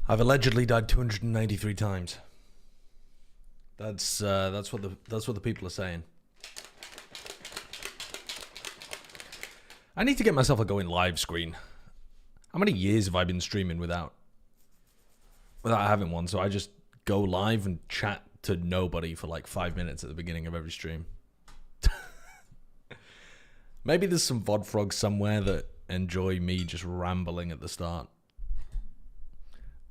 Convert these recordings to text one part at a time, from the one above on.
I've allegedly died 293 times. That's what the people are saying. I need to get myself a going live screen. How many years have I been streaming without having one? So I just go live and chat to nobody for like 5 minutes at the beginning of every stream. Maybe there's some VOD frogs somewhere that enjoy me just rambling at the start.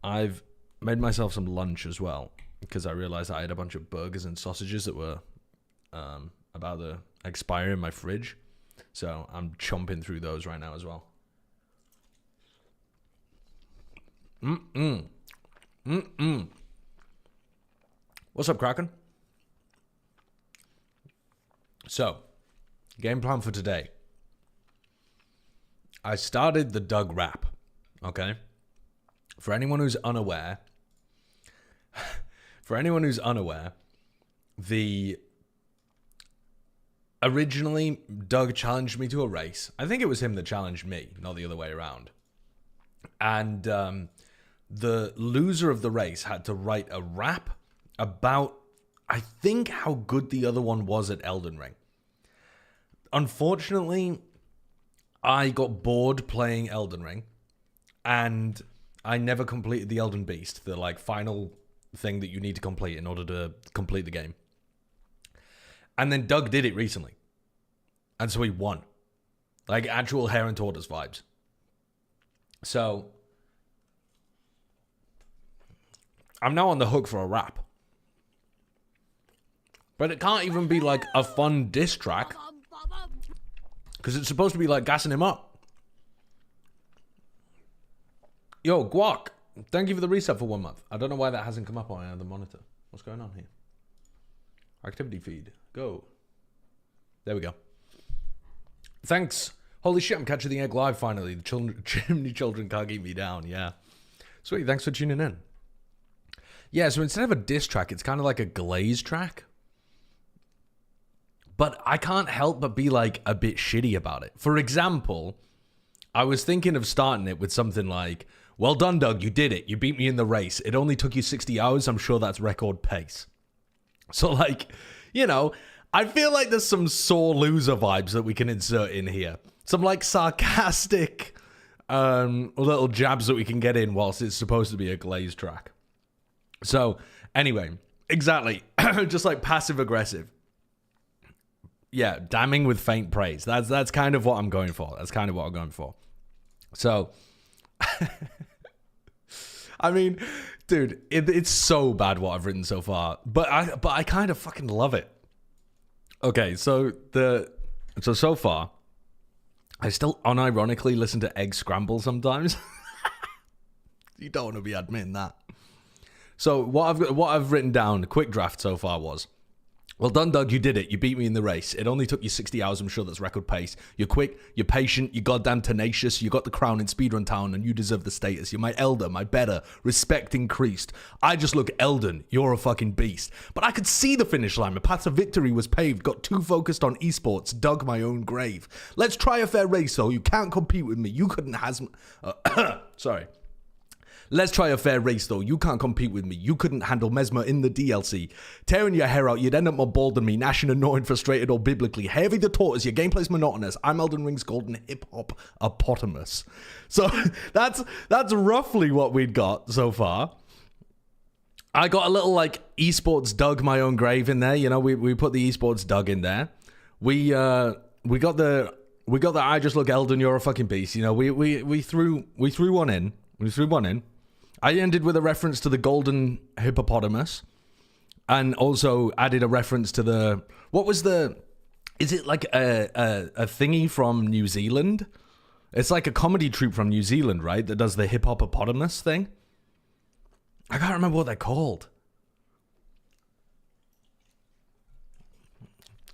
I've made myself some lunch as well because I realized I had a bunch of burgers and sausages that were about to expire in my fridge. So I'm chomping through those right now as well. What's up, Kraken? So, game plan for today. I started the Doug rap, okay? For anyone who's unaware, originally Doug challenged me to a race. I think it was him that challenged me, not the other way around. And the loser of the race had to write a rap about, I think, how good the other one was at Elden Ring. Unfortunately, I got bored playing Elden Ring, and I never completed the Elden Beast, the like final thing that you need to complete in order to complete the game. And then Doug did it recently, and so he won, like actual hair and tortoise vibes. So I'm now on the hook for a rap. But it can't even be like a fun diss track, because it's supposed to be like gassing him up. Yo, Guac, thank you for the reset for 1 month. I don't know why that hasn't come up on the monitor. What's going on here? Activity feed. Go. There we go. Thanks. Holy shit, I'm catching the egg live finally. The chimney children can't keep me down. Yeah. Sweet, thanks for tuning in. Yeah, so instead of a diss track, it's kind of like a glaze track. But I can't help but be like a bit shitty about it. For example, I was thinking of starting it with something like, well done, Doug, you did it. You beat me in the race. It only took you 60 hours. I'm sure that's record pace. So like, you know, I feel like there's some sore loser vibes that we can insert in here. Some like sarcastic little jabs that we can get in whilst it's supposed to be a glaze track. So anyway, exactly. Just like passive aggressive. Yeah, damning with faint praise. That's kind of what I'm going for. So, I mean, dude, it's so bad what I've written so far, but I kind of fucking love it. Okay, so far, I still unironically listen to Egg Scramble sometimes. You don't want to be admitting that. So what I've written down, a quick draft so far was, well done, Doug, you did it. You beat me in the race. It only took you 60 hours. I'm sure that's record pace. You're quick, you're patient, you're goddamn tenacious. You got the crown in Speedrun Town, and you deserve the status. You're my elder, my better. Respect increased. I just look Elden. You're a fucking beast. But I could see the finish line. My path to victory was paved. Got too focused on esports. Dug my own grave. Let's try a fair race, though. You can't compete with me. You couldn't sorry. Let's try a fair race, though. You can't compete with me. You couldn't handle Mesmer in the DLC. Tearing your hair out, you'd end up more bald than me, gnashing, annoying, frustrated, or biblically. Heavy the tortoise, your gameplay's monotonous. I'm Elden Ring's golden hip-hop apotamus. So that's roughly what we'd got so far. I got a little, like, esports dug my own grave in there. You know, we put the esports dug in there. We got the I just look Elden, you're a fucking beast. You know, we threw one in. We threw one in. I ended with a reference to the golden hippopotamus, and also added a reference to the, what was the, is it like a thingy from New Zealand? It's like a comedy troupe from New Zealand, right? That does the hippopotamus thing. I can't remember what they're called.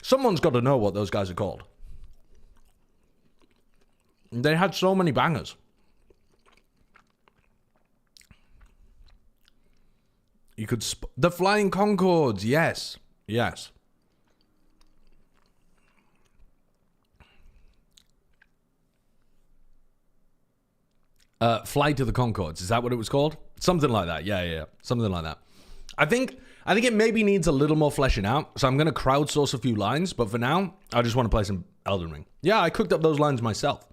Someone's got to know what those guys are called. They had so many bangers. You could the Flying Concords, yes. Flight to the Concords. Is that what it was called? Something like that. Yeah. Something like that. I think it maybe needs a little more fleshing out. So I'm going to crowdsource a few lines. But for now, I just want to play some Elden Ring. Yeah, I cooked up those lines myself.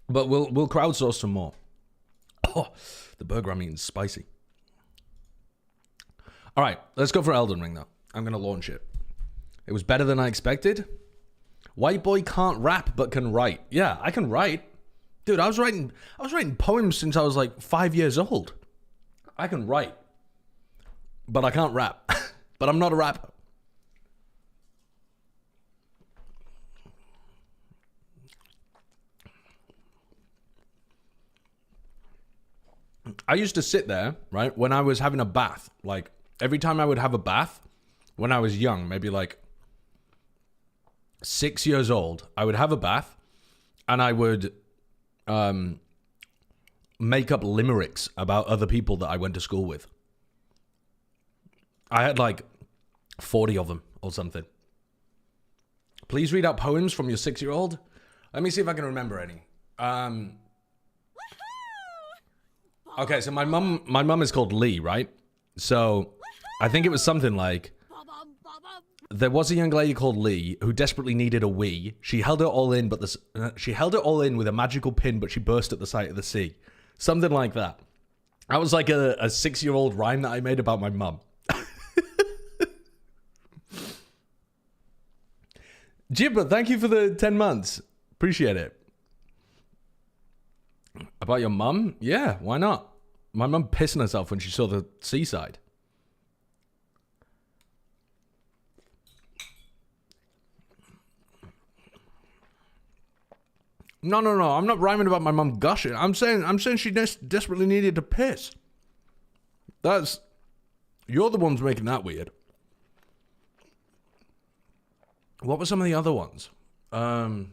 But we'll crowdsource some more. Oh, the burger I'm eating is spicy. All right, let's go for Elden Ring, though. I'm going to launch it. It was better than I expected. White boy can't rap, but can write. Yeah, I can write. Dude, I was writing poems since I was like 5 years old. I can write. But I can't rap. But I'm not a rapper. I used to sit there, right, when I was having a bath. Like, every time I would have a bath, when I was young, maybe like 6 years old, I would have a bath, and I would make up limericks about other people that I went to school with. I had like 40 of them or something. Please read out poems from your 6-year-old. Let me see if I can remember any. Okay, so my mum is called Lee, right? So I think it was something like, there was a young lady called Lee who desperately needed a wee. She held it all in, but she held it all in with a magical pin, but she burst at the sight of the sea. Something like that. That was like a 6-year-old rhyme that I made about my mum. Jibba, thank you for the 10 months. Appreciate it. About your mum? Yeah, why not? My mum pissing herself when she saw the seaside. No. I'm not rhyming about my mum gushing. I'm saying she desperately needed to piss. You're the ones making that weird. What were some of the other ones? God,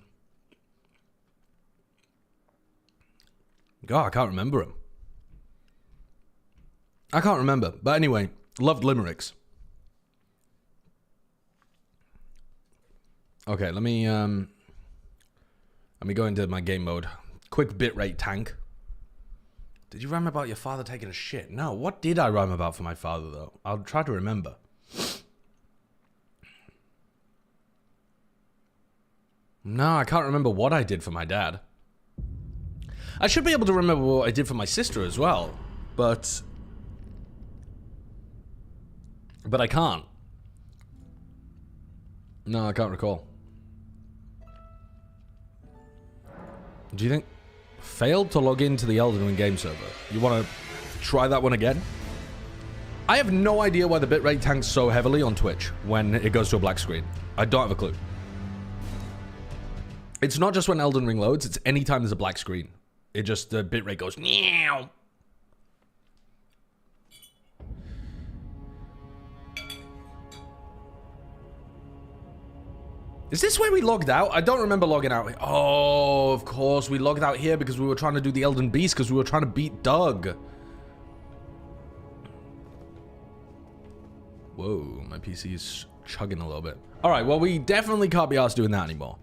I can't remember them. I can't remember. But anyway, loved limericks. Okay, let me go into my game mode. Quick bitrate tank. Did you rhyme about your father taking a shit? No, what did I rhyme about for my father, though? I'll try to remember. No, I can't remember what I did for my dad. I should be able to remember what I did for my sister as well, but I can't. No, I can't recall. Do you think failed to log into the Elden Ring game server? You want to try that one again? I have no idea why the bitrate tanks so heavily on Twitch when it goes to a black screen. I don't have a clue. It's not just when Elden Ring loads, it's anytime there's a black screen. It just, the bitrate goes, meow. Is this where we logged out? I don't remember logging out. Oh, of course, we logged out here because we were trying to do the Elden Beast because we were trying to beat Doug. Whoa, my PC is chugging a little bit. All right, well, we definitely can't be asked doing that anymore.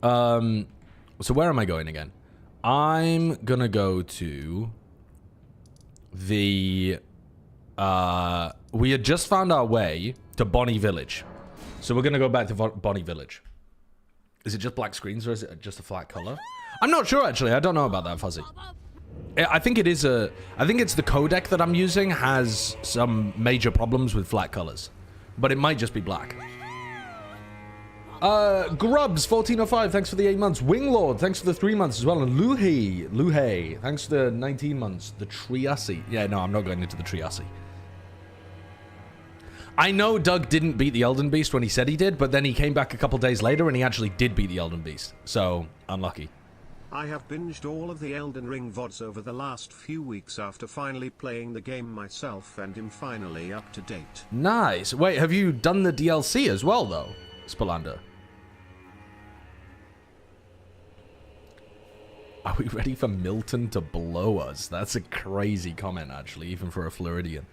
So where am I going again? I'm gonna go to the, we had just found our way to Bonnie Village. So we're gonna go back to Bonnie Village. Is it just black screens or is it just a flat color? I'm not sure, actually. I don't know about that, Fuzzy. I think it is I think it's the codec that I'm using has some major problems with flat colors. But it might just be black. Grubs 1405, thanks for the 8 months. Winglord, thanks for the 3 months as well. And Luhe, thanks for the 19 months. The Triasse. Yeah, no, I'm not going into the Triasse. I know Doug didn't beat the Elden Beast when he said he did, but then he came back a couple days later and he actually did beat the Elden Beast. So, unlucky. I have binged all of the Elden Ring VODs over the last few weeks after finally playing the game myself and am finally up to date. Nice. Wait, have you done the DLC as well, though, Spalander? Are we ready for Milton to blow us? That's a crazy comment, actually, even for a Floridian.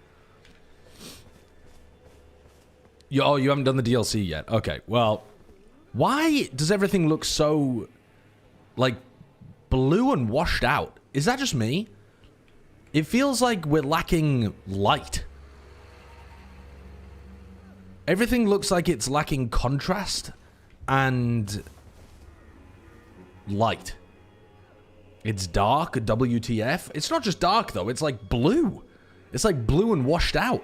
Oh, you haven't done the DLC yet. Okay, well, why does everything look so, like, blue and washed out? Is that just me? It feels like we're lacking light. Everything looks like it's lacking contrast and light. It's dark, WTF. It's not just dark, though. It's like blue. It's like blue and washed out.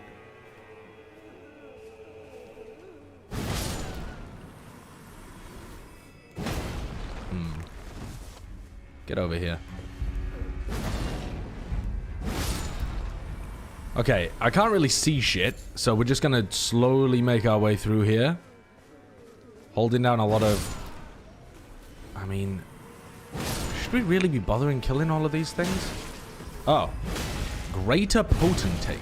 Get over here. Okay, I can't really see shit, so we're just gonna slowly make our way through here. Holding down a lot of... I mean... Should we really be bothering killing all of these things? Oh. Greater Potentate.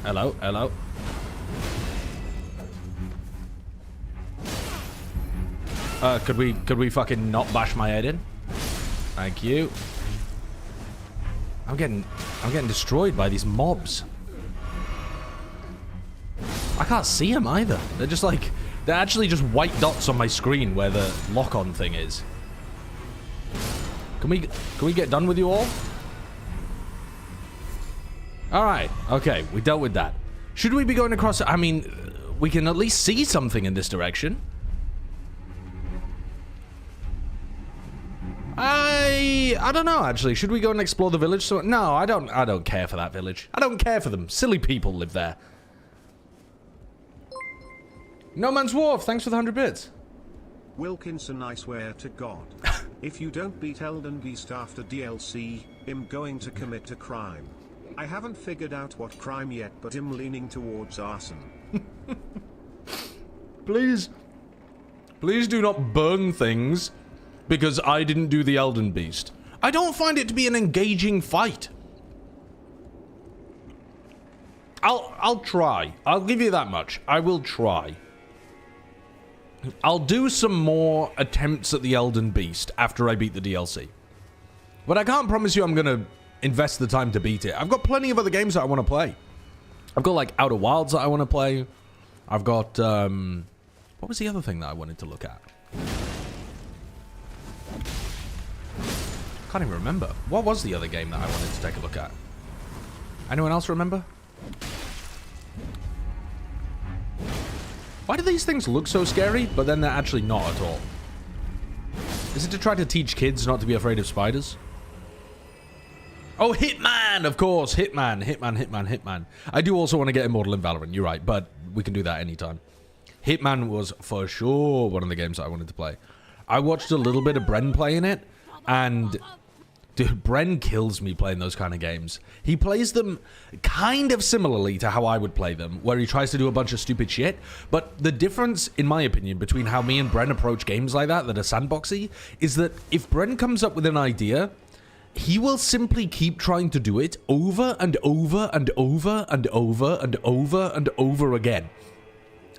Hello, hello. Could we fucking not bash my head in? Thank you. I'm getting destroyed by these mobs. I can't see them either. They're just like, they're actually just white dots on my screen where the lock-on thing is. Can we get done with you all? Alright, okay, we dealt with that. Should we be going across? I mean, we can at least see something in this direction. I don't know, actually. Should we go and explore the village? So, no, I don't care for that village. I don't care for them. Silly people live there. No Man's Wharf, thanks for the 100 bits. Wilkinson, I swear to God. If you don't beat Elden Beast after DLC, I'm going to commit a crime. I haven't figured out what crime yet, but I'm leaning towards arson. Please do not burn things because I didn't do the Elden Beast. I don't find it to be an engaging fight. I'll try. I'll give you that much. I will try. I'll do some more attempts at the Elden Beast after I beat the DLC. But I can't promise you I'm going to invest the time to beat it. I've got plenty of other games that I want to play. I've got like Outer Wilds that I want to play. I've got, what was the other thing that I wanted to look at? Can't even remember. What was the other game that I wanted to take a look at? Anyone else remember? Why do these things look so scary, but then they're actually not at all? Is it to try to teach kids not to be afraid of spiders? Oh, Hitman! Of course, Hitman. I do also want to get Immortal in Valorant, you're right, but we can do that anytime. Hitman was for sure one of the games that I wanted to play. I watched a little bit of Bren playing it, and... dude, Bren kills me playing those kind of games. He plays them kind of similarly to how I would play them, where he tries to do a bunch of stupid shit. But the difference, in my opinion, between how me and Bren approach games like that are sandboxy, is that if Bren comes up with an idea, he will simply keep trying to do it over and over and over and over and over and over again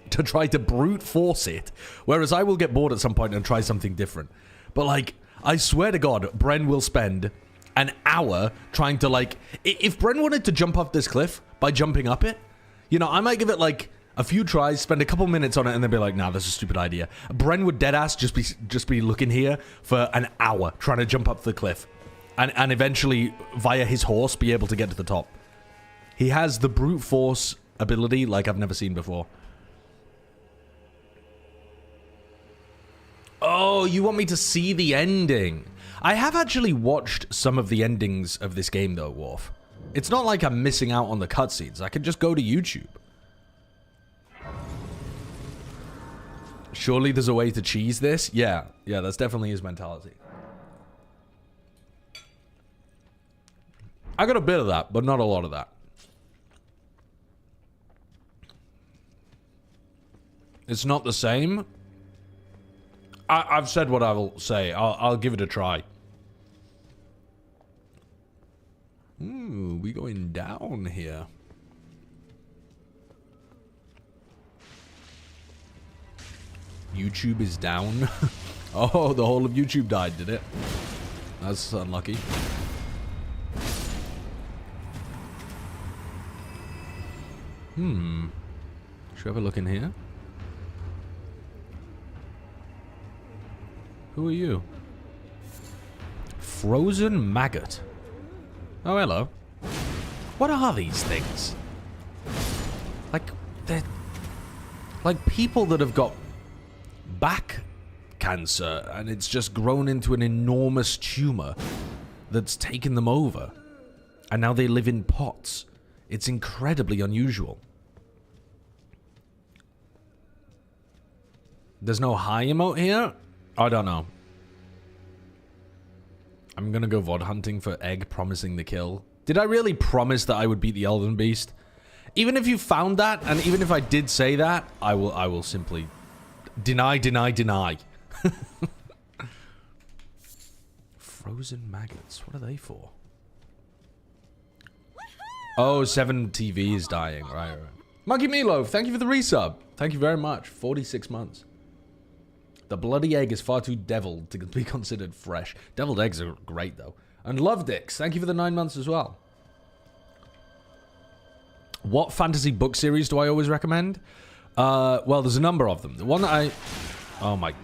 to try to brute force it. Whereas I will get bored at some point and try something different. But like... I swear to God, Bren will spend an hour trying to, like... If Bren wanted to jump off this cliff by jumping up it, you know, I might give it, like, a few tries, spend a couple minutes on it, and then be like, nah, that's a stupid idea. Bren would deadass just be looking here for an hour trying to jump up the cliff. And eventually, via his horse, be able to get to the top. He has the brute force ability like I've never seen before. Oh, you want me to see the ending? I have actually watched some of the endings of this game, though, Worf. It's not like I'm missing out on the cutscenes. I can just go to YouTube. Surely there's a way to cheese this? Yeah, that's definitely his mentality. I got a bit of that, but not a lot of that. It's not the same. I've said what I will say. I'll give it a try. Ooh, we going down here. YouTube is down. Oh, the whole of YouTube died, did it? That's unlucky. Should we have a look in here? Who are you? Frozen maggot. Oh, hello. What are these things? Like, they're... like people that have got back cancer and it's just grown into an enormous tumor that's taken them over. And now they live in pots. It's incredibly unusual. There's no high emote here? I don't know. I'm gonna go VOD hunting for egg promising the kill. Did I really promise that I would beat the Elden Beast? Even if you found that, and even if I did say that, I will simply deny. Frozen maggots. What are they for? Oh, 7 TV is dying. Right. Monkey Meatloaf, thank you for the resub. Thank you very much. 46 months. The bloody egg is far too deviled to be considered fresh. Deviled eggs are great, though. And Love Dicks, thank you for the 9 months as well. What fantasy book series do I always recommend? Well, there's a number of them. The one that I... oh my god.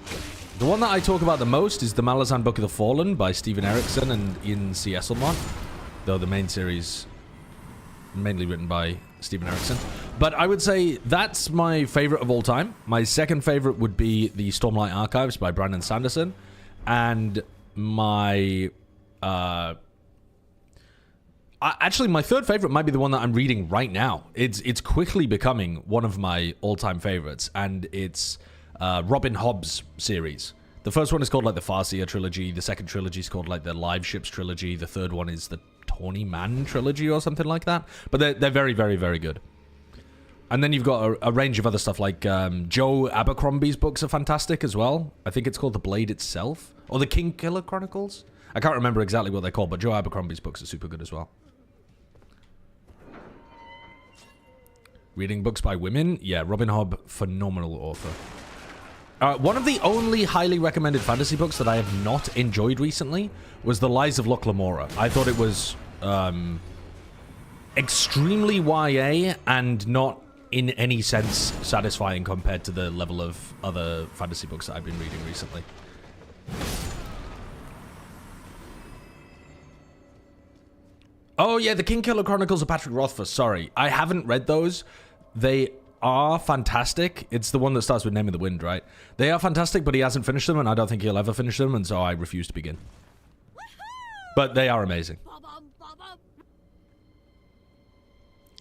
The one that I talk about the most is the Malazan Book of the Fallen by Steven Erikson and Ian C. Esselmont. Though the main series... mainly written by Steven Erikson. But I would say that's my favorite of all time. My second favorite would be the Stormlight Archives by Brandon Sanderson. And my... actually, my third favorite might be the one that I'm reading right now. It's quickly becoming one of my all-time favorites. And it's Robin Hobb's series. The first one is called, like, the Farseer trilogy. The second trilogy is called, like, the Live Ships trilogy. The third one is the Tawny Man trilogy or something like that. But they're very, very, very good. And then you've got a range of other stuff, like Joe Abercrombie's books are fantastic as well. I think it's called The Blade Itself. Or The King Killer Chronicles. I can't remember exactly what they're called, but Joe Abercrombie's books are super good as well. Reading books by women? Yeah, Robin Hobb, phenomenal author. One of the only highly recommended fantasy books that I have not enjoyed recently was The Lies of Locke Lamora. I thought it was extremely YA and not in any sense satisfying compared to the level of other fantasy books that I've been reading recently. Oh yeah, the King Killer Chronicles of Patrick Rothfuss, sorry. I haven't read those. They are fantastic. It's the one that starts with Name of the Wind, right? They are fantastic, but he hasn't finished them, and I don't think he'll ever finish them, and so I refuse to begin. But they are amazing.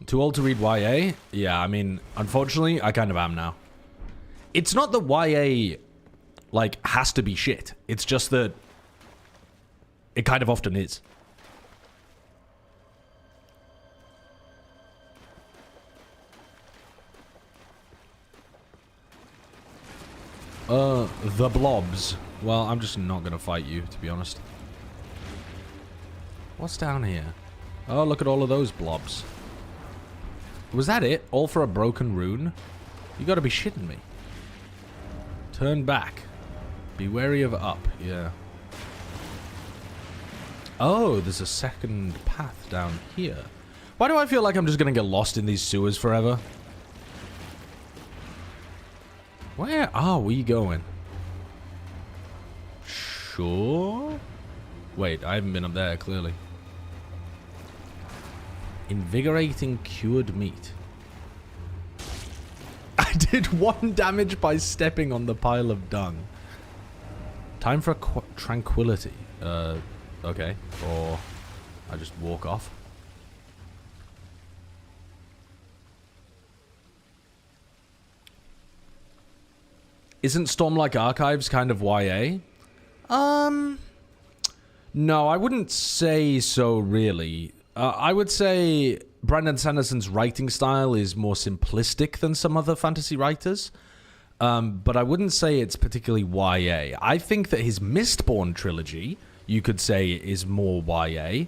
Too old to read YA? Yeah, I mean, unfortunately, I kind of am now. It's not that YA, like, has to be shit. It's just that it kind of often is. The blobs. Well, I'm just not gonna fight you, to be honest. What's down here? Oh, look at all of those blobs. Was that it? All for a broken rune? You gotta be shitting me. Turn back. Be wary of up. Yeah. Oh, there's a second path down here. Why do I feel like I'm just gonna get lost in these sewers forever? Where are we going? Sure. Wait, I haven't been up there, clearly. Invigorating cured meat. I did 1 damage by stepping on the pile of dung. Time for tranquility. Okay. Or I just walk off. Isn't Stormlight Archives kind of YA? No, I wouldn't say so, really. I would say Brandon Sanderson's writing style is more simplistic than some other fantasy writers. But I wouldn't say it's particularly YA. I think that his Mistborn trilogy, you could say, is more YA.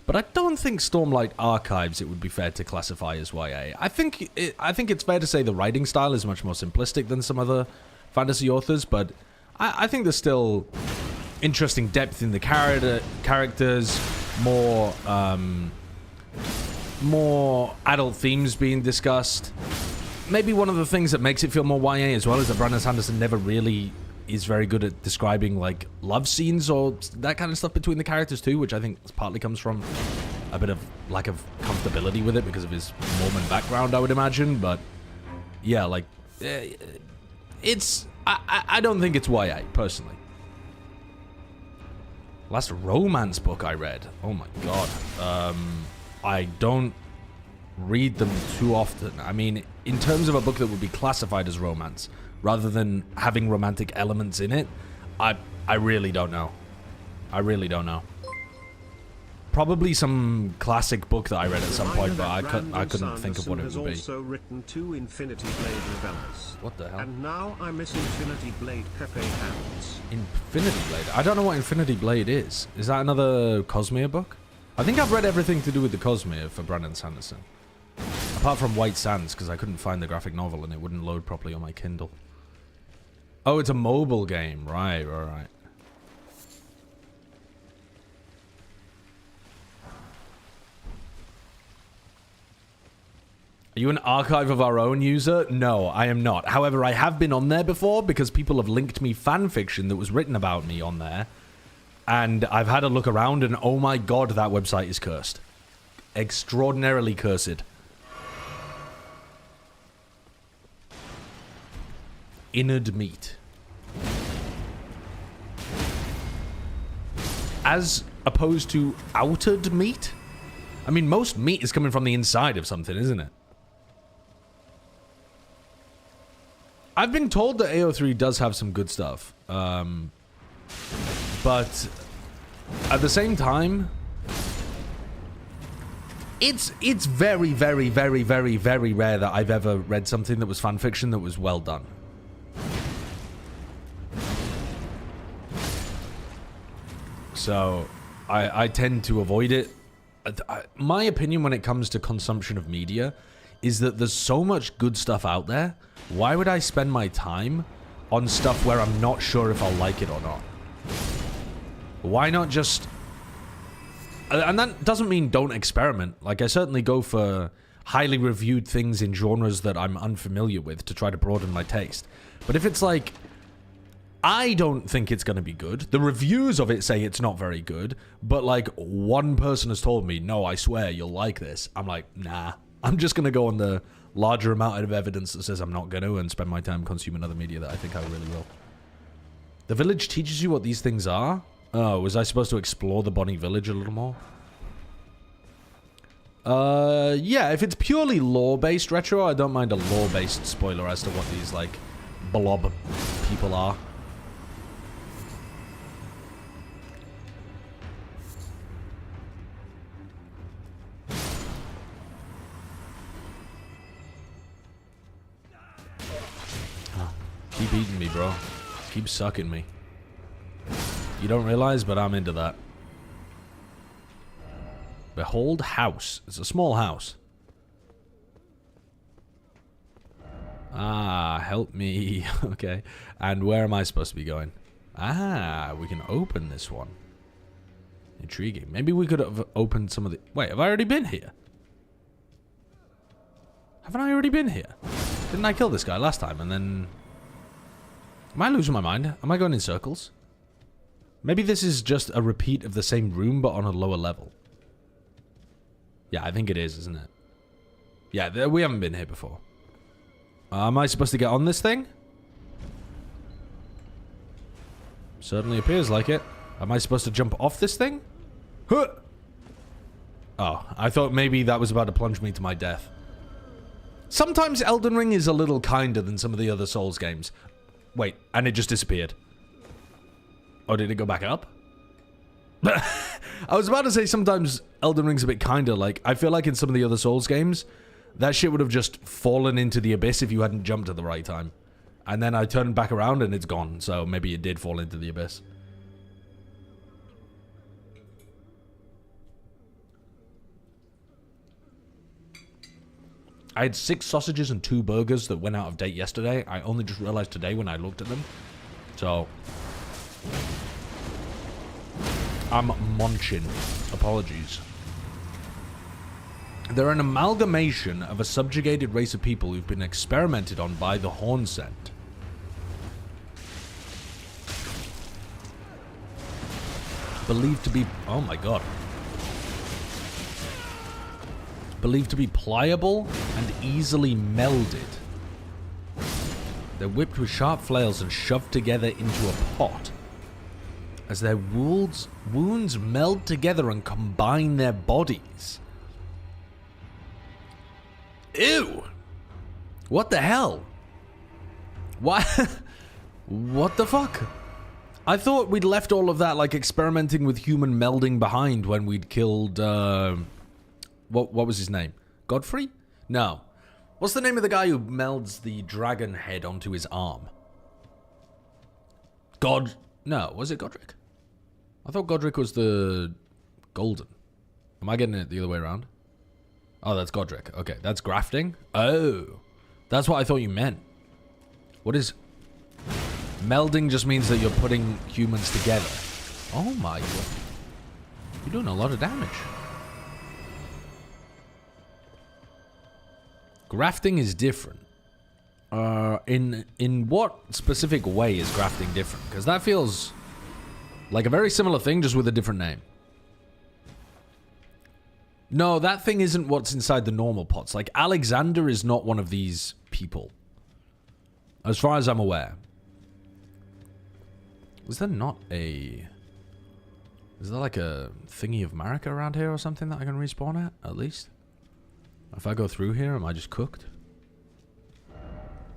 But I don't think Stormlight Archives, it would be fair to classify as YA. I think it's fair to say the writing style is much more simplistic than some other fantasy authors, but I think there's still interesting depth in the characters, more adult themes being discussed. Maybe one of the things that makes it feel more YA as well is that Brandon Sanderson never really is very good at describing like love scenes or that kind of stuff between the characters too, which I think partly comes from a bit of lack of comfortability with it because of his Mormon background, I would imagine. But yeah, like it's I don't think it's YA personally. Last romance book I read. Oh my god. I don't read them too often. I mean, in terms of a book that would be classified as romance, rather than having romantic elements in it, I really don't know. I really don't know. Probably some classic book that I read at some point, but I couldn't think of what it would be. Also written 2 Infinity Blade novellas. What the hell? And now I miss Infinity Blade Pepe Hands. Infinity Blade? I don't know what Infinity Blade is. Is that another Cosmere book? I think I've read everything to do with the Cosmere for Brandon Sanderson. Apart from White Sands, because I couldn't find the graphic novel and it wouldn't load properly on my Kindle. Oh, it's a mobile game. Right. Are you an Archive of Our Own user? No, I am not. However, I have been on there before because people have linked me fan fiction that was written about me on there. And I've had a look around and oh my god, that website is cursed. Extraordinarily cursed. Innard meat. As opposed to outered meat? I mean, most meat is coming from the inside of something, isn't it? I've been told that AO3 does have some good stuff. But at the same time, it's very, very, very, very, very rare that I've ever read something that was fan fiction that was well done. So I tend to avoid it. My opinion when it comes to consumption of media is that there's so much good stuff out there. Why would I spend my time on stuff where I'm not sure if I'll like it or not? Why not just... And that doesn't mean don't experiment. Like, I certainly go for highly reviewed things in genres that I'm unfamiliar with to try to broaden my taste. But if it's like, I don't think it's going to be good. The reviews of it say it's not very good. But, like, one person has told me, no, I swear, you'll like this. I'm like, nah. I'm just going to go on the larger amount of evidence that says I'm not going to and spend my time consuming other media that I think I really will. The village teaches you what these things are? Oh, was I supposed to explore the Bonnie Village a little more? Yeah, if it's purely lore-based retro, I don't mind a lore-based spoiler as to what these, like, blob people are. Keep eating me, bro. Keep sucking me. You don't realize, but I'm into that. Behold house. It's a small house. Ah, help me. Okay. And where am I supposed to be going? Ah, we can open this one. Intriguing. Maybe we could have opened some of the... Wait, have I already been here? Haven't I already been here? Didn't I kill this guy last time and then... Am I losing my mind? Am I going in circles? Maybe this is just a repeat of the same room, but on a lower level. Yeah, I think it is, isn't it? Yeah, we haven't been here before. Am I supposed to get on this thing? Certainly appears like it. Am I supposed to jump off this thing? Huh! Oh, I thought maybe that was about to plunge me to my death. Sometimes Elden Ring is a little kinder than some of the other Souls games. Wait, and it just disappeared. Oh, did it go back up? I was about to say sometimes Elden Ring's a bit kinder. Like, I feel like in some of the other Souls games, that shit would have just fallen into the abyss if you hadn't jumped at the right time. And then I turned back around and it's gone. So maybe it did fall into the abyss. I had 6 sausages and 2 burgers that went out of date yesterday. I only just realized today when I looked at them. So... I'm munching. Apologies. They're an amalgamation of a subjugated race of people who've been experimented on by the Horn Scent. believed to be... Oh my god. Believed to be pliable and easily melded. They're whipped with sharp flails and shoved together into a pot. As their wounds meld together and combine their bodies. Ew! What the hell? What? What the fuck? I thought we'd left all of that, like, experimenting with human melding behind when we'd killed, what was his name? Godfrey? No. What's the name of the guy who melds the dragon head onto his arm? No, was it Godric? I thought Godric was the golden. Am I getting it the other way around? Oh, that's Godric. Okay, that's grafting? Oh. That's what I thought you meant. What is... Melding just means that you're putting humans together. Oh my god. You're doing a lot of damage. Grafting is different. In what specific way is grafting different? Because that feels like a very similar thing, just with a different name. No, that thing isn't what's inside the normal pots. Like, Alexander is not one of these people. As far as I'm aware. Is there not a... Is there like a thingy of Marika around here or something that I can respawn at least? If I go through here, am I just cooked?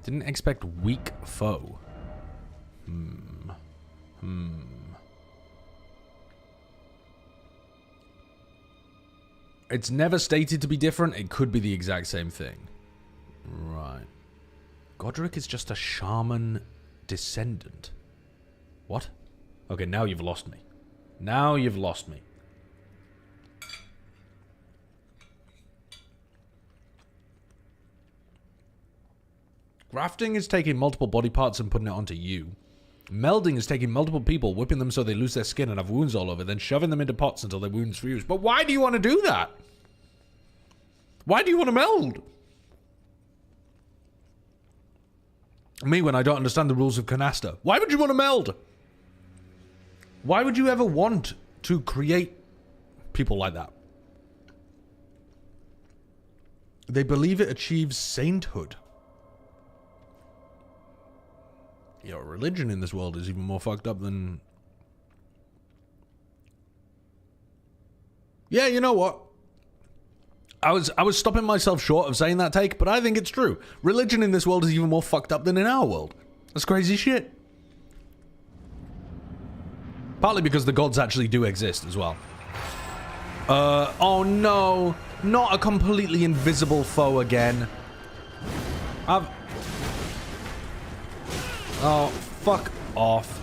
Didn't expect weak foe. It's never stated to be different. It could be the exact same thing. Right. Godric is just a shaman descendant. What? Okay, now you've lost me. Now you've lost me. Grafting is taking multiple body parts and putting it onto you. Melding is taking multiple people, whipping them so they lose their skin and have wounds all over, then shoving them into pots until their wounds fuse. But why do you want to do that? Why do you want to meld? Me, when I don't understand the rules of canasta. Why would you want to meld? Why would you ever want to create people like that? They believe it achieves sainthood. Your religion in this world is even more fucked up than... Yeah, you know what? I was stopping myself short of saying that take, but I think it's true. Religion in this world is even more fucked up than in our world. That's crazy shit. Partly because the gods actually do exist as well. Oh no. Not a completely invisible foe again. Oh, fuck off.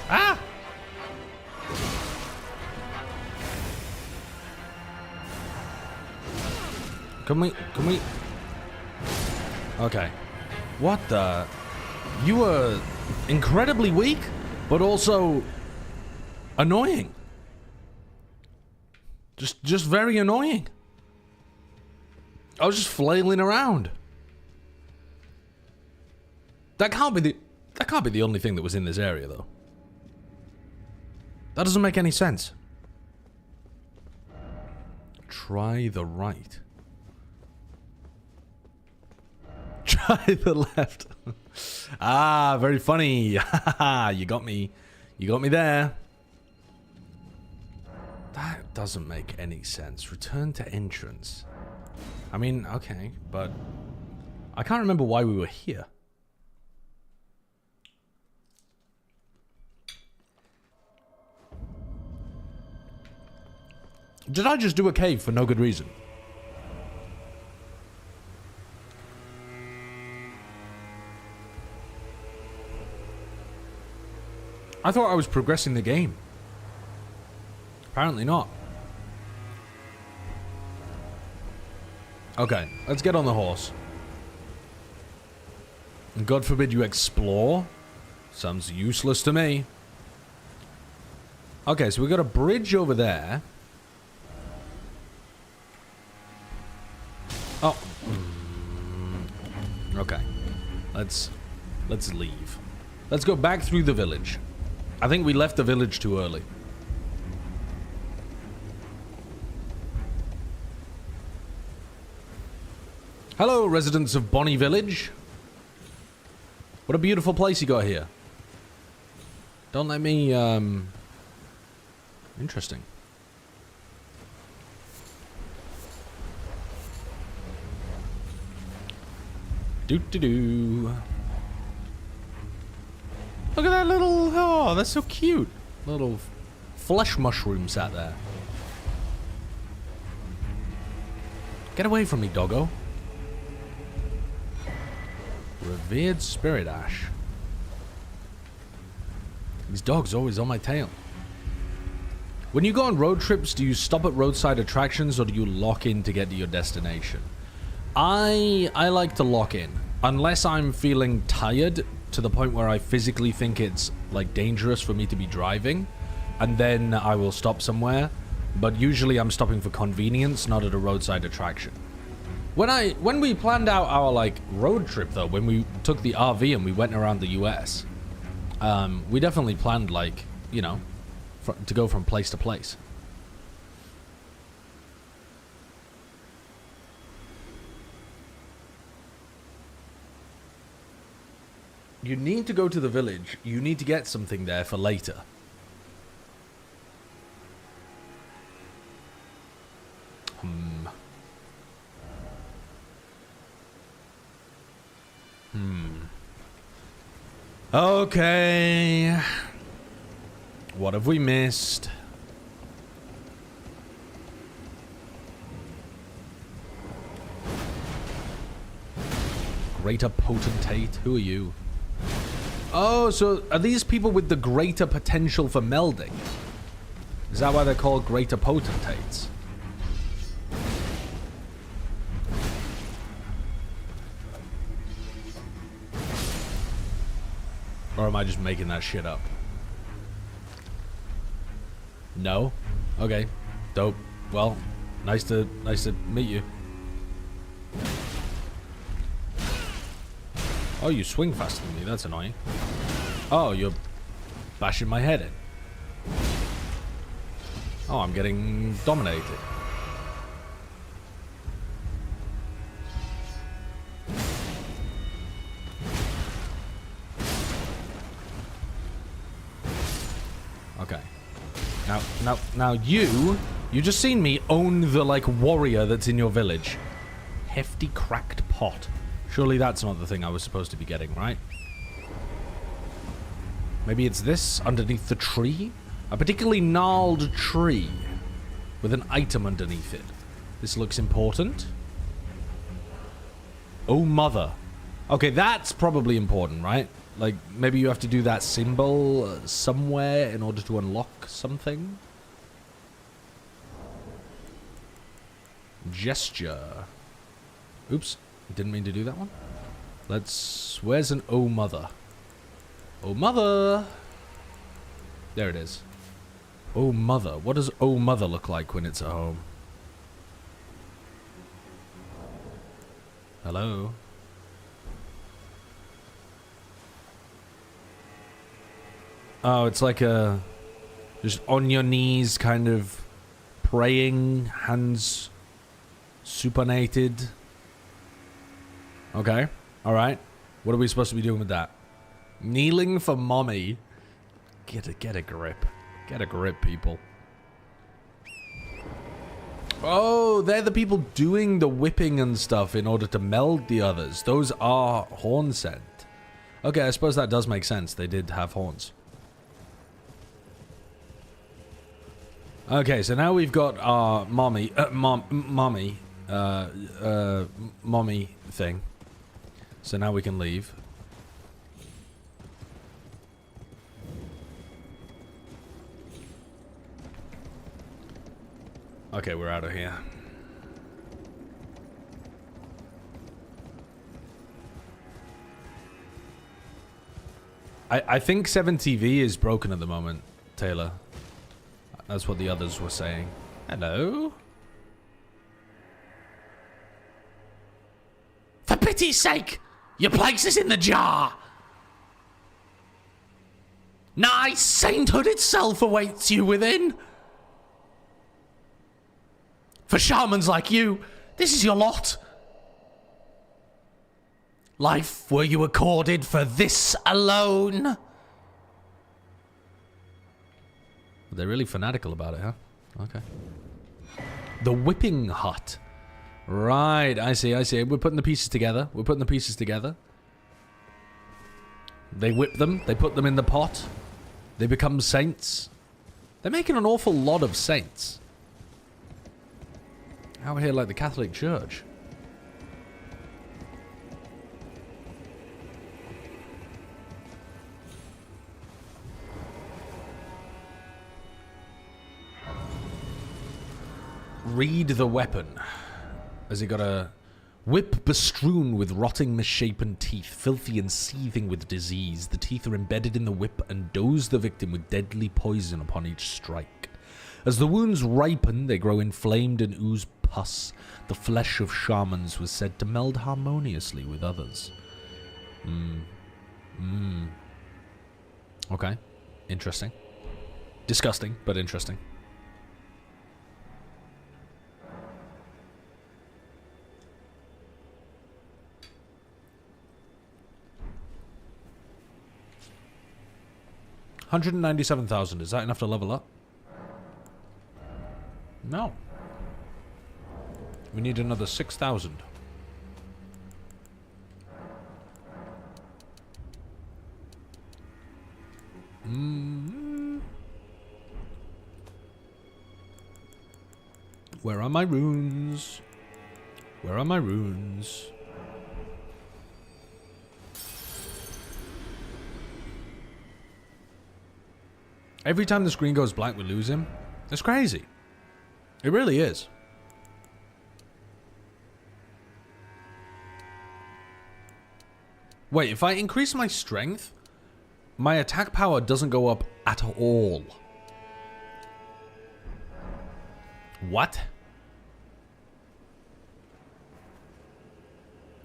Ah! Can we... Okay. What the... You were incredibly weak, but also annoying. Just very annoying. I was just flailing around. That can't be the only thing that was in this area, though. That doesn't make any sense. Try the right. Try the left. Ah, very funny. You got me. You got me there. That doesn't make any sense. Return to entrance. I mean, okay, but I can't remember why we were here. Did I just do a cave for no good reason? I thought I was progressing the game. Apparently not. Okay, let's get on the horse. And God forbid you explore. Sounds useless to me. Okay, so we got a bridge over there. Oh. Okay. Let's leave. Let's go back through the village. I think we left the village too early. Hello, residents of Bonnie Village. What a beautiful place you got here. Don't let me, Interesting. Doo-doo-doo. Look at that little... Oh, that's so cute. Little flesh mushroom sat there. Get away from me, doggo. Revered Spirit Ash. These dogs are always on my tail. When you go on road trips, do you stop at roadside attractions or do you lock in to get to your destination? I like to lock in. Unless I'm feeling tired to the point where I physically think it's like dangerous for me to be driving, and then I will stop somewhere. But usually I'm stopping for convenience, not at a roadside attraction. When we planned out our like road trip though, when we took the RV and we went around the US, we definitely planned like, you know, to go from place to place. You need to go to the village. You need to get something there for later. Okay. What have we missed? Greater Potentate? Who are you? Oh, so are these people with the greater potential for melding? Is that why they're called Greater Potentates? Or am I just making that shit up? No? Okay. Dope. Well, nice to meet you. Oh, you swing faster than me. That's annoying. Oh, you're bashing my head in. Oh, I'm getting dominated. Okay. Now you just seen me own the, like, warrior that's in your village. Hefty cracked pot. Surely that's not the thing I was supposed to be getting, right? Maybe it's this underneath the tree? A particularly gnarled tree with an item underneath it. This looks important. Oh, mother. Okay, that's probably important, right? Like, maybe you have to do that symbol somewhere in order to unlock something. Gesture. Oops. Didn't mean to do that one. Where's an oh mother? Oh mother! There it is. Oh mother. What does oh mother look like when it's at home? Hello? Oh, it's like a... just on your knees kind of praying, hands supinated. Okay. Alright. What are we supposed to be doing with that? Kneeling for mommy. Get a grip. Get a grip, people. Oh, they're the people doing the whipping and stuff in order to meld the others. Those are horn scent. Okay, I suppose that does make sense. They did have horns. Okay, so now we've got our mommy thing. So now we can leave. Okay, we're out of here. I think 7TV is broken at the moment, Taylor. That's what the others were saying. Hello? For pity's sake! Your place is in the jar! Nice sainthood itself awaits you within! For shamans like you, this is your lot. Life were you accorded for this alone? They're really fanatical about it, huh? Okay. The whipping hut. Right, I see. We're putting the pieces together. They whip them. They put them in the pot. They become saints. They're making an awful lot of saints. Out here like the Catholic Church. Read the weapon. Has he got a whip bestrewn with rotting, misshapen teeth, filthy and seething with disease? The teeth are embedded in the whip and dose the victim with deadly poison upon each strike. As the wounds ripen, they grow inflamed and ooze pus. The flesh of shamans was said to meld harmoniously with others. Okay. Interesting. Disgusting, but interesting. $197,000. Is that enough to level up? No. We need another 6,000. Where are my runes? Where are my runes? Every time the screen goes blank, we lose him. It's crazy. It really is. Wait, if I increase my strength, my attack power doesn't go up at all. What?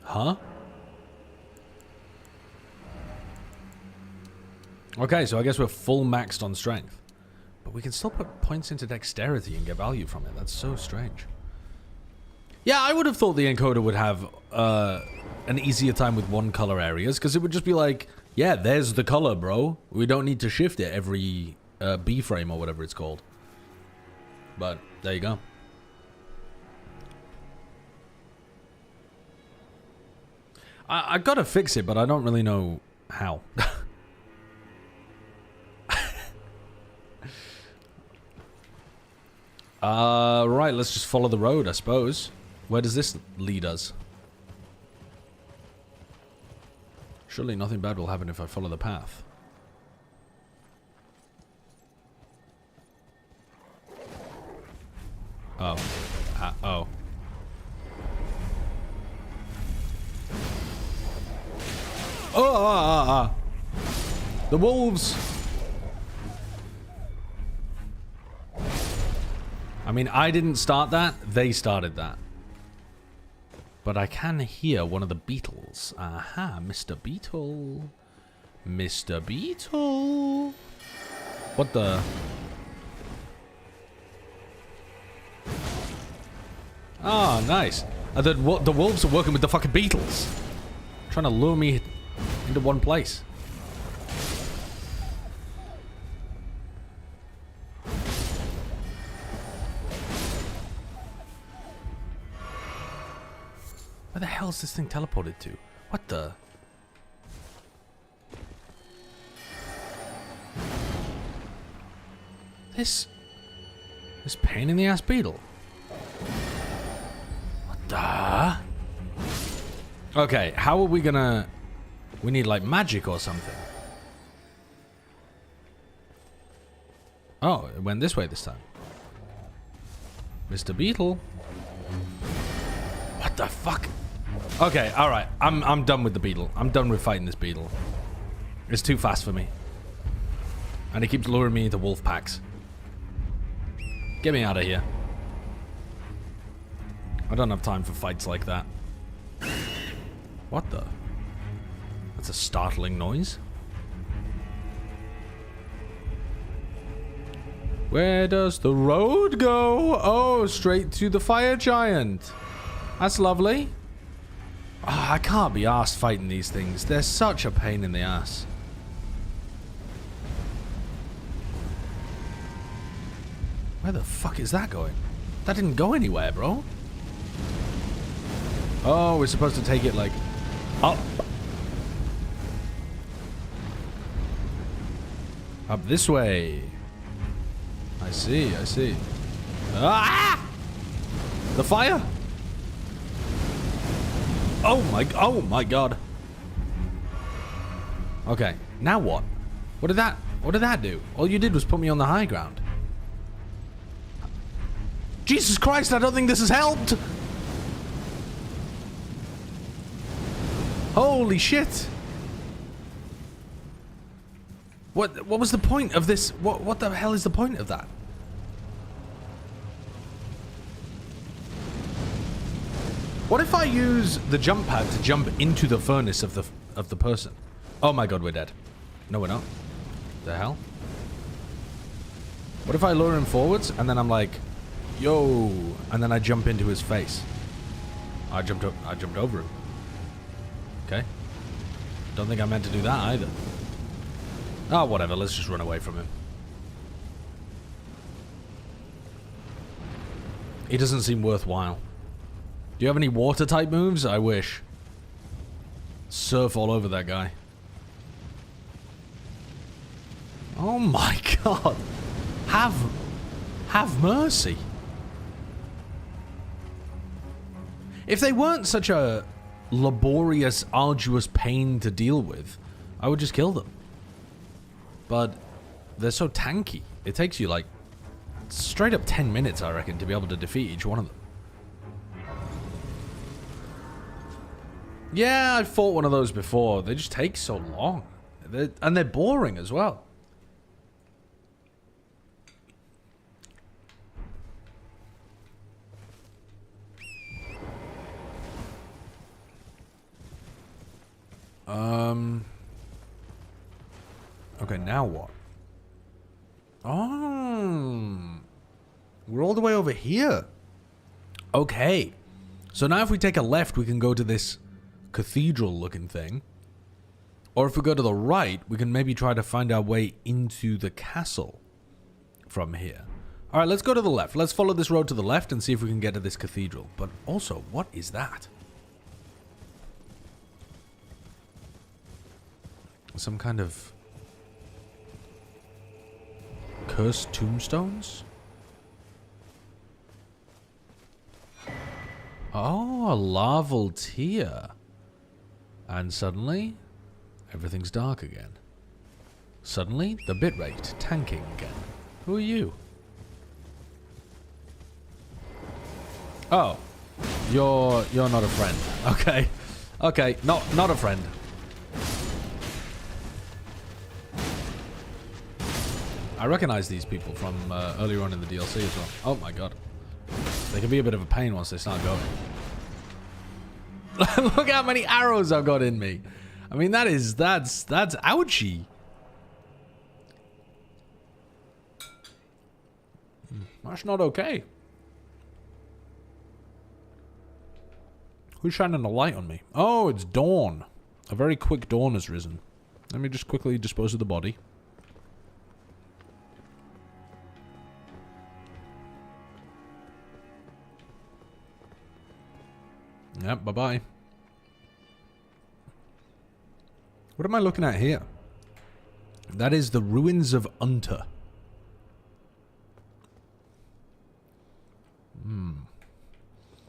Huh? Okay, so I guess we're full maxed on strength. But we can still put points into dexterity and get value from it. That's so strange. Yeah, I would have thought the encoder would have an easier time with one color areas, because it would just be like, yeah, there's the color, bro. We don't need to shift it every B frame or whatever it's called. But there you go. I gotta fix it, but I don't really know how. Right, let's just follow the road, I suppose. Where does this lead us? Surely nothing bad will happen if I follow the path. Oh. Oh. Oh, The wolves! I mean, I didn't start that, they started that. But I can hear one of the beetles. Aha, Mr. Beetle. Mr. Beetle. What the? Oh, nice. The wolves are working with the fucking beetles. Trying to lure me into one place. Where the hell is this thing teleported to? What the? This pain in the ass beetle. What the? Okay, how are we gonna? We need like magic or something. Oh, it went this way this time. Mr. Beetle. What the fuck? Okay, alright. I'm done with the beetle. I'm done with fighting this beetle. It's too fast for me. And it keeps luring me into wolf packs. Get me out of here. I don't have time for fights like that. What the? That's a startling noise. Where does the road go? Oh, straight to the fire giant. That's lovely. Oh, I can't be arsed fighting these things. They're such a pain in the ass. Where the fuck is that going? That didn't go anywhere, bro. Oh, we're supposed to take it like up. Up this way. I see, I see. Ah! The fire? Oh my god. Okay, now what? What did that do? All you did was put me on the high ground. Jesus Christ, I don't think this has helped. Holy shit. What was the point of this? What the hell is the point of that? What if I use the jump pad to jump into the furnace of the person? Oh my god, we're dead. No, we're not. The hell? What if I lure him forwards and then I'm like, yo, and then I jump into his face? I jumped over him. Okay. Don't think I meant to do that either. Oh, whatever. Let's just run away from him. He doesn't seem worthwhile. Do you have any water type moves? I wish. Surf all over that guy. Oh my god. Have mercy. If they weren't such a laborious, arduous pain to deal with, I would just kill them. But they're so tanky. It takes you like straight up 10 minutes, I reckon, to be able to defeat each one of them. Yeah, I fought one of those before. They just take so long. And they're boring as well. Okay, now what? Oh. We're all the way over here. Okay. So now if we take a left, we can go to this cathedral looking thing. Or if we go to the right, we can maybe try to find our way into the castle from here. Alright, let's go to the left. Let's follow this road to the left and see if we can get to this cathedral. But also, what is that? Some kind of cursed tombstones? Oh, a larval tear. And suddenly, everything's dark again. Suddenly, the bitrate tanking again. Who are you? Oh, you're not a friend. Okay, okay, not a friend. I recognize these people from earlier on in the DLC as well. Oh my god. They can be a bit of a pain once they start going. Look how many arrows I've got in me. I mean, that's ouchy. That's not okay. Who's shining a light on me? Oh, it's dawn. A very quick dawn has risen. Let me just quickly dispose of the body. Yep, bye-bye. What am I looking at here? That is the ruins of Unter.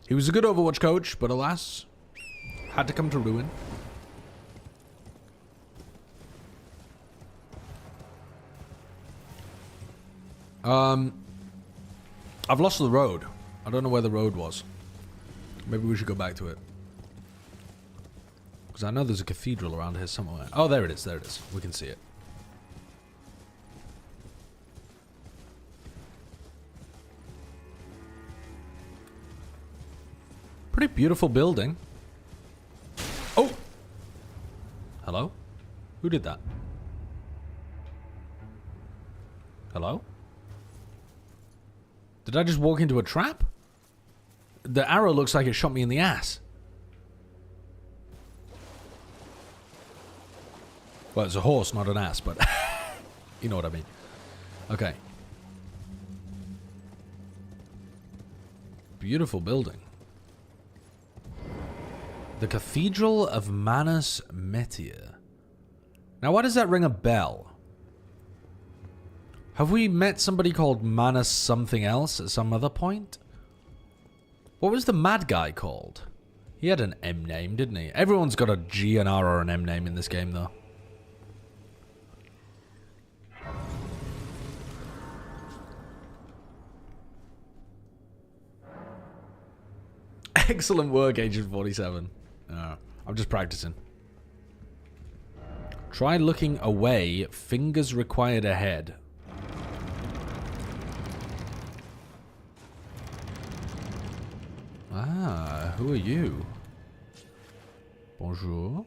He was a good Overwatch coach, but alas, had to come to ruin. I've lost the road. I don't know where the road was. Maybe we should go back to it. Because I know there's a cathedral around here somewhere. Oh, there it is. There it is. We can see it. Pretty beautiful building. Oh! Hello? Who did that? Hello? Did I just walk into a trap? The arrow looks like it shot me in the ass. Well, it's a horse, not an ass, but you know what I mean. Okay. Beautiful building. The Cathedral of Manus Metyr. Now, why does that ring a bell? Have we met somebody called Manus something else at some other point? What was the mad guy called? He had an M name, didn't he? Everyone's got a G, an R, or an M name in this game, though. Excellent work, Agent 47. I'm just practicing. Try looking away. Fingers required ahead. Ah, who are you? Bonjour.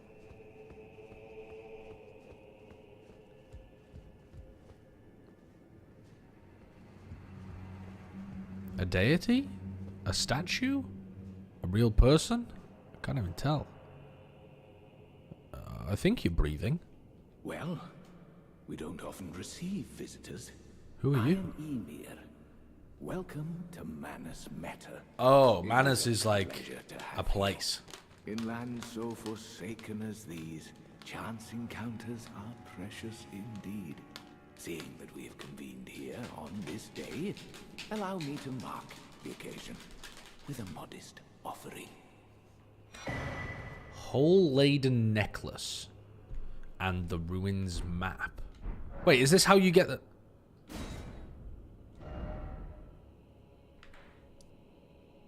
A deity? A statue? A real person? I can't even tell. I think you're breathing. Well, we don't often receive visitors. Who are you? I am Ymir. Welcome to Manus Metyr. Oh, Manus is like a place. In lands so forsaken as these, chance encounters are precious indeed. Seeing that we have convened here on this day, allow me to mark the occasion with a modest offering. Hole-laden necklace and the ruins map. Wait, is this how you get the...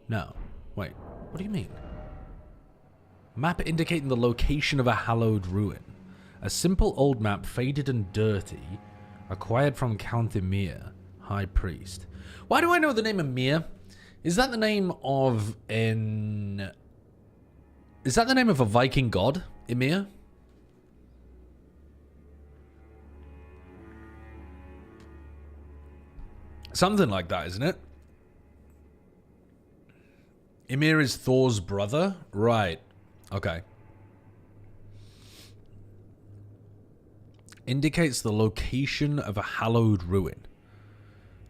No. Wait, what do you mean? Map indicating the location of a hallowed ruin. A simple old map, faded and dirty, acquired from Count Ymir, High Priest. Why do I know the name Ymir? Is that the name of an... Is that the name of a Viking god? Ymir? Something like that, isn't it? Ymir is Thor's brother? Right. Okay. Indicates the location of a hallowed ruin.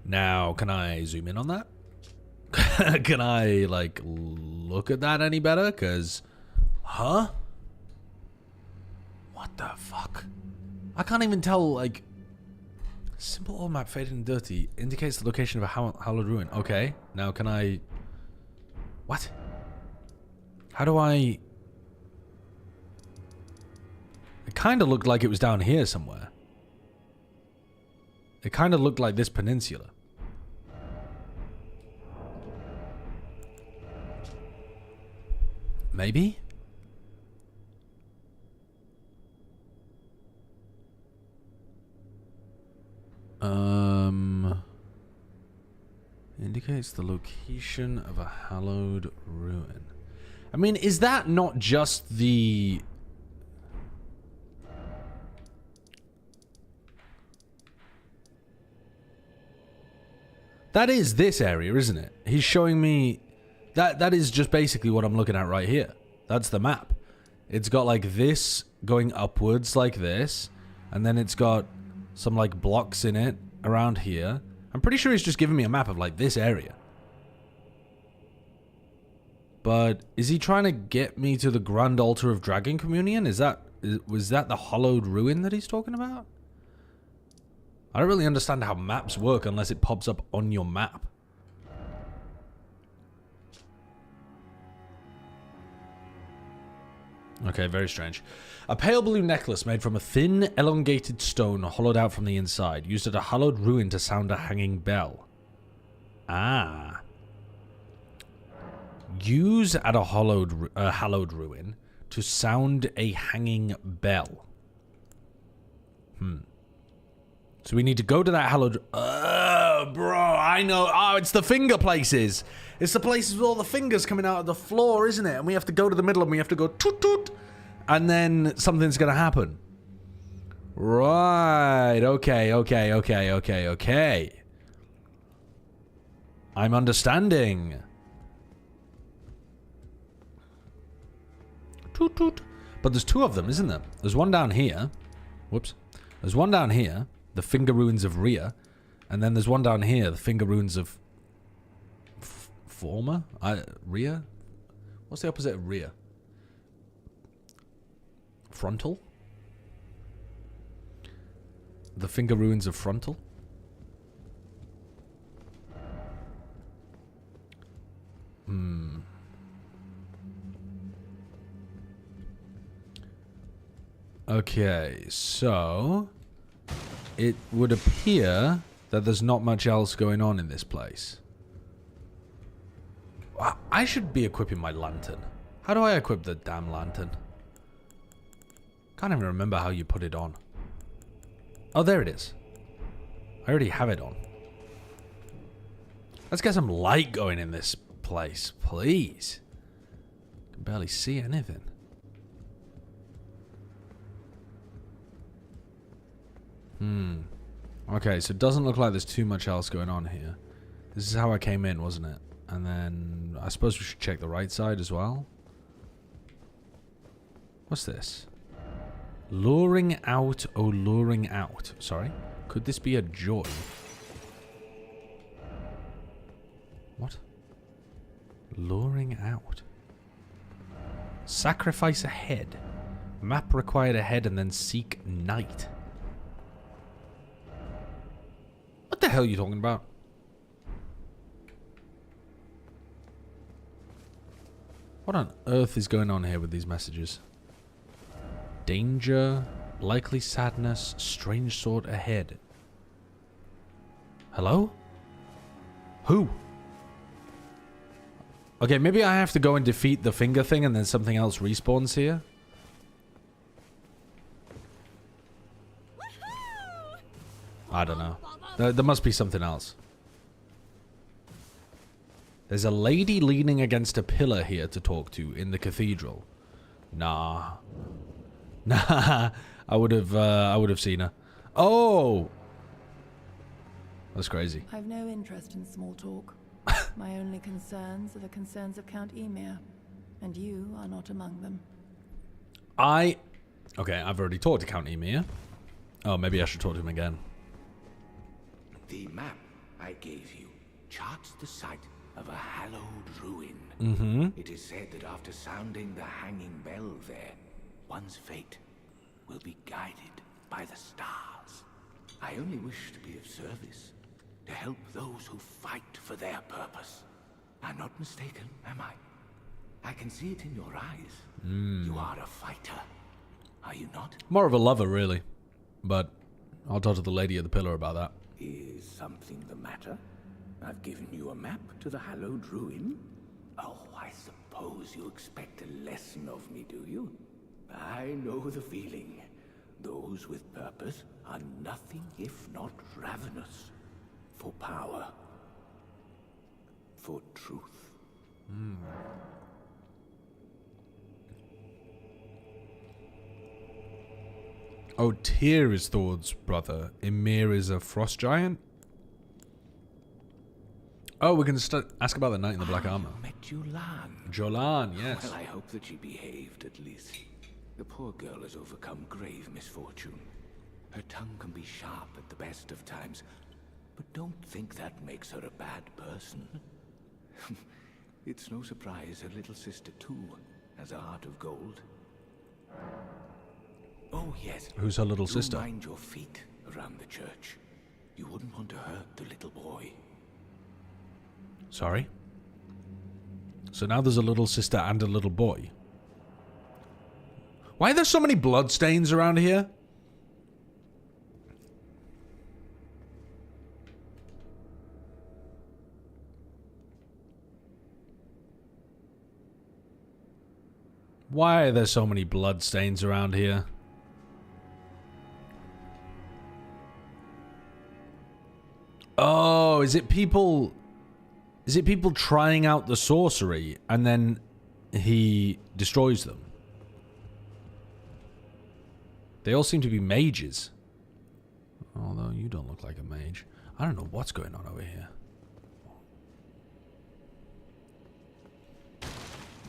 Now, can I zoom in on that? Can I, like, look at that any better? Because... Huh? What the fuck? I can't even tell, like... Simple old map, faded and dirty, indicates the location of a hallowed ruin. Okay, now can I... What? How do I... It kind of looked like it was down here somewhere. It kind of looked like this peninsula. Maybe? Indicates the location of a hallowed ruin. I mean, is that not just the... That is this area, isn't it? He's showing me... That is just basically what I'm looking at right here. That's the map. It's got like this going upwards like this. And then it's got some like blocks in it around here. I'm pretty sure he's just giving me a map of like this area. But is he trying to get me to the Grand Altar of Dragon Communion? Was that the hollowed ruin that he's talking about? I don't really understand how maps work unless it pops up on your map. Okay, very strange. A pale blue necklace made from a thin, elongated stone hollowed out from the inside, used at a hallowed ruin to sound a hanging bell. Ah. Use at a hallowed ruin to sound a hanging bell. So we need to go to that hallowed... Oh, bro, I know. Oh, it's the finger places. It's the places with all the fingers coming out of the floor, isn't it? And we have to go to the middle and we have to go toot toot. And then something's going to happen. Right. Okay. I'm understanding. Toot toot. But there's two of them, isn't there? There's one down here. Whoops. There's one down here. The finger ruins of Rhea. And then there's one down here. The finger ruins of... Former? Rhea? What's the opposite of Rhea? Frontal? The finger ruins of frontal? Okay, so... It would appear that there's not much else going on in this place. I should be equipping my lantern. How do I equip the damn lantern? Can't even remember how you put it on. Oh, there it is. I already have it on. Let's get some light going in this place, please. I can barely see anything. Okay, so it doesn't look like there's too much else going on here. This is how I came in, wasn't it? And then I suppose we should check the right side as well. What's this? Luring out, oh luring out. Sorry. Could this be a joy? What? Luring out. Sacrifice a head. Map required a head and then seek night. What the hell are you talking about? What on earth is going on here with these messages? Danger, likely sadness, strange sword ahead. Hello? Who? Okay, maybe I have to go and defeat the finger thing and then something else respawns here. I don't know. There must be something else. There's a lady leaning against a pillar here to talk to in the cathedral. Nah. Nah. I would have seen her. Oh! That's crazy. I've no interest in small talk. My only concerns are the concerns of Count Ymir, and you are not among them. Okay, I've already talked to Count Ymir. Oh, maybe I should talk to him again. The map I gave you charts the site of a hallowed ruin. It is said that after sounding the hanging bell there, one's fate will be guided by the stars. I only wish to be of service, to help those who fight for their purpose. I'm not mistaken, am I? I can see it in your eyes. You are a fighter, are you not? More of a lover, really. But I'll talk to the lady at the pillar about that. Is something the matter? I've given you a map to the hallowed ruin. Oh, I suppose you expect a lesson of me, do you? I know the feeling. Those with purpose are nothing if not ravenous. For power. For truth. Oh, Tyr is Thor's brother. Ymir is a frost giant? Oh, we can ask about the knight in the black armor. Met Jolan. Jolan, yes. Well, I hope that she behaved at least. The poor girl has overcome grave misfortune. Her tongue can be sharp at the best of times, but don't think that makes her a bad person. It's no surprise her little sister too has a heart of gold. Oh yes. Who's her little sister? Mind your feet around the church. You wouldn't want to hurt the little boy. Sorry? So now there's a little sister and a little boy. Why are there so many bloodstains around here? Why are there so many bloodstains around here? Oh, is it people... Is it people trying out the sorcery and then he destroys them? They all seem to be mages. Although you don't look like a mage. I don't know what's going on over here.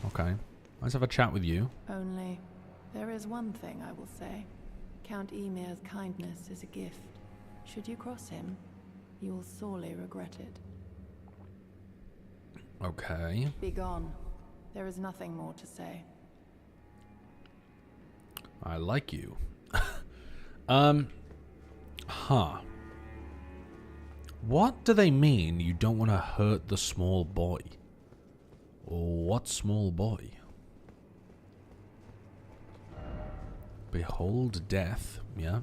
Okay. Let's have a chat with you. Only, there is one thing I will say. Count Ymir's kindness is a gift. Should you cross him, you will sorely regret it. Okay. Be gone. There is nothing more to say. I like you. Huh. What do they mean you don't want to hurt the small boy? What small boy? Behold death. Yeah.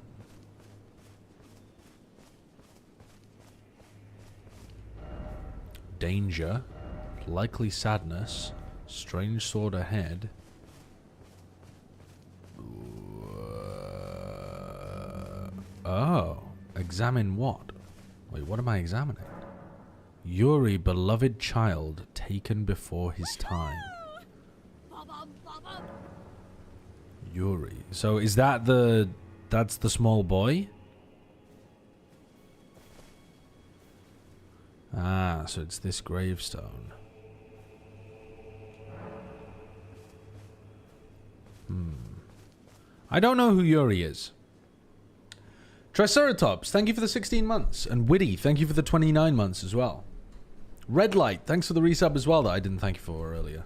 Danger. Likely sadness. Strange sword ahead. Oh. Examine what? Wait, what am I examining? Ymir, beloved child, taken before his time. Ymir. So is that the... That's the small boy? Ah, so it's this gravestone. I don't know who Ymir is. Triceratops, thank you for the 16 months. And Witty, thank you for the 29 months as well. Red Light, thanks for the resub as well that I didn't thank you for earlier.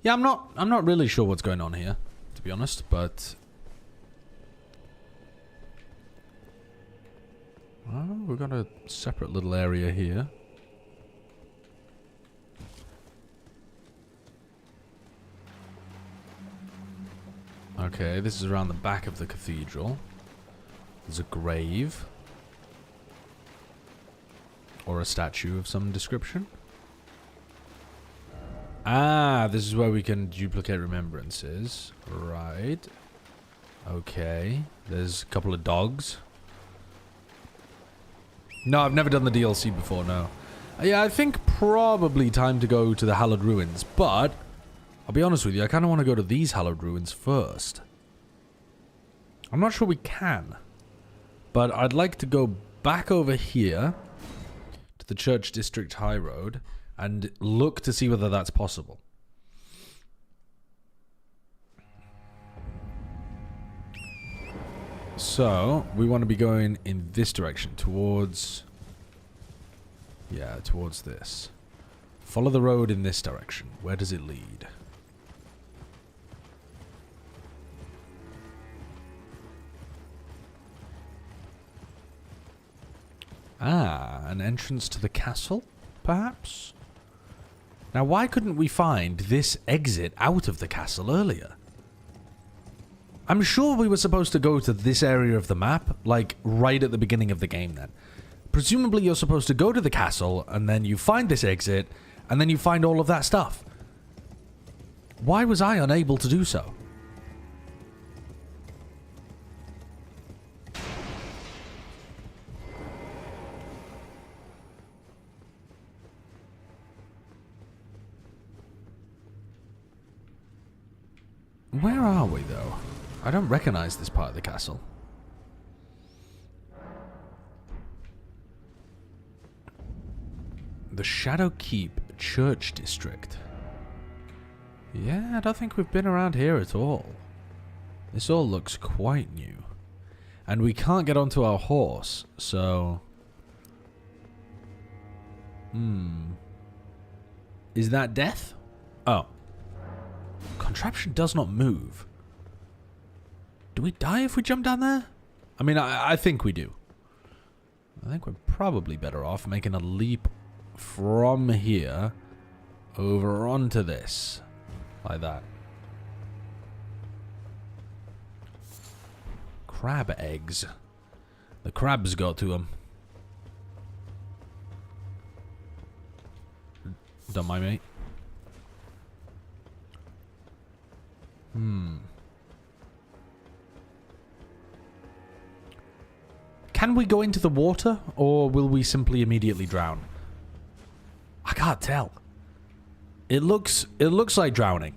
Yeah, I'm not really sure what's going on here, to be honest, but... Oh, we've got a separate little area here. Okay, this is around the back of the cathedral. There's a grave. Or a statue of some description. Ah, this is where we can duplicate remembrances. Right. Okay. There's a couple of dogs. No, I've never done the DLC before, no. Yeah, I think probably time to go to the Hallowed Ruins, but... I'll be honest with you, I kind of want to go to these Hallowed Ruins first. I'm not sure we can. But I'd like to go back over here to the Church District High Road and look to see whether that's possible. So, we want to be going in this direction, towards... Yeah, towards this. Follow the road in this direction. Where does it lead? Ah, an entrance to the castle, perhaps? Now, why couldn't we find this exit out of the castle earlier? I'm sure we were supposed to go to this area of the map, like, right at the beginning of the game then. Presumably you're supposed to go to the castle, and then you find this exit, and then you find all of that stuff. Why was I unable to do so? Where are we, though? I don't recognize this part of the castle. The Shadow Keep Church District. Yeah, I don't think we've been around here at all. This all looks quite new. And we can't get onto our horse, so... Is that death? Oh. Contraption does not move. Do we die if we jump down there? I mean, I think we do. I think we're probably better off making a leap from here over onto this. Like that. Crab eggs. The crabs got to them. Don't mind me. can we go into the water, or will we simply immediately drown? I can't tell. It looks like drowning.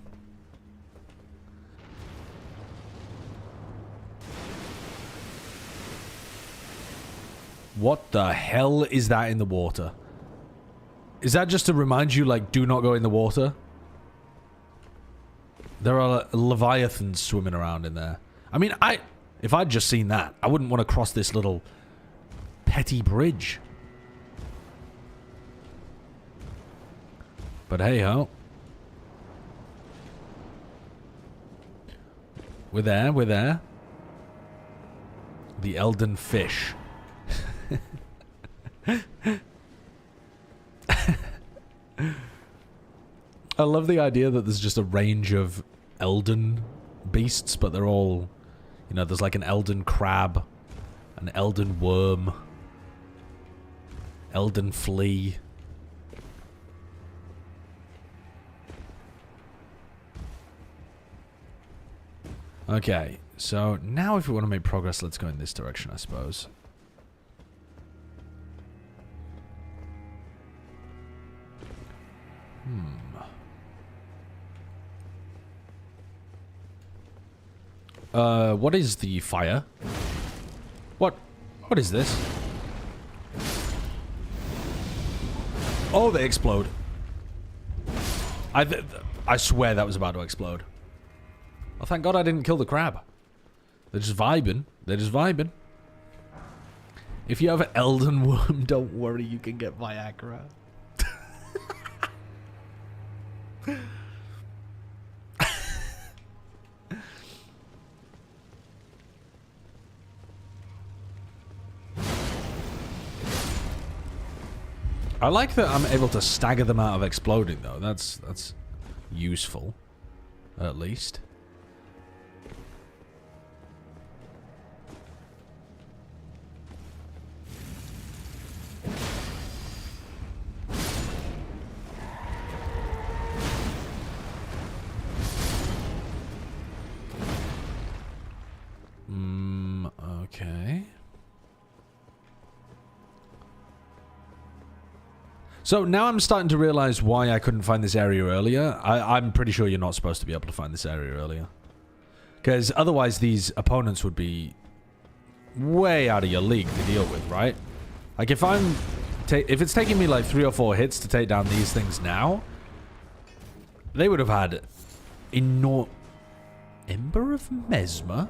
What the hell is that in the water? Is that just to remind you, like, do not go in the water? There are leviathans swimming around in there. I mean, if I'd just seen that, I wouldn't want to cross this little petty bridge. But hey ho. We're there, we're there. The Elden fish. I love the idea that there's just a range of Elden beasts, but they're all, you know, there's like an Elden crab, an Elden worm, Elden flea. Okay, so now if we want to make progress, let's go in this direction, I suppose. What is the fire? What is this? Oh, they explode. I swear that was about to explode. Oh, thank God I didn't kill the crab. They're just vibing. They're just vibing. If you have an Elden worm, don't worry, you can get Viagra. I like that I'm able to stagger them out of exploding, though. That's useful, at least. Okay. So now I'm starting to realize why I couldn't find this area earlier. I'm pretty sure you're not supposed to be able to find this area earlier. Because otherwise these opponents would be way out of your league to deal with, right? Like if it's taking me like 3 or 4 hits to take down these things now, they would have had Ember of Mesmer?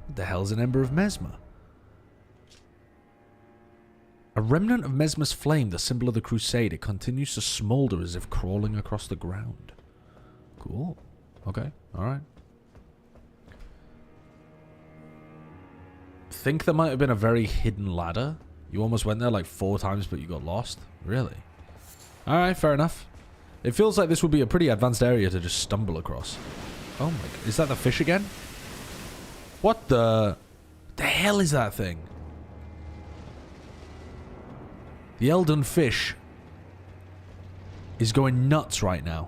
What the hell's an Ember of Mesmer? A remnant of Mesmer's flame, the symbol of the crusade. It continues to smolder as if crawling across the ground. Cool. Okay. Alright. Think there might have been a very hidden ladder. You almost went there like 4 times, but you got lost? Really? Alright, fair enough. It feels like this would be a pretty advanced area to just stumble across. Oh my god. Is that the fish again? What the hell is that thing? The Elden fish is going nuts right now.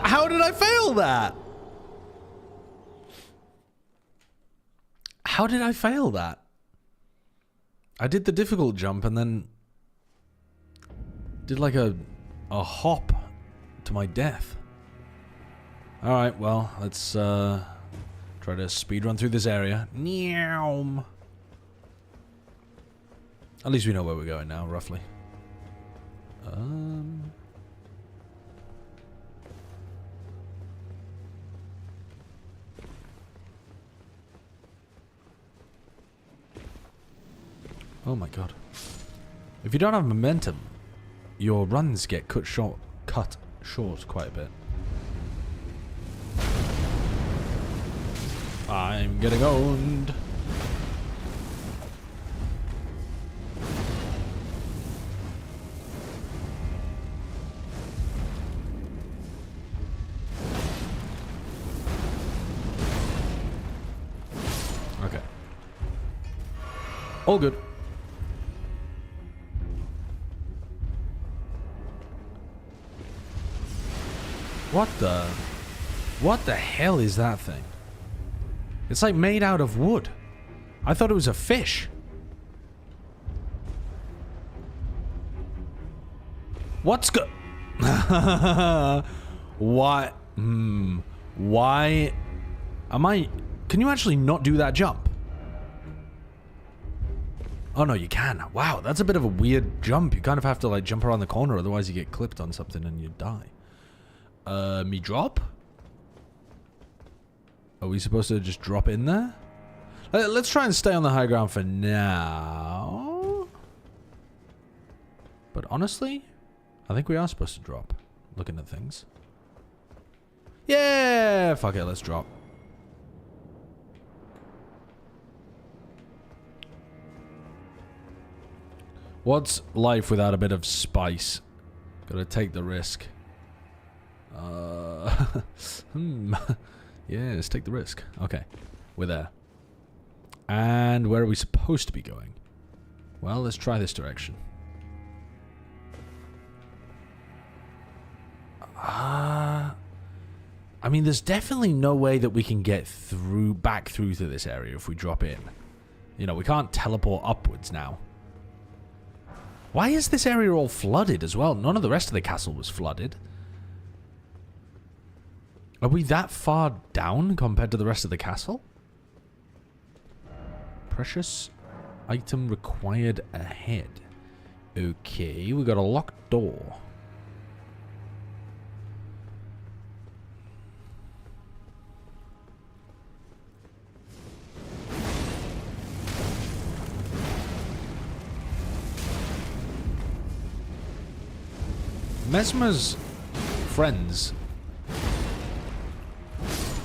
How did I fail that? How did I fail that? I did the difficult jump and then did like a hop to my death. Alright, well, let's try to speedrun through this area. Meow. At least we know where we're going now, roughly. Oh my god. If you don't have momentum, your runs get cut short quite a bit. I'm getting owned. Okay. All good. What the hell is that thing? It's like made out of wood. I thought it was a fish. What's go... Why? Why? Am I... Can you actually not do that jump? Oh, no, you can. Wow, that's a bit of a weird jump. You kind of have to, like, jump around the corner, otherwise you get clipped on something and you die. Me drop? Are we supposed to just drop in there? Let's try and stay on the high ground for now. But honestly, I think we are supposed to drop. Looking at things. Yeah! Fuck it, let's drop. What's life without a bit of spice? Gotta take the risk. Yes, take the risk. Okay, we're there. And where are we supposed to be going? Well, let's try this direction. I mean, there's definitely no way that we can get back through to this area if we drop in. You know, we can't teleport upwards now. Why is this area all flooded as well? None of the rest of the castle was flooded. Are we that far down compared to the rest of the castle? Precious item required ahead. Okay, we got a locked door. Mesmer's friends.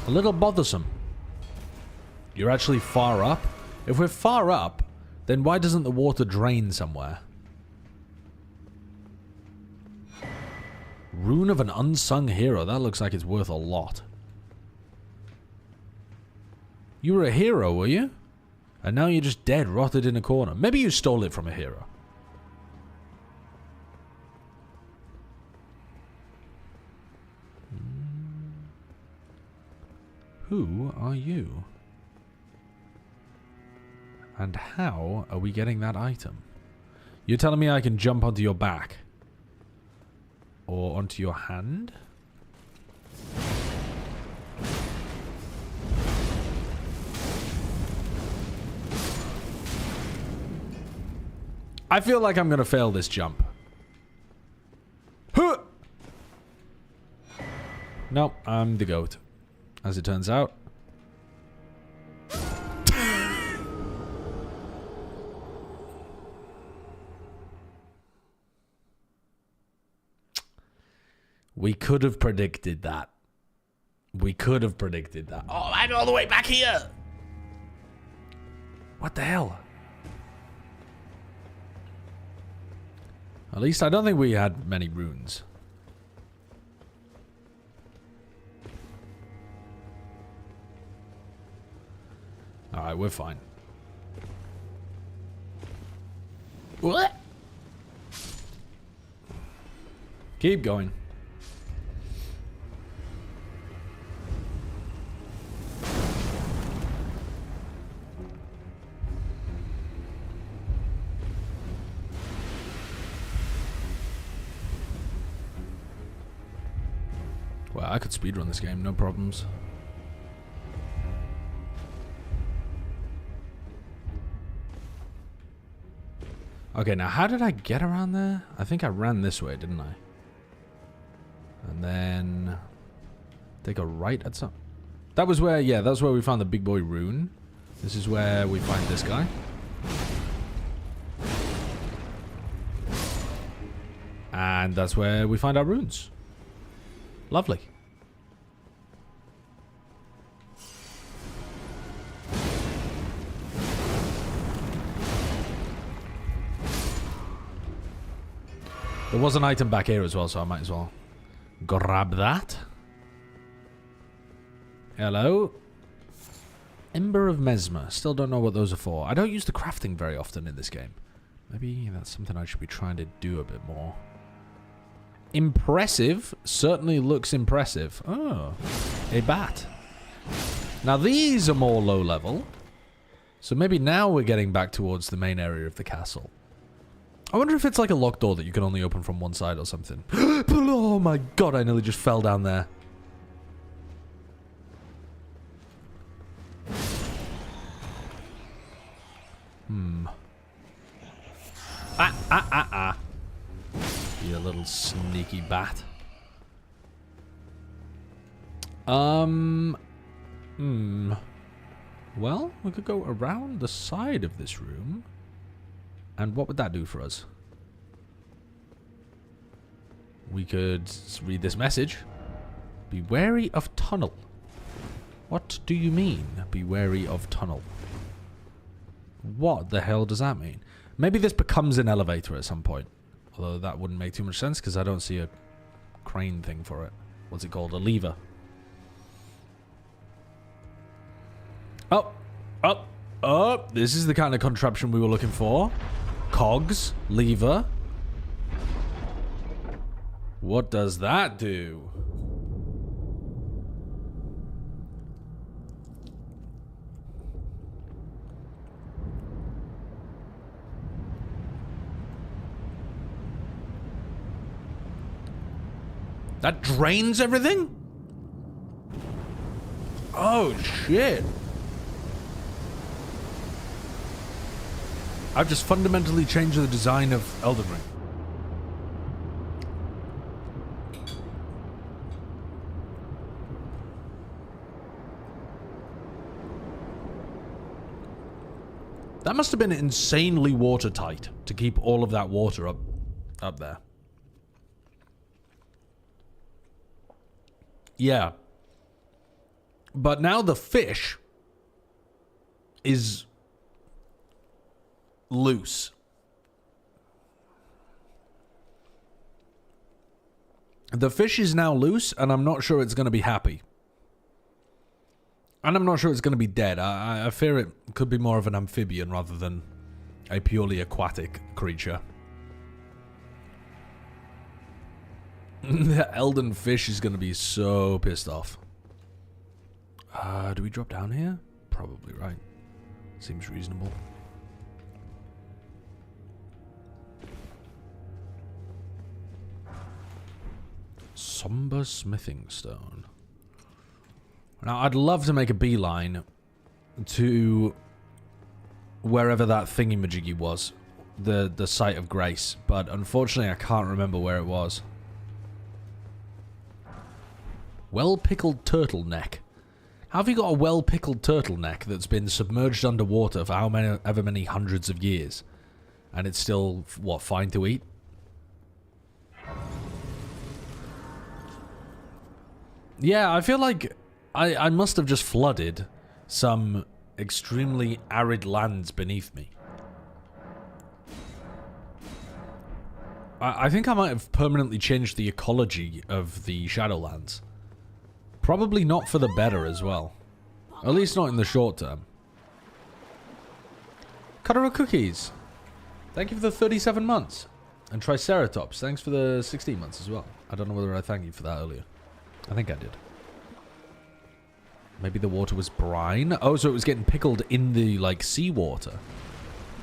A little bothersome. You're actually far up? If we're far up, then why doesn't the water drain somewhere? Rune of an unsung hero. That looks like it's worth a lot. You were a hero, were you? And now you're just dead, rotted in a corner. Maybe you stole it from a hero. Who are you? And how are we getting that item? You're telling me I can jump onto your back? Or onto your hand? I feel like I'm gonna fail this jump. Huh! Nope, I'm the goat. As it turns out. We could have predicted that. We could have predicted that. Oh, I'm all the way back here! What the hell? At least I don't think we had many runes. Alright, we're fine. What? Keep going. Well, I could speedrun this game, no problems. Okay, now how did I get around there? I think I ran this way, didn't I? And then take a right at some... That was where, yeah, that's where we found the big boy rune. This is where we find this guy. And that's where we find our runes. Lovely. There was an item back here as well, so I might as well grab that. Hello. Ember of Mesmer. Still don't know what those are for. I don't use the crafting very often in this game. Maybe that's something I should be trying to do a bit more. Impressive. Certainly looks impressive. Oh, a bat. Now these are more low level. So maybe now we're getting back towards the main area of the castle. I wonder if it's like a locked door that you can only open from one side or something. Oh my god, I nearly just fell down there. You little sneaky bat. Well, we could go around the side of this room. And what would that do for us? We could read this message. Be wary of tunnel. What do you mean, be wary of tunnel? What the hell does that mean? Maybe this becomes an elevator at some point. Although that wouldn't make too much sense because I don't see a crane thing for it. What's it called? A lever. Oh, this is the kind of contraption we were looking for. Cogs, lever. What does that do? That drains everything? Oh, shit. I've just fundamentally changed the design of Elden Ring. That must have been insanely watertight to keep all of that water up there. Yeah. But now the fish is loose. The fish is now loose, and I'm not sure it's going to be happy. And I'm not sure it's going to be dead. I fear it could be more of an amphibian rather than a purely aquatic creature. The Elden fish is going to be so pissed off. Do we drop down here? Probably, right? Seems reasonable. Somber smithing stone. Now, I'd love to make a beeline to wherever that thingy-majiggy was. The site of grace. But unfortunately, I can't remember where it was. Well-pickled turtleneck. How have you got a well-pickled turtleneck that's been submerged underwater for however many hundreds of years? And it's still, what, fine to eat? Yeah, I feel like I must have just flooded some extremely arid lands beneath me. I think I might have permanently changed the ecology of the Shadowlands. Probably not for the better as well. At least not in the short term. Cutter Cookies. Thank you for the 37 months. And Triceratops, thanks for the 16 months as well. I don't know whether I thanked you for that earlier. I think I did. Maybe the water was brine? Oh, so it was getting pickled in the, like, seawater.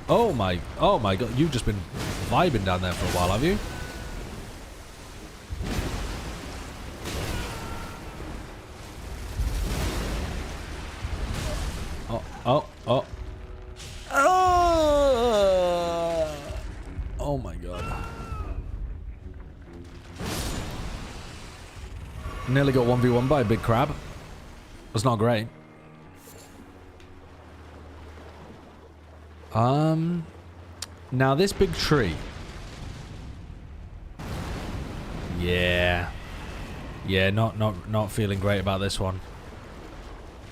Oh my god. You've just been vibing down there for a while, have you? Oh. Oh my god. Nearly got 1v1 by a big crab. That's not great. Now this big tree. Yeah. Yeah, not feeling great about this one.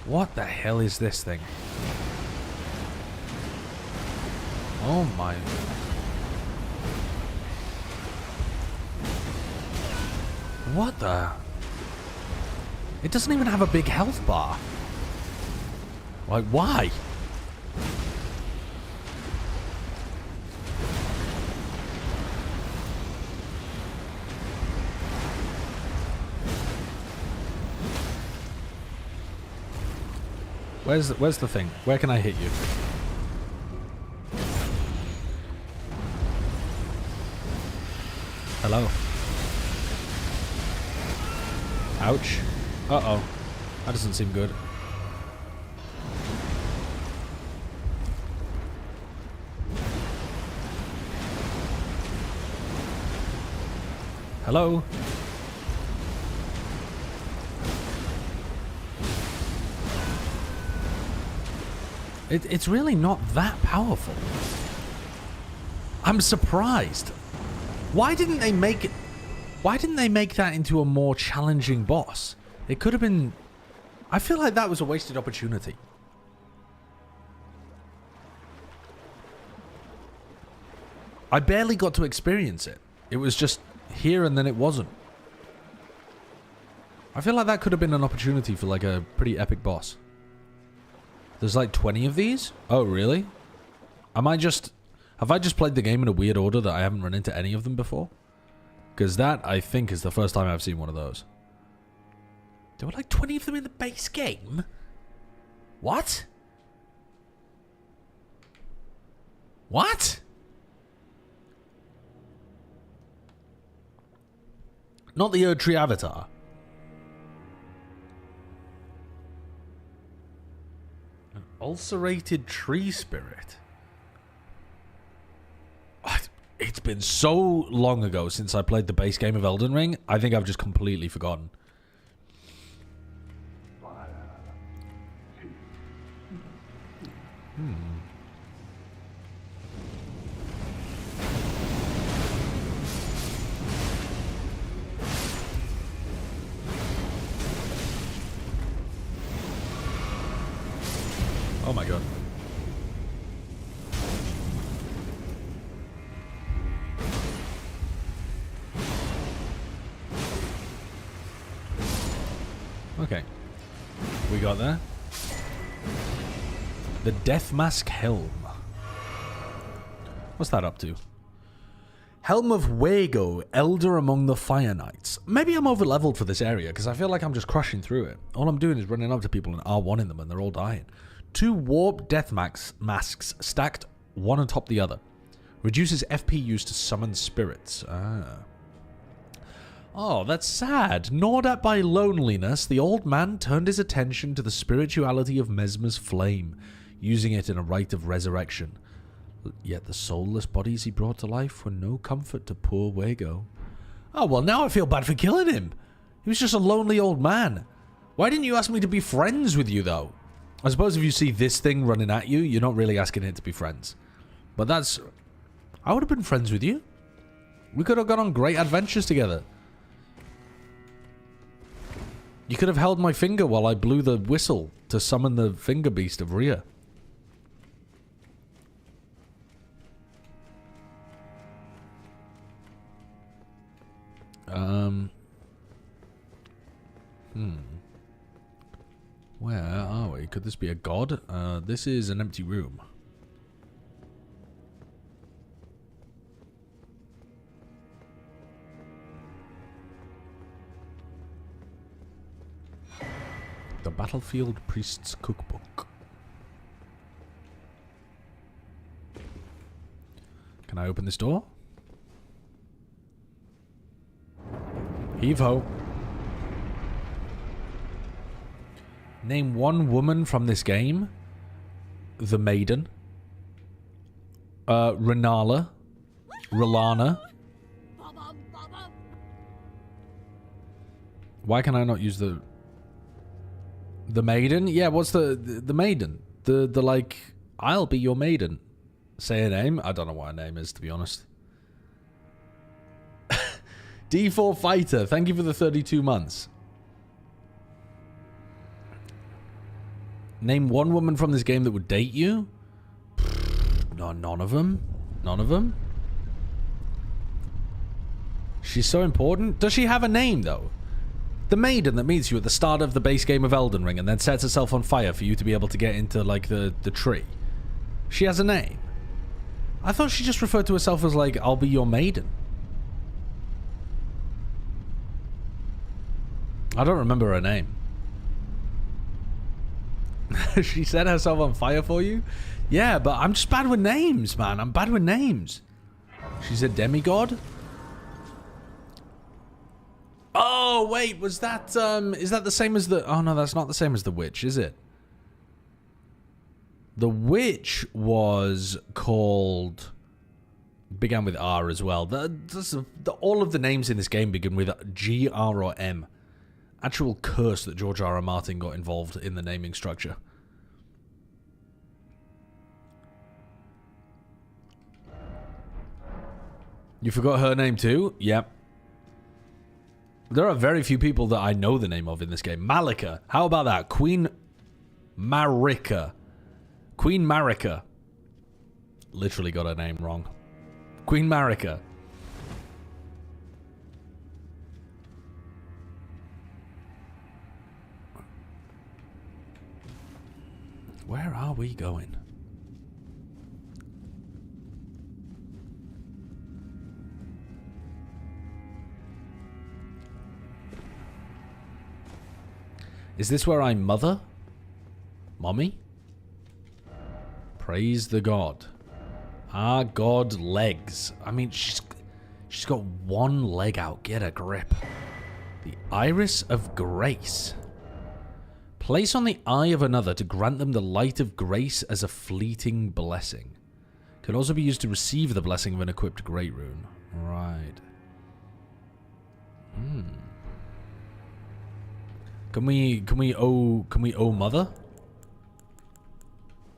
What the hell is this thing? Oh my. What the? It doesn't even have a big health bar. Like, why? Where's the thing? Where can I hit you? Hello. Ouch. Uh-oh. That doesn't seem good. Hello? It's really not that powerful. I'm surprised. Why didn't they make it... Why didn't they make that into a more challenging boss? It could have been... I feel like that was a wasted opportunity. I barely got to experience it. It was just here and then it wasn't. I feel like that could have been an opportunity for like a pretty epic boss. There's like 20 of these? Oh, really? Have I just played the game in a weird order that I haven't run into any of them before? Because that, I think, is the first time I've seen one of those. There were like 20 of them in the base game? What? What? Not the Erdtree Avatar. An ulcerated tree spirit. It's been so long ago since I played the base game of Elden Ring, I think I've just completely forgotten. Oh my god. Okay. We got there. The Death Mask Helm. What's that up to? Helm of Wago, Elder among the Fire Knights. Maybe I'm over-leveled for this area, because I feel like I'm just crushing through it. All I'm doing is running up to people and R1ing them, and they're all dying. 2 warp death masks stacked one on top the other. Reduces FP used to summon spirits. Ah. Oh, that's sad. Gnawed at by loneliness, the old man turned his attention to the spirituality of Mesmer's flame, using it in a rite of resurrection. Yet the soulless bodies he brought to life were no comfort to poor Wago. Oh, well, now I feel bad for killing him. He was just a lonely old man. Why didn't you ask me to be friends with you, though? I suppose if you see this thing running at you, you're not really asking it to be friends. But that's... I would have been friends with you. We could have gone on great adventures together. You could have held my finger while I blew the whistle to summon the finger beast of Rhea. Where are we? Could this be a god? This is an empty room. The Battlefield Priest's Cookbook. Can I open this door? Heave-ho. Name one woman from this game. The Maiden. Renala. Relana. Why can I not use the Maiden? Yeah, what's the Maiden? The like, I'll be your maiden. Say a name? I don't know what her name is, to be honest. D4 Fighter, thank you for the 32 months. Name one woman from this game that would date you? No, none of them. None of them. She's so important. Does she have a name, though? The maiden that meets you at the start of the base game of Elden Ring and then sets herself on fire for you to be able to get into, like, the tree. She has a name. I thought she just referred to herself as, like, I'll be your maiden. I don't remember her name. She set herself on fire for you? Yeah, but I'm just bad with names, man. I'm bad with names. She's a demigod? Oh, wait, was that, is that the same as the... Oh, no, that's not the same as the witch, is it? The witch was called... Began with R as well. All of the names in this game begin with G, R, or M. Actual curse that George R. R. Martin got involved in the naming structure. You forgot her name too? Yep. There are very few people that I know the name of in this game. Malika. How about that? Queen Marika. Queen Marika. Literally got her name wrong. Queen Marika. Where are we going? Is this where I mother? Mommy? Praise the god. Ah, god legs. I mean, she's got one leg out. Get a grip. The Iris of Grace. Place on the eye of another to grant them the light of grace as a fleeting blessing. Can also be used to receive the blessing of an equipped great rune. Right. Can we owe mother?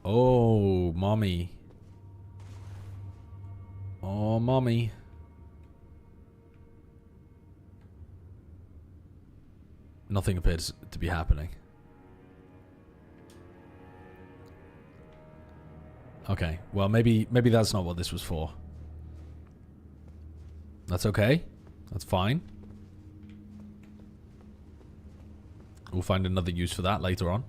Oh, mommy. Oh, mommy. Nothing appears to be happening. Okay, well maybe that's not what this was for. That's okay. That's fine. We'll find another use for that later on.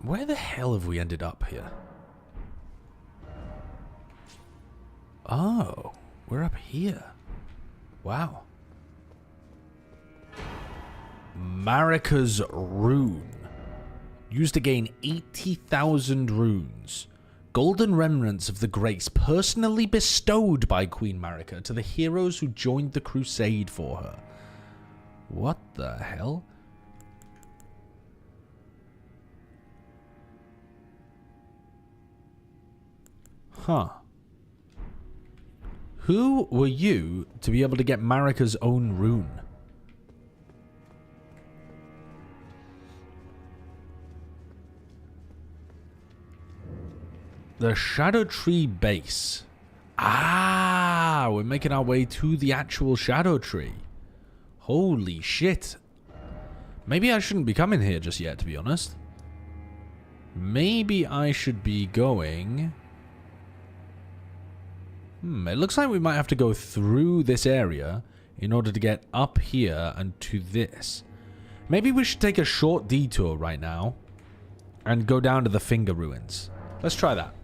Where the hell have we ended up here? Oh, we're up here. Wow. Marika's Rune. Used to gain 80,000 runes. Golden remnants of the grace personally bestowed by Queen Marika to the heroes who joined the crusade for her. What the hell? Huh. Who were you to be able to get Marika's own rune? The Scadutree base. Ah, we're making our way to the actual Scadutree. Holy shit. Maybe I shouldn't be coming here just yet, to be honest. Maybe I should be going... it looks like we might have to go through this area in order to get up here and to this. Maybe we should take a short detour right now and go down to the Finger Ruins. Let's try that.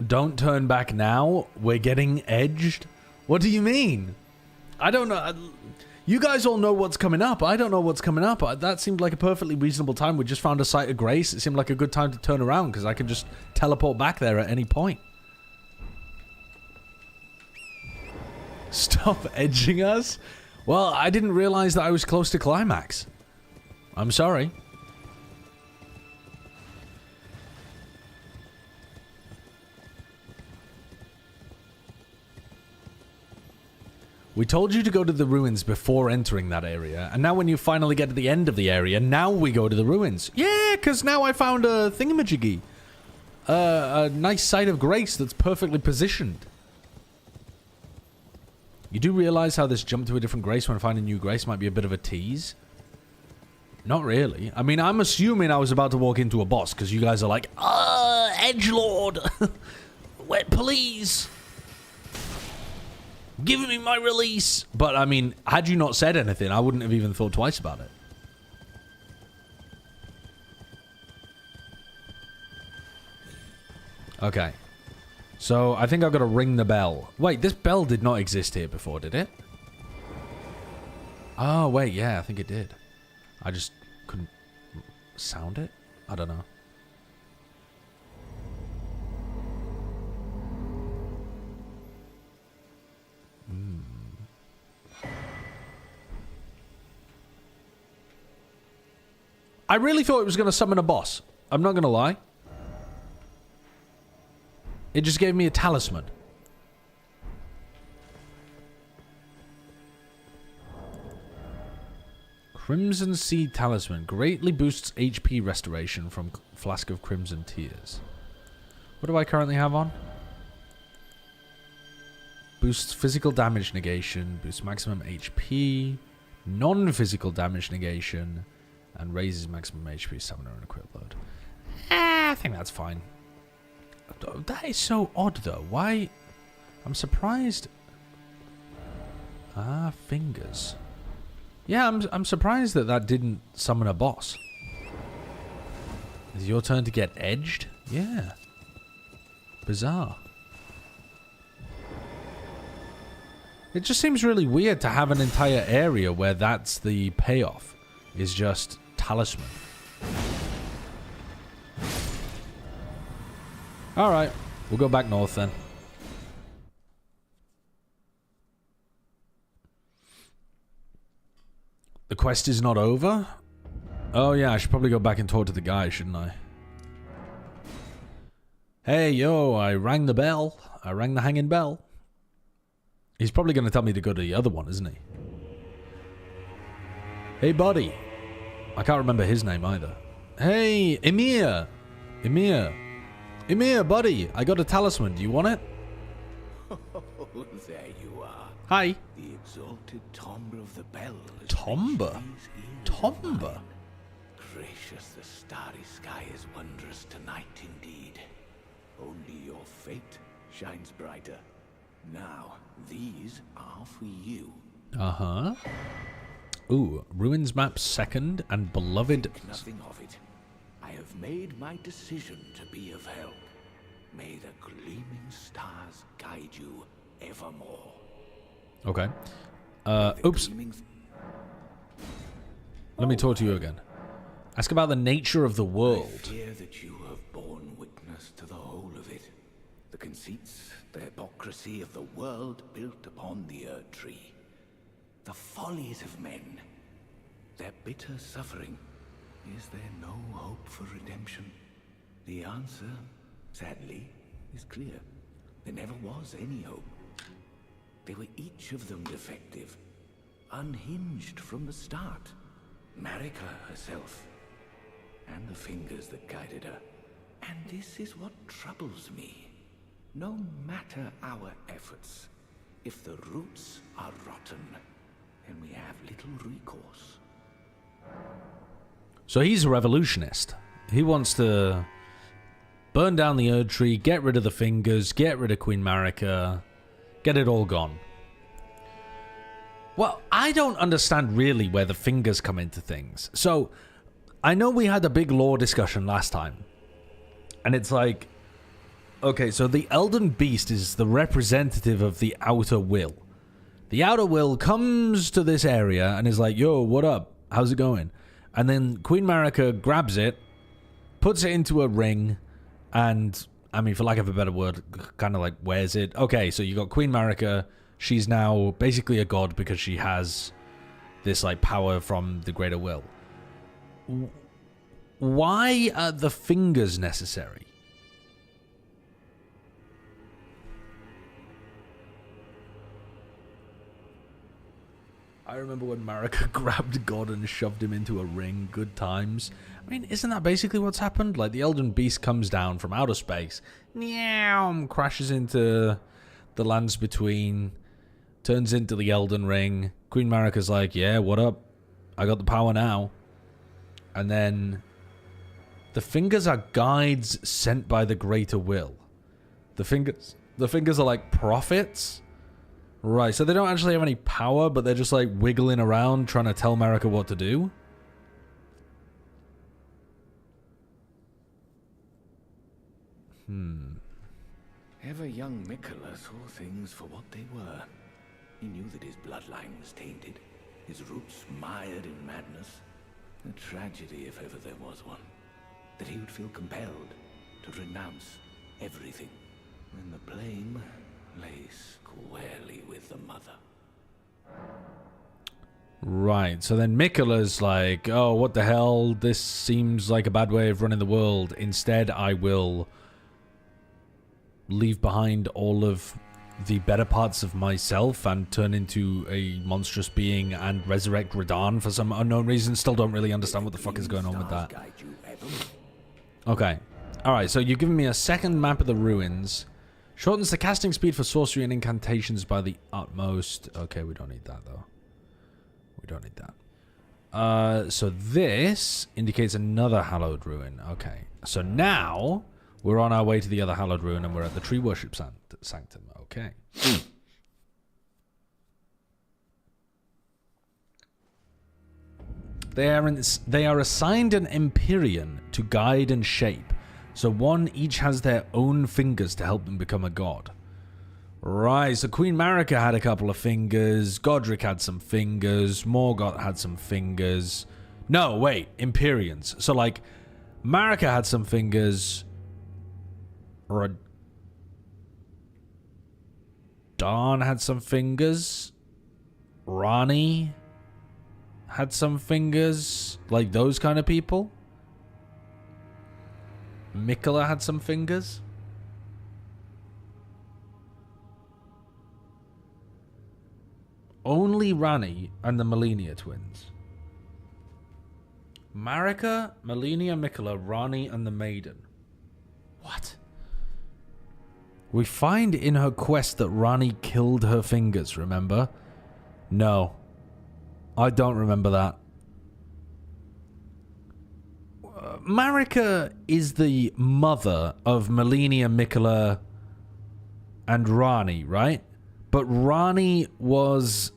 Don't turn back now. We're getting edged. What do you mean? I don't know. You guys all know what's coming up. I don't know what's coming up. That seemed like a perfectly reasonable time. We just found a site of grace. It seemed like a good time to turn around because I can just teleport back there at any point. Stop edging us? Well, I didn't realize that I was close to climax. I'm sorry. We told you to go to the ruins before entering that area, and now when you finally get to the end of the area, now we go to the ruins. Yeah, because now I found a thingamajiggy. A nice site of grace that's perfectly positioned. You do realize how this jump to a different grace when finding new grace might be a bit of a tease? Not really. I mean, I'm assuming I was about to walk into a boss, because you guys are like, edgelord! Wait, please! Give me my release! But, I mean, had you not said anything, I wouldn't have even thought twice about it. Okay. So, I think I've got to ring the bell. Wait, this bell did not exist here before, did it? Oh, wait, yeah, I think it did. I just couldn't sound it? I don't know. I really thought it was going to summon a boss. I'm not going to lie. It just gave me a talisman. Crimson Seed Talisman. Greatly boosts HP restoration from Flask of Crimson Tears. What do I currently have on? Boosts physical damage negation. Boosts maximum HP. Non-physical damage negation. And raises maximum HP stamina and equip load. I think that's fine. That is so odd, though. Why? I'm surprised. Ah, fingers. Yeah, I'm surprised that that didn't summon a boss. Is it your turn to get edged? Yeah. Bizarre. It just seems really weird to have an entire area where that's the payoff. Is just talisman. Alright, we'll go back north then. The quest is not over? Oh yeah, I should probably go back and talk to the guy, shouldn't I? Hey, yo, I rang the bell. I rang the hanging bell. He's probably going to tell me to go to the other one, isn't he? Hey, buddy. I can't remember his name either. Hey, Ymir. Ymir, buddy. I got a talisman. Do you want it? Oh, there you are. Hi. The exalted timbre of the bell. Timbre? Timbre? Gracious, the starry sky is wondrous tonight indeed. Only your fate shines brighter. Now, these are for you. Uh-huh. Ooh, Ruins Map 2nd and Beloved... Think nothing of it. I have made my decision to be of help. May the gleaming stars guide you evermore. Okay. Oops. Let me talk to you again. Ask about the nature of the world. I fear that you have borne witness to the whole of it. The conceits, the hypocrisy of the world built upon the Erdtree. The follies of men, their bitter suffering. Is there no hope for redemption? The answer, sadly, is clear. There never was any hope. They were each of them defective, unhinged from the start. Marika herself, and the fingers that guided her. And this is what troubles me. No matter our efforts, if the roots are rotten, then we have little recourse. So he's a revolutionist. He wants to burn down the Erdtree, get rid of the fingers, get rid of Queen Marika, get it all gone. Well, I don't understand really where the fingers come into things. So, I know we had a big lore discussion last time. And it's like, okay, so the Elden Beast is the representative of the Outer Will. The Outer Will comes to this area and is like, yo, what up? How's it going? And then Queen Marika grabs it, puts it into a ring, and, I mean, for lack of a better word, kind of like wears it. Okay, so you got Queen Marika. She's now basically a god because she has this, like, power from the Greater Will. Why are the fingers necessary? I remember when Marika grabbed God and shoved him into a ring. Good times. I mean, isn't that basically what's happened? Like, the Elden Beast comes down from outer space, crashes into the lands between, turns into the Elden Ring. Queen Marika's like, yeah, what up? I got the power now. And then the fingers are guides sent by the Greater Will. The fingers are like prophets. Right, so they don't actually have any power, but they're just like wiggling around trying to tell Marika what to do. Ever young Mikola saw things for what they were. He knew that his bloodline was tainted, his roots mired in madness. A tragedy if ever there was one. That he would feel compelled to renounce everything when the blame lay squarely with the mother. Right, so then Mikola's like, oh, what the hell? This seems like a bad way of running the world. Instead, I will leave behind all of the better parts of myself and turn into a monstrous being and resurrect Radahn for some unknown reason. Still don't really understand what the fuck is going on with that. Okay. Alright, so you've given me a second map of the ruins. Shortens the casting speed for sorcery and incantations by the utmost. Okay, we don't need that, though. We don't need that. So this indicates another hallowed ruin. Okay. So now we're on our way to the other hallowed ruin and we're at the tree worship sanctum. Okay. They are assigned an Empyrean to guide and shape. So one each has their own fingers to help them become a god. Right, so Queen Marika had a couple of fingers. Godric had some fingers. Morgoth had some fingers. No, wait, Empyreans. So, like, Marika had some fingers. Radahn had some fingers. Ranni had some fingers. Like, those kind of people. Mikola had some fingers. Only Ranni and the Malenia twins. Marika, Malenia, Mikola, Ranni, and the Maiden. What? We find in her quest that Ranni killed her fingers, remember? No. I don't remember that. Marika is the mother of Malenia, Mikola, and Ranni, right? But Ranni was...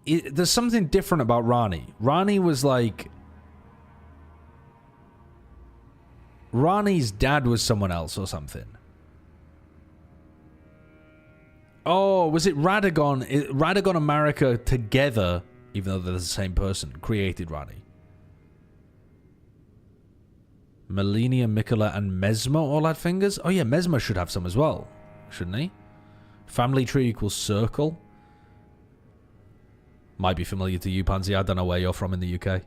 there's something different about Ranni. Ranni was like... Ranni's dad was someone else or something. Oh, was it Radagon? Radagon and Marika together, even though they're the same person, created Ranni. Malenia, Mikola, and Mesmer all had fingers? Oh yeah, Mesmer should have some as well, shouldn't he? Family tree equals circle. Might be familiar to you, Pansy. I don't know where you're from in the UK.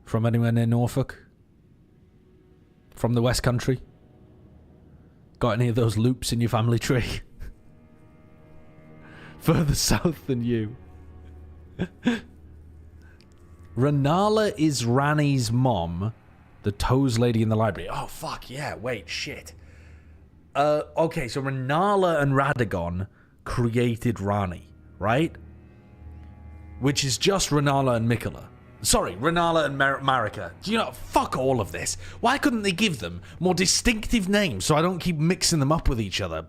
From anywhere near Norfolk? From the West Country? Got any of those loops in your family tree? Further south than you. Rennala is Ranni's mom. The toes lady in the library. Oh, fuck, yeah. Wait, shit. Okay, so Rennala and Radagon created Ranni, right? Which is just Rennala and Mikola. Sorry, Rennala and Marika. Do you know, fuck all of this. Why couldn't they give them more distinctive names so I don't keep mixing them up with each other?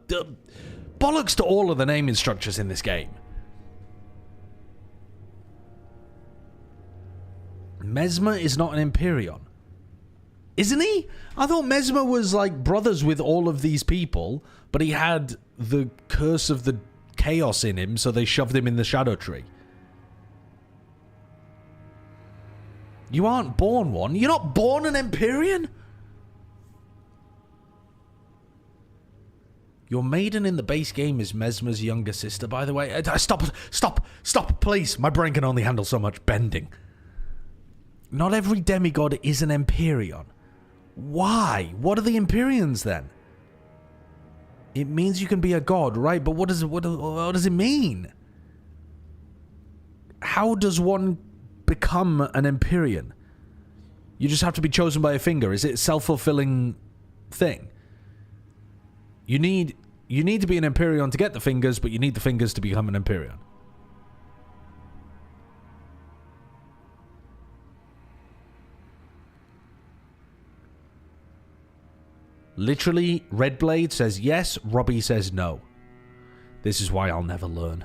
Bollocks to all of the naming structures in this game. Mesmer is not an Empyrean. Isn't he? I thought Mesmer was like brothers with all of these people, but he had the curse of the chaos in him, so they shoved him in the Scadutree. You aren't born one. You're not born an Empyrean? Your maiden in the base game is Mesmer's younger sister, by the way. Stop, please. My brain can only handle so much bending. Not every demigod is an Empyrean. Why? What are the Empyreans then? It means you can be a god, right? But what does it mean? How does one become an Empyrean? You just have to be chosen by a finger. Is it a self-fulfilling thing? You need to be an Empyrean to get the fingers, but you need the fingers to become an Empyrean. Literally, Redblade says yes, Robbie says no. This is why I'll never learn.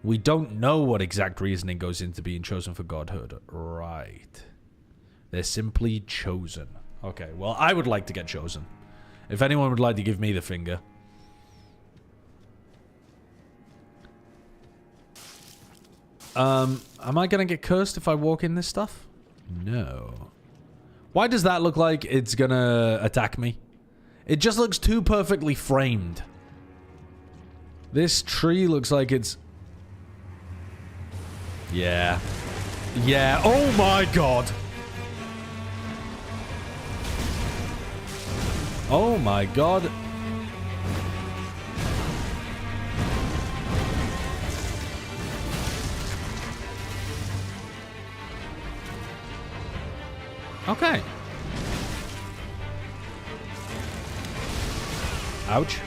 We don't know what exact reasoning goes into being chosen for godhood. Right. They're simply chosen. Okay, well, I would like to get chosen. If anyone would like to give me the finger. Am I gonna get cursed if I walk in this stuff? No. Why does that look like it's gonna attack me? It just looks too perfectly framed. This tree looks like it's... Yeah. Yeah. Oh my god. Oh my god. Okay. Ouch.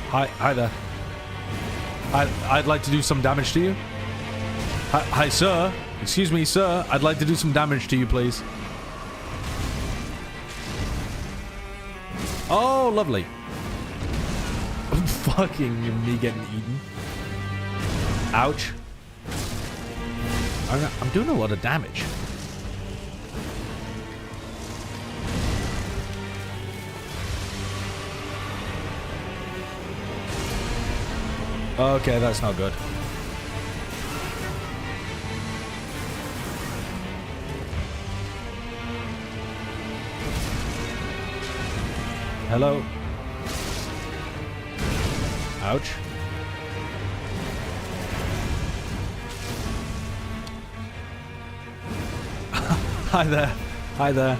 Hi there. I'd like to do some damage to you. Hi, sir. Excuse me, sir. I'd like to do some damage to you, please. Oh, lovely. Fucking me getting eaten. Ouch. I'm doing a lot of damage. Okay, that's not good. Hello. Ouch. Hi there. Hi there.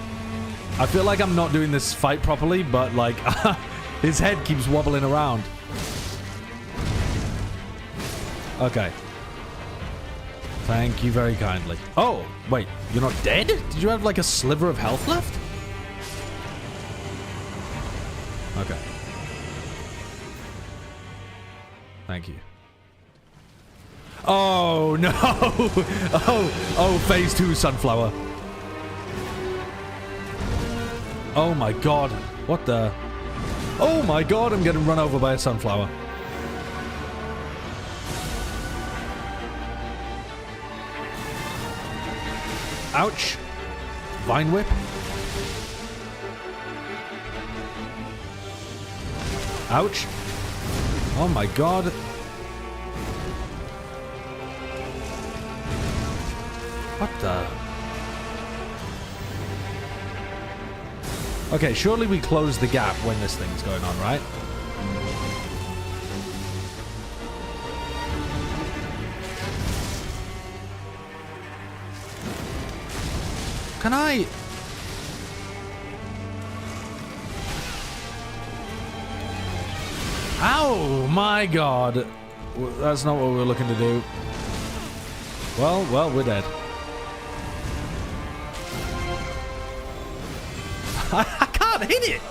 I feel like I'm not doing this fight properly, but like his head keeps wobbling around. Okay. Thank you very kindly. Oh, wait. You're not dead? Did you have like a sliver of health left? Okay. Thank you. Oh, no. Oh, phase 2 sunflower. Oh my god. What the? Oh my god, I'm getting run over by a sunflower. Ouch. Vine whip. Ouch. Oh my god. What the? Okay, surely we close the gap when this thing's going on, right? Can I... Ow! My god! That's not what we were looking to do. Well, we're dead. I can't hit it!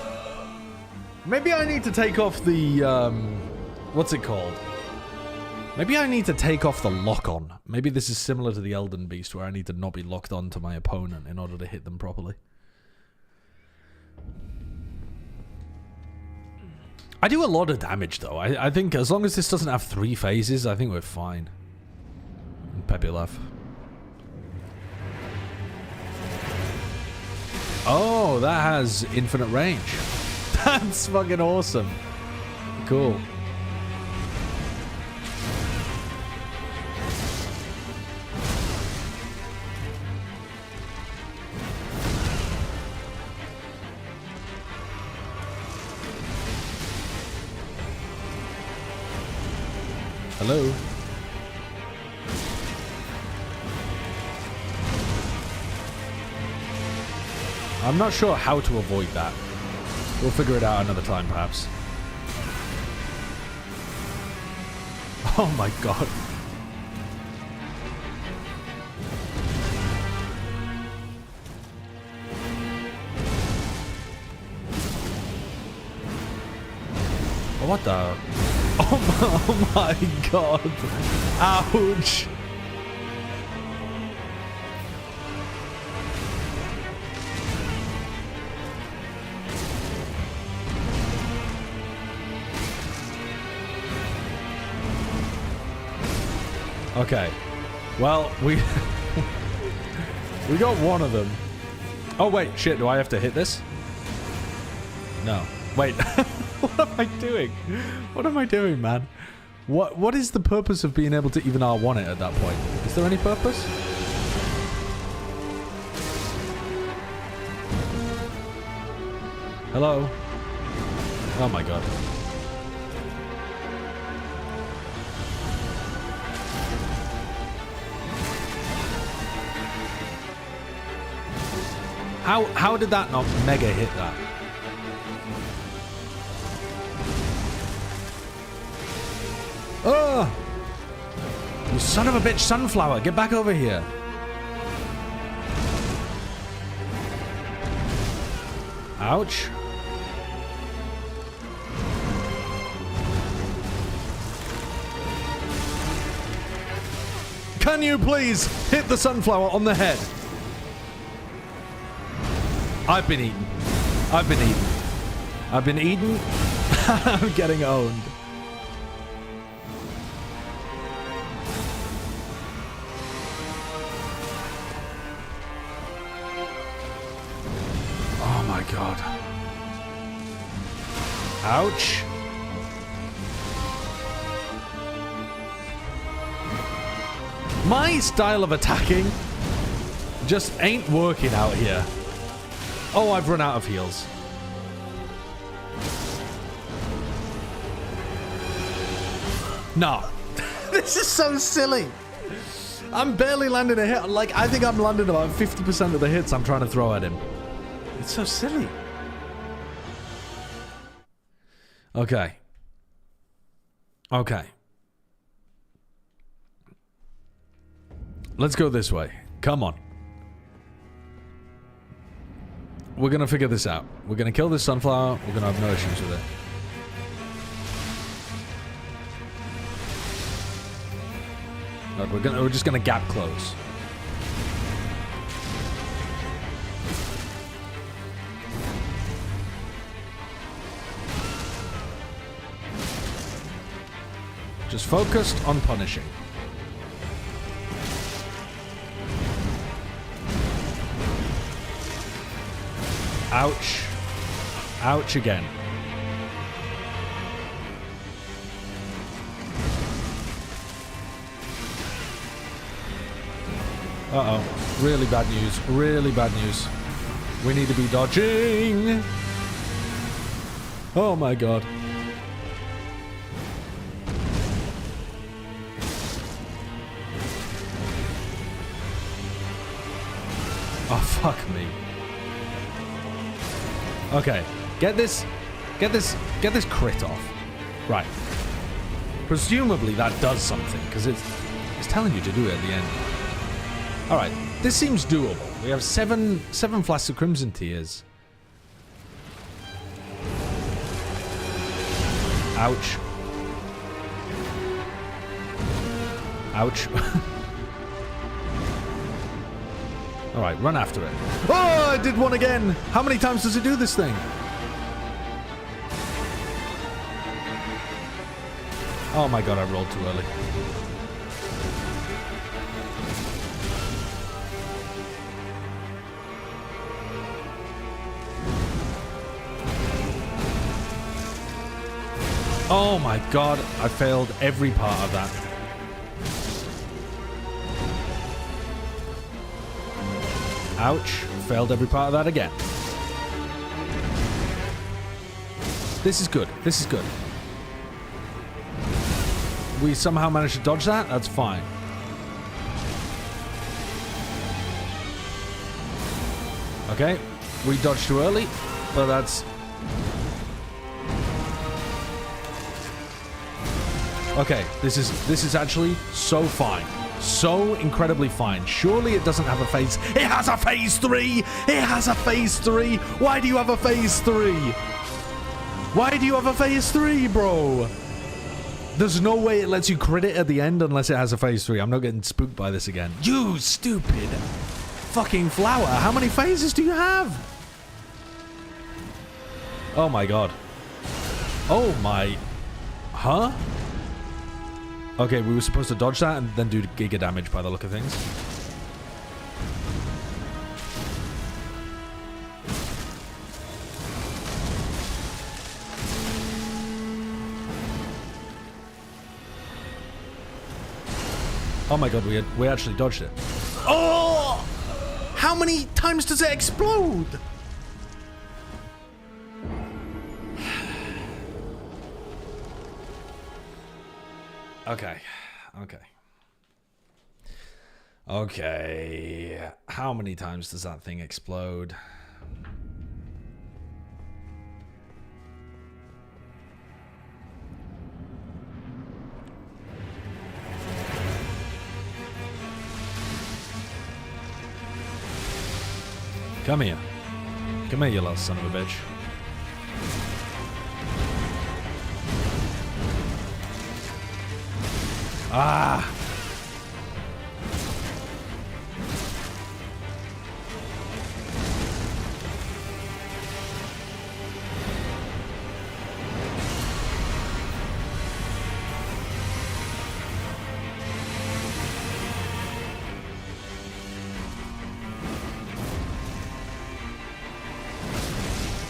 Maybe I need to take off the, what's it called? Maybe I need to take off the lock-on. Maybe this is similar to the Elden Beast, where I need to not be locked on to my opponent in order to hit them properly. I do a lot of damage, though. I think as long as this doesn't have 3 phases, I think we're fine. Pepe laugh. Oh, that has infinite range. That's fucking awesome. Cool. Hello. I'm not sure how to avoid that. We'll figure it out another time, perhaps. Oh my god. Oh, what the? Oh my god. Ouch. Okay. Well, we got one of them. Oh, wait. Shit, do I have to hit this? No. Wait. What am I doing? What am I doing, man? What is the purpose of being able to even R1 it at that point? Is there any purpose? Hello? Oh my god. How did that not mega hit that? Oh! You son of a bitch sunflower, get back over here. Ouch. Can you please hit the sunflower on the head? I've been eaten. I've been eaten. I've been eaten. I'm getting owned. Oh my god. Ouch. My style of attacking just ain't working out here. Oh, I've run out of heals. No. This is so silly. I'm barely landing a hit. Like, I think I'm landing about 50% of the hits I'm trying to throw at him. It's so silly. Okay. Okay. Let's go this way. Come on. We're gonna figure this out. We're gonna kill this sunflower. We're gonna have no issues with it. No, we're just gonna gap close. Just focused on punishing. Ouch. Ouch again. Uh-oh. Really bad news. Really bad news. We need to be dodging. Oh my god. Oh, fuck me. Okay, get this crit off. Right. Presumably that does something, because it's telling you to do it at the end. Alright, this seems doable. We have seven flasks of Crimson Tears. Ouch. Ouch. Alright, run after it. Oh, I did one again! How many times does it do this thing? Oh my god, I rolled too early. Oh my god, I failed every part of that. Ouch. Failed every part of that again. This is good. This is good. We somehow managed to dodge that? That's fine. Okay. We dodged too early, but that's... Okay, this is actually so fine. So incredibly fine. Surely it doesn't have a phase... It has a phase 3! It has a phase 3! Why do you have a phase 3? Why do you have a phase 3, bro? There's no way it lets you crit it at the end unless it has a phase 3. I'm not getting spooked by this again. You stupid fucking flower. How many phases do you have? Oh my god. Oh my... Huh? Okay, we were supposed to dodge that and then do giga damage by the look of things. Oh my god, we actually dodged it. Oh! How many times does it explode? Okay. Okay. How many times does that thing explode? Come here. Come here, you little son of a bitch. Ah!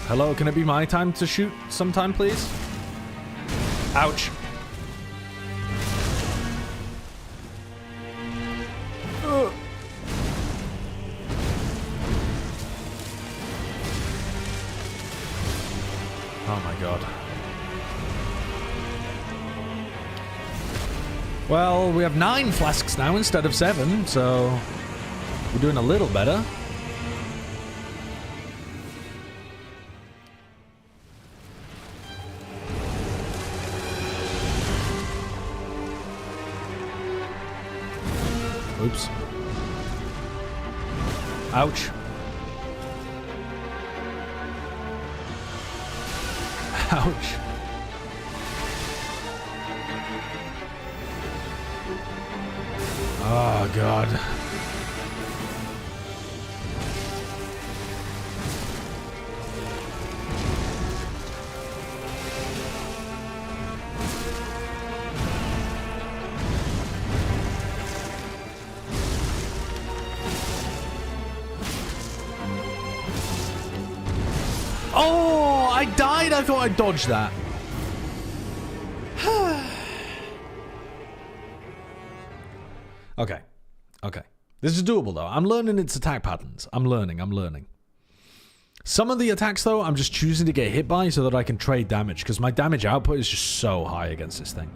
Hello, can it be my time to shoot sometime, please? Ouch. Oh my god. Well, we have 9 flasks now instead of 7, so we're doing a little better. Oops. Ouch. Ouch. Oh, God. Oh, I died. I thought I dodged that. Okay. Okay. This is doable, though. I'm learning its attack patterns. I'm learning. Some of the attacks, though, I'm just choosing to get hit by so that I can trade damage, because my damage output is just so high against this thing.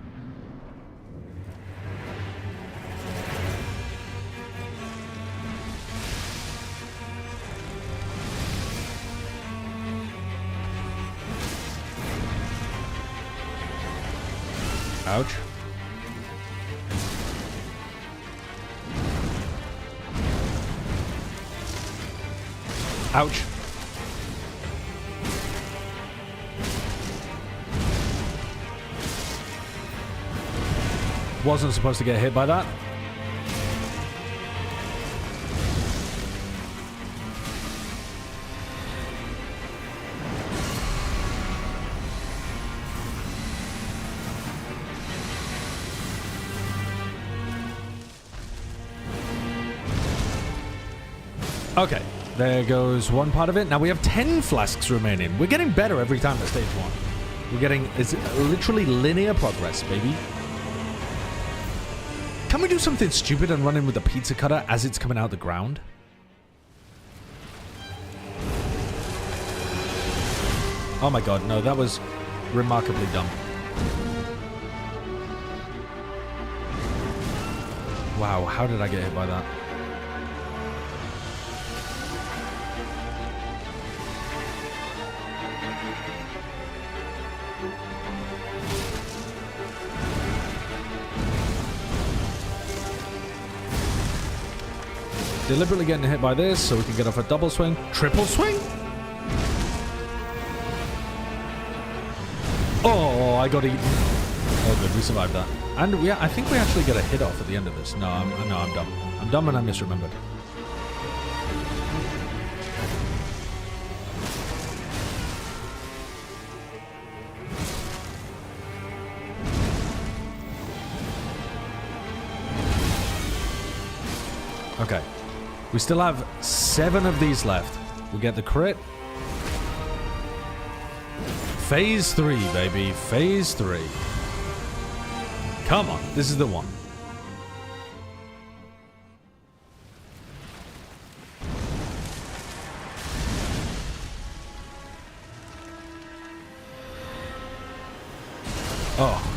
Ouch. Ouch. Wasn't supposed to get hit by that. Okay, there goes one part of it. Now we have 10 flasks remaining. We're getting better every time at stage 1. We're getting... It's literally linear progress, baby. Can we do something stupid and run in with a pizza cutter as it's coming out the ground? Oh my god, no, that was remarkably dumb. Wow, how did I get hit by that? Deliberately getting hit by this so we can get off a double swing. Triple swing? Oh, I got eaten. Oh, good. We survived that. And yeah, I think we actually get a hit off at the end of this. No, I'm dumb. I'm dumb and I misremembered. Okay. We still have 7 of these left. We get the crit. Phase 3, baby. Phase 3. Come on. This is the one. Oh.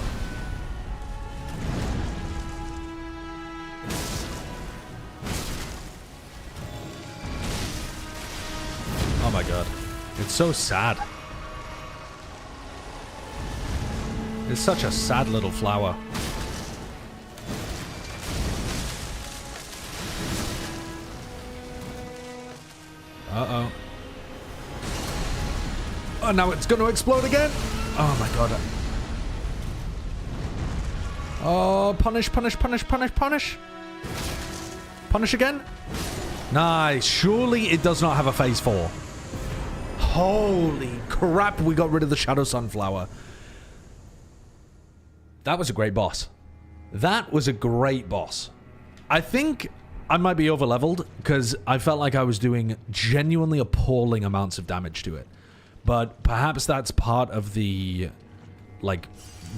Oh my god. It's so sad. It's such a sad little flower. Uh-oh. Oh, now it's going to explode again. Oh my god. Oh, punish, punish, punish, punish, punish. Punish again. Nice. Surely it does not have a phase 4. Holy crap, we got rid of the Shadow Sunflower. That was a great boss. That was a great boss. I think I might be over-leveled because I felt like I was doing genuinely appalling amounts of damage to it. But perhaps that's part of the, like,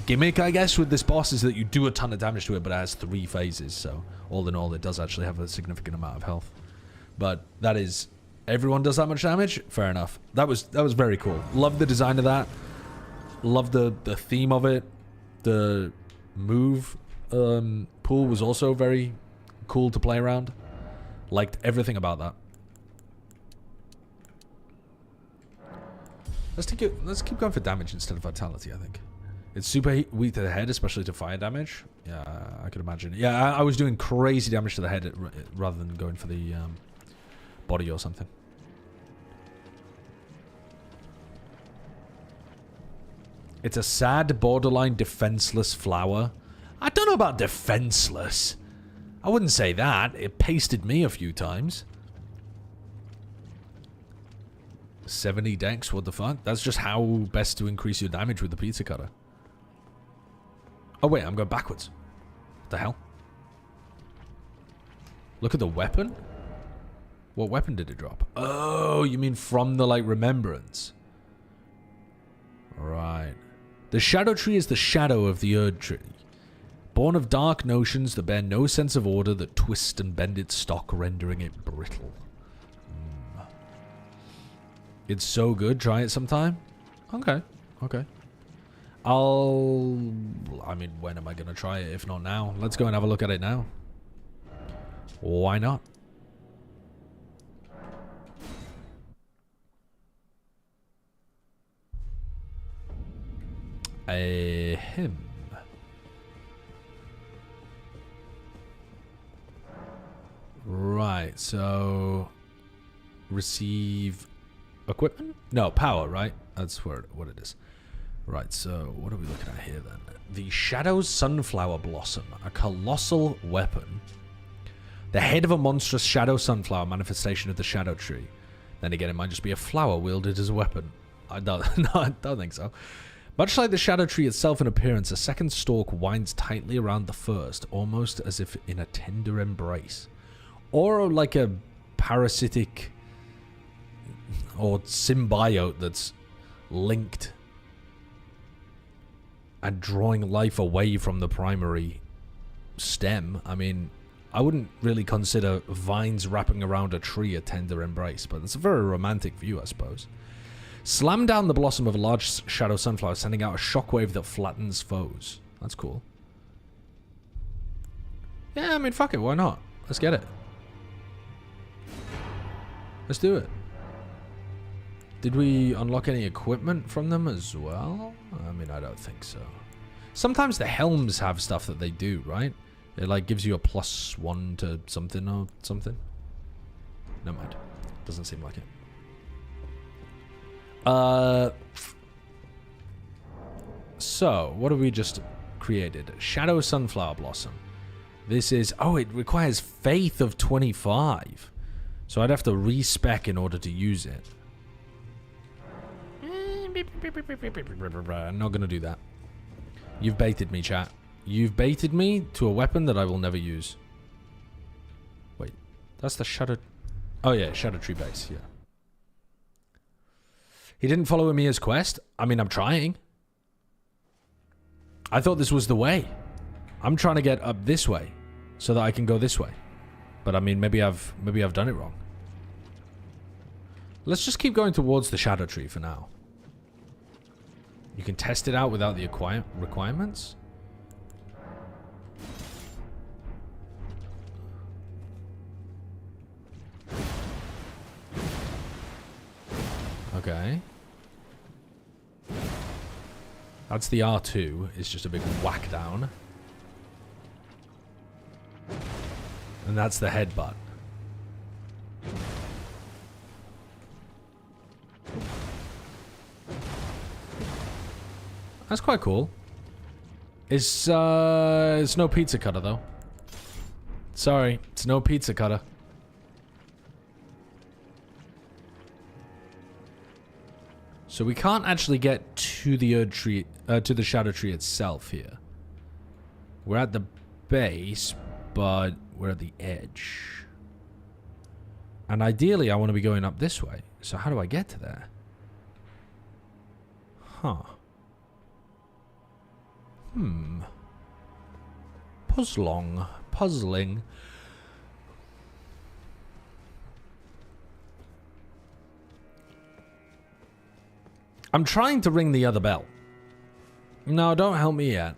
gimmick, I guess, with this boss is that you do a ton of damage to it, but it has 3 phases. So all in all, it does actually have a significant amount of health. But that is... Everyone does that much damage? Fair enough. That was very cool. Love the design of that. Love the theme of it. The move pool was also very cool to play around. Liked everything about that. Let's keep going for damage instead of vitality, I think. It's super weak to the head, especially to fire damage. Yeah, I could imagine. Yeah, I was doing crazy damage to the head rather than going for the body or something. It's a sad, borderline defenseless flower. I don't know about defenseless. I wouldn't say that. It pasted me a few times. 70 dex, what the fuck? That's just how best to increase your damage with the pizza cutter. Oh wait, I'm going backwards. What the hell? Look at the weapon? What weapon did it drop? Oh, you mean from the, like, remembrance. Right. The Scadutree is the shadow of the Erd tree. Born of dark notions that bear no sense of order, that twist and bend its stock, rendering it brittle. It's so good. Try it sometime. Okay. Okay. I mean, when am I going to try it? If not now. Let's go and have a look at it now. Why not? Ahem. Right, so receive equipment? No, power, right? That's what it is. Right, so what are we looking at here then? The Shadow Sunflower Blossom, a colossal weapon. The head of a monstrous Shadow Sunflower, manifestation of the Scadutree. Then again, it might just be a flower wielded as a weapon. I don't think so. Much like the Scadutree itself in appearance, a second stalk winds tightly around the first, almost as if in a tender embrace. Or like a parasitic or symbiote that's linked and drawing life away from the primary stem. I mean, I wouldn't really consider vines wrapping around a tree a tender embrace, but it's a very romantic view, I suppose. Slam down the blossom of a large shadow sunflower, sending out a shockwave that flattens foes. That's cool. Yeah, I mean, fuck it, why not? Let's get it. Let's do it. Did we unlock any equipment from them as well? I mean, I don't think so. Sometimes the helms have stuff that they do, right? It like gives you a +1 to something or something. Never mind. Doesn't seem like it. So, what have we just created? Shadow Sunflower Blossom. This is... Oh, it requires Faith of 25. So I'd have to respec in order to use it. I'm not going to do that. You've baited me, chat. You've baited me to a weapon that I will never use. Wait. That's the Shadow... Oh, yeah. Scadutree base. Yeah. He didn't follow Ymir's quest? I mean, I'm trying. I thought this was the way. I'm trying to get up this way so that I can go this way. But I mean, maybe I've done it wrong. Let's just keep going towards the Scadutree for now. You can test it out without the requirements? Okay. That's the R2. It's just a big whack down. And that's the headbutt. That's quite cool. It's no pizza cutter though. Sorry, it's no pizza cutter. So we can't actually get to the Scadutree itself here. We're at the base, but we're at the edge. And ideally, I want to be going up this way. So how do I get to there? Huh. Puzzling. I'm trying to ring the other bell. No, don't help me yet.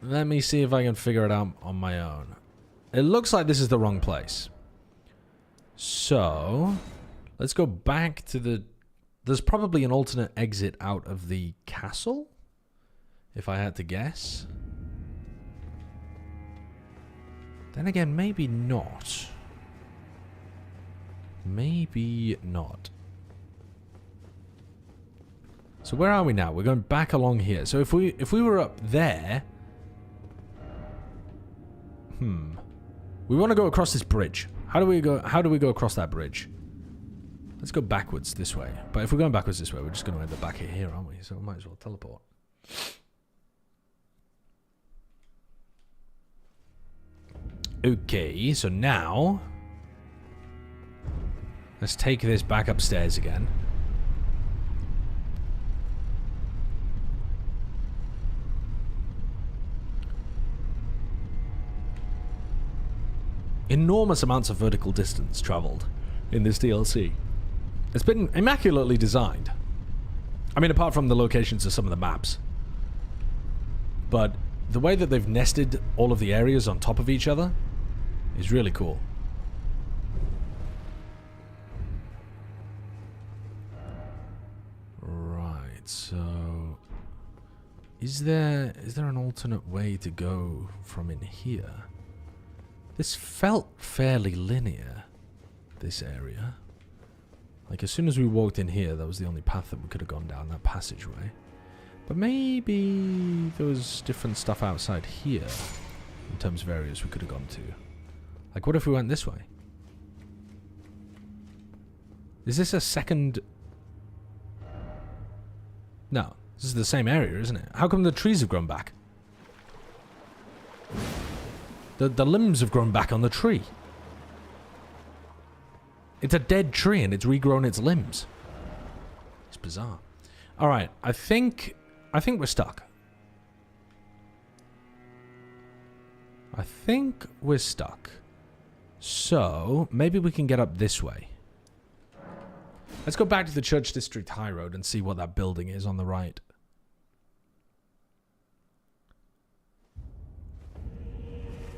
Let me see if I can figure it out on my own. It looks like this is the wrong place. So, let's go back to the... There's probably an alternate exit out of the castle, if I had to guess. Then again, maybe not. Maybe not. So where are we now? We're going back along here. So if we were up there... We want to go across this bridge. How do we go across that bridge? Let's go backwards this way. But if we're going backwards this way, we're just going to end up back here, aren't we? So we might as well teleport. Okay, so now... Let's take this back upstairs again. Enormous amounts of vertical distance traveled in this DLC. It's been immaculately designed. I mean, apart from the locations of some of the maps. But the way that they've nested all of the areas on top of each other is really cool. Right, so... Is there an alternate way to go from in here? This felt fairly linear, this area. Like, as soon as we walked in here, that was the only path that we could have gone down, that passageway. But maybe there was different stuff outside here, in terms of areas we could have gone to. Like, what if we went this way? Is this a second... No, this is the same area, isn't it? How come the trees have grown back? The limbs have grown back on the tree. It's a dead tree and it's regrown its limbs. It's bizarre. Alright, I think we're stuck. I think we're stuck. So, maybe we can get up this way. Let's go back to the Church District High Road and see what that building is on the right.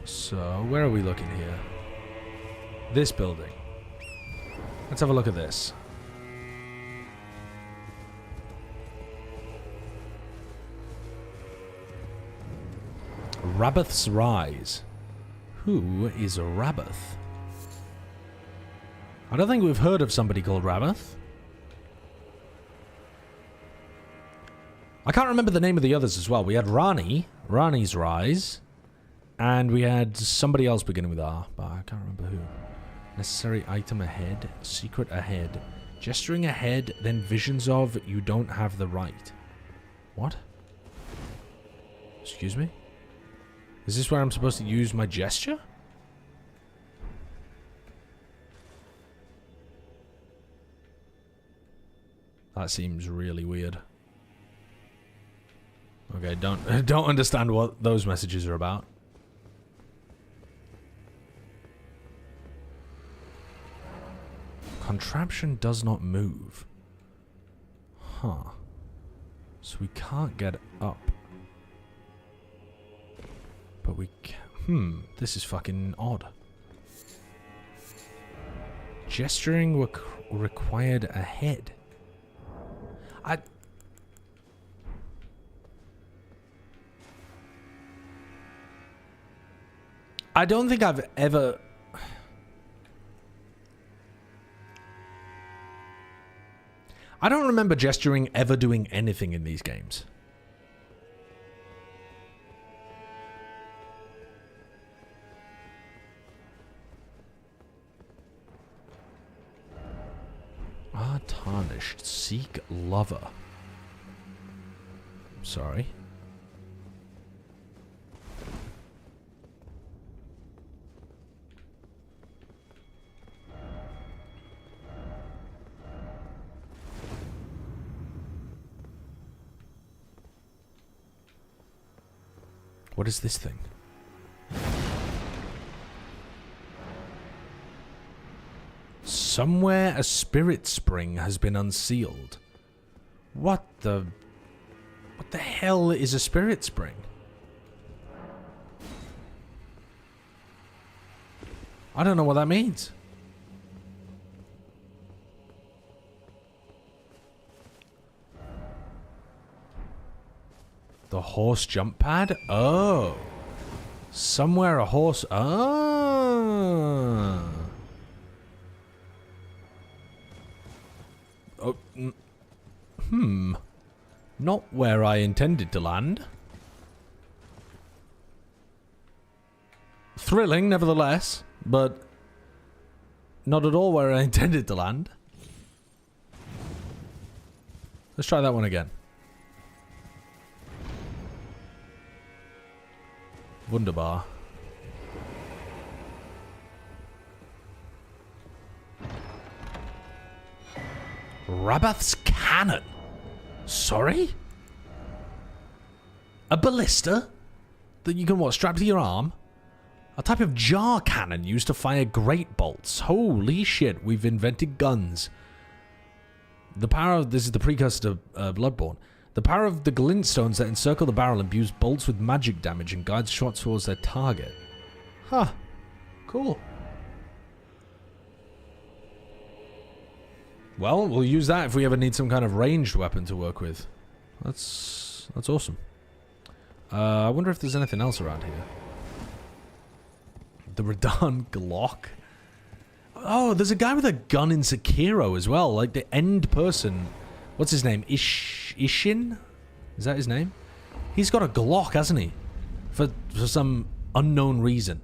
So, where are we looking here? This building. Let's have a look at this. Rabbath's Rise. Who is Rabbath? I don't think we've heard of somebody called Rabbath. I can't remember the name of the others as well. We had Rani's Rise. And we had somebody else beginning with R, but I can't remember who. Necessary item ahead. Secret ahead. Gesturing ahead, then visions of you don't have the right. What? Excuse me? Is this where I'm supposed to use my gesture? That seems really weird. Okay, don't understand what those messages are about. Contraption does not move. Huh. So we can't get up. But we can... this is fucking odd. Gesturing required ahead. I don't think I've ever... I don't remember gesturing ever doing anything in these games. Ah, tarnished. Seek lover. Sorry. What is this thing? Somewhere a spirit spring has been unsealed. What the hell is a spirit spring? I don't know what that means. The horse jump pad? Oh. Somewhere a horse... Ah. Oh. Not where I intended to land. Thrilling, nevertheless, but not at all where I intended to land. Let's try that one again. Wunderbar. Rabbath's cannon. Sorry? A ballista? That you can, what, strap to your arm? A type of jar cannon used to fire great bolts. Holy shit, we've invented guns. The power of... This is the precursor to Bloodborne. The power of the glintstones that encircle the barrel imbues bolts with magic damage and guides shots towards their target. Huh. Cool. Well, we'll use that if we ever need some kind of ranged weapon to work with. That's awesome. I wonder if there's anything else around here. The Radahn Glock. Oh, there's a guy with a gun in Sekiro as well. Like the end person. What's his name? Ishin? Is that his name? He's got a Glock, hasn't he? For some unknown reason.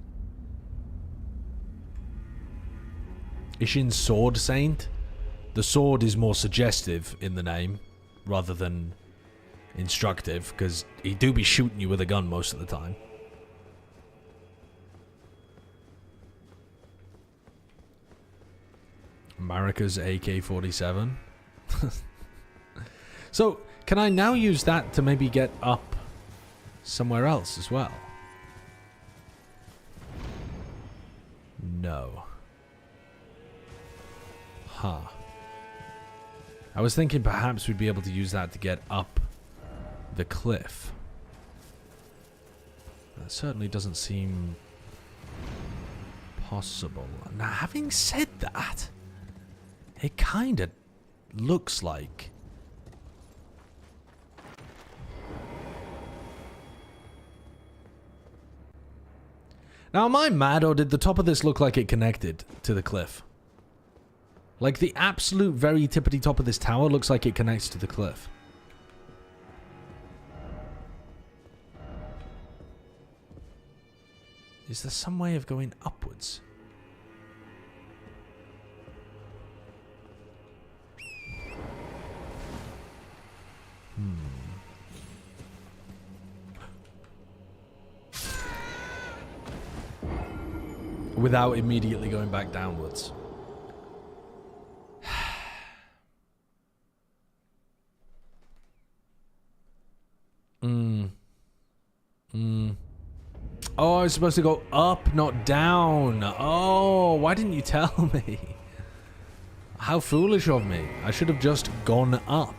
Ishin's Sword Saint. The sword is more suggestive in the name rather than instructive, because he do be shooting you with a gun most of the time. Marika's AK-47. So, can I now use that to maybe get up somewhere else as well? No. Huh. I was thinking perhaps we'd be able to use that to get up the cliff. That certainly doesn't seem possible. Now, having said that, it kind of looks like... Now, am I mad, or did the top of this look like it connected to the cliff? Like, the absolute very tippity top of this tower looks like it connects to the cliff. Is there some way of going upwards? Without immediately going back downwards. Oh, I was supposed to go up, not down. Oh, why didn't you tell me? How foolish of me. I should have just gone up.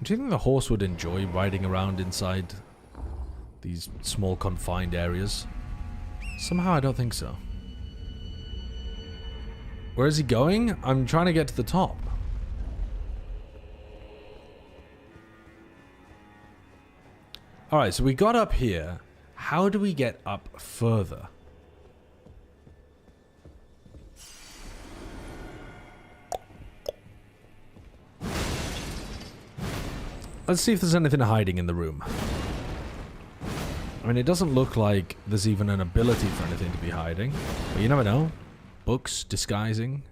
Do you think the horse would enjoy riding around inside these small confined areas? Somehow I don't think so. Where is he going? I'm trying to get to the top. Alright, so we got up here. How do we get up further? Let's see if there's anything hiding in the room. I mean, it doesn't look like there's even an ability for anything to be hiding. But you never know. Books, disguising.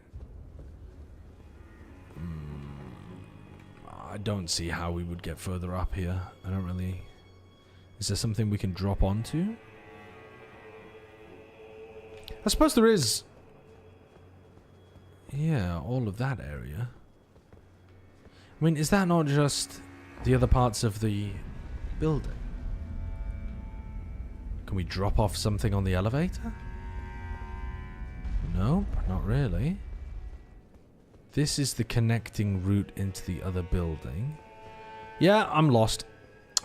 I don't see how we would get further up here. I don't really... Is there something we can drop onto? I suppose there is... Yeah, all of that area. I mean, is that not just the other parts of the building? Can we drop off something on the elevator? Nope, not really. This is the connecting route into the other building. Yeah, I'm lost.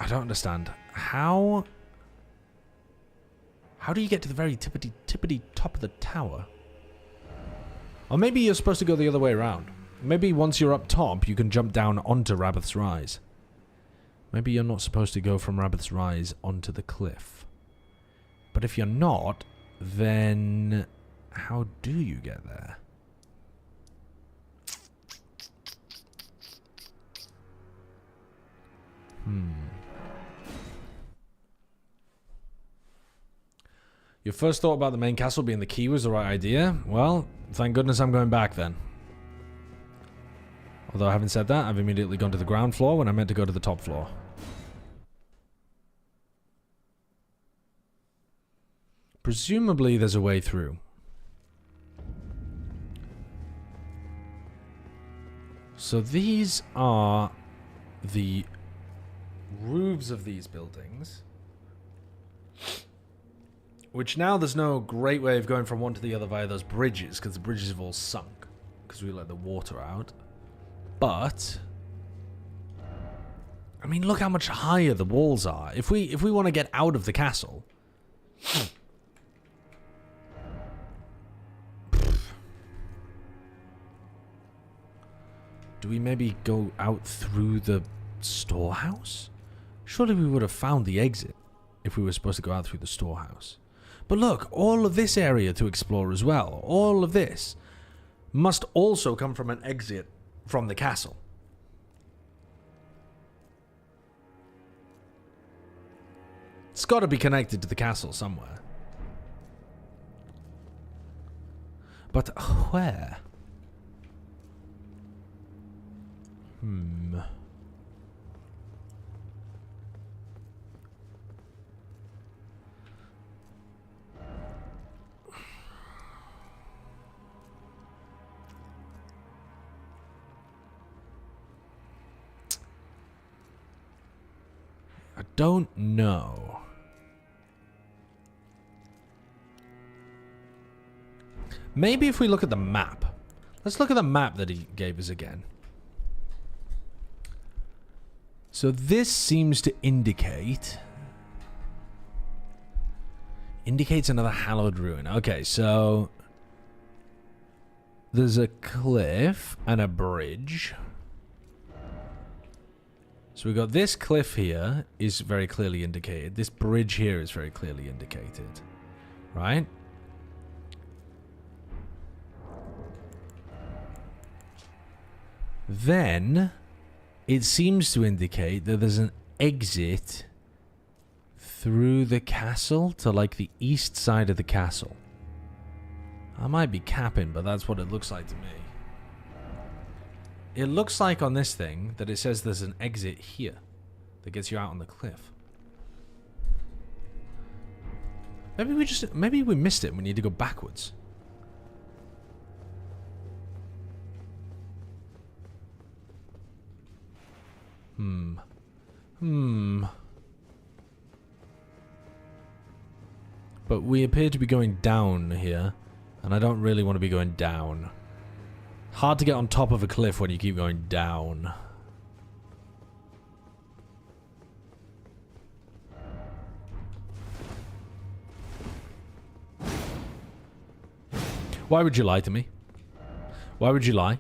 I don't understand. How do you get to the very tippity top of the tower? Or maybe you're supposed to go the other way around. Maybe once you're up top, you can jump down onto Rabbath's Rise. Maybe you're not supposed to go from Rabbath's Rise onto the cliff. But if you're not, then how do you get there? Your first thought about the main castle being the key was the right idea? Well, thank goodness I'm going back then. Although having said that, I've immediately gone to the ground floor when I meant to go to the top floor. Presumably there's a way through. So these are the roofs of these buildings. Which now there's no great way of going from one to the other via those bridges, because the bridges have all sunk. Because we let the water out. But... I mean, look how much higher the walls are. If we want to get out of the castle... Do we maybe go out through the storehouse? Surely we would have found the exit if we were supposed to go out through the storehouse. But look, all of this area to explore as well, all of this, must also come from an exit from the castle. It's got to be connected to the castle somewhere. But where? I don't know. Maybe if we look at the map. Let's look at the map that he gave us again. So this seems to indicates another hallowed ruin. Okay, so there's a cliff and a bridge. So we've got this cliff here is very clearly indicated. This bridge here is very clearly indicated. Right? Then it seems to indicate that there's an exit through the castle to like the east side of the castle. I might be capping, but that's what it looks like to me. It looks like on this thing that it says there's an exit here that gets you out on the cliff. Maybe we missed it and we need to go backwards. But we appear to be going down here, and I don't really want to be going down. Hard to get on top of a cliff when you keep going down. Why would you lie to me? Why would you lie?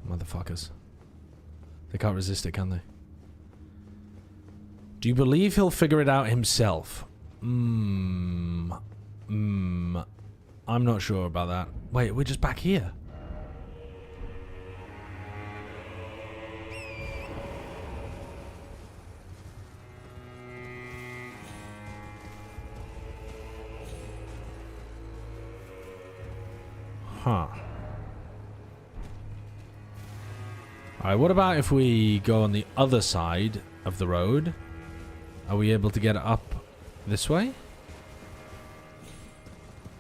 Motherfuckers. They can't resist it, can they? Do you believe he'll figure it out himself? I'm not sure about that. Wait, we're just back here. Huh. Alright, what about if we go on the other side of the road? Are we able to get up this way?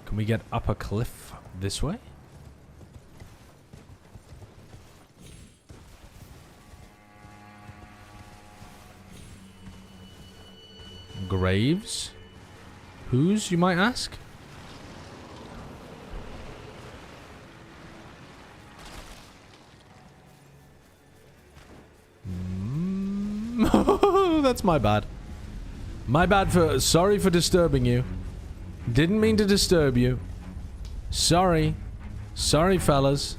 Can we get up a cliff this way? Graves? Whose, you might ask? That's my bad. My bad for... Sorry for disturbing you. Didn't mean to disturb you. Sorry. Sorry, fellas.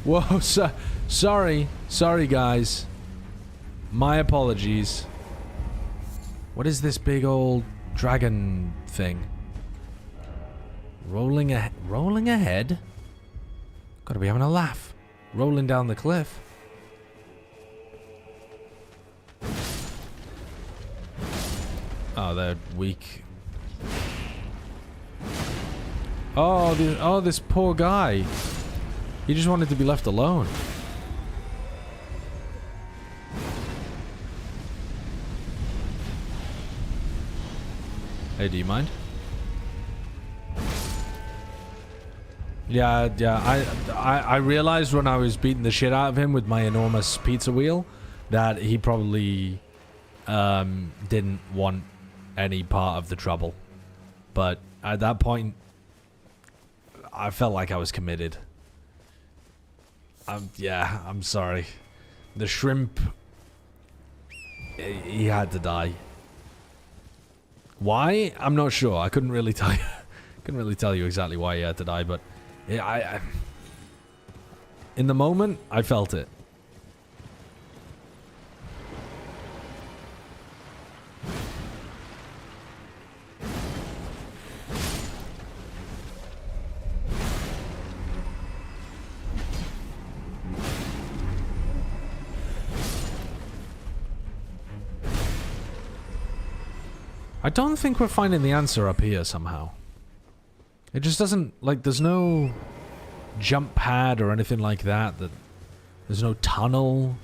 Whoa, sorry. Sorry, guys. My apologies. What is this big old dragon thing? Rolling ahead? Gotta be having a laugh. Rolling down the cliff. Oh, they're weak. Oh, this poor guy. He just wanted to be left alone. Hey, do you mind? Yeah, I realized when I was beating the shit out of him with my enormous pizza wheel that he probably didn't want any part of the trouble. But at that point, I felt like I was committed. Yeah, I'm sorry. The shrimp, he had to die. Why? I'm not sure. I couldn't really tell you. Couldn't really tell you exactly why he had to die, but yeah, in the moment, I felt it. I don't think we're finding the answer up here somehow. It just doesn't, like, there's no jump pad or anything like that. There's no tunnel.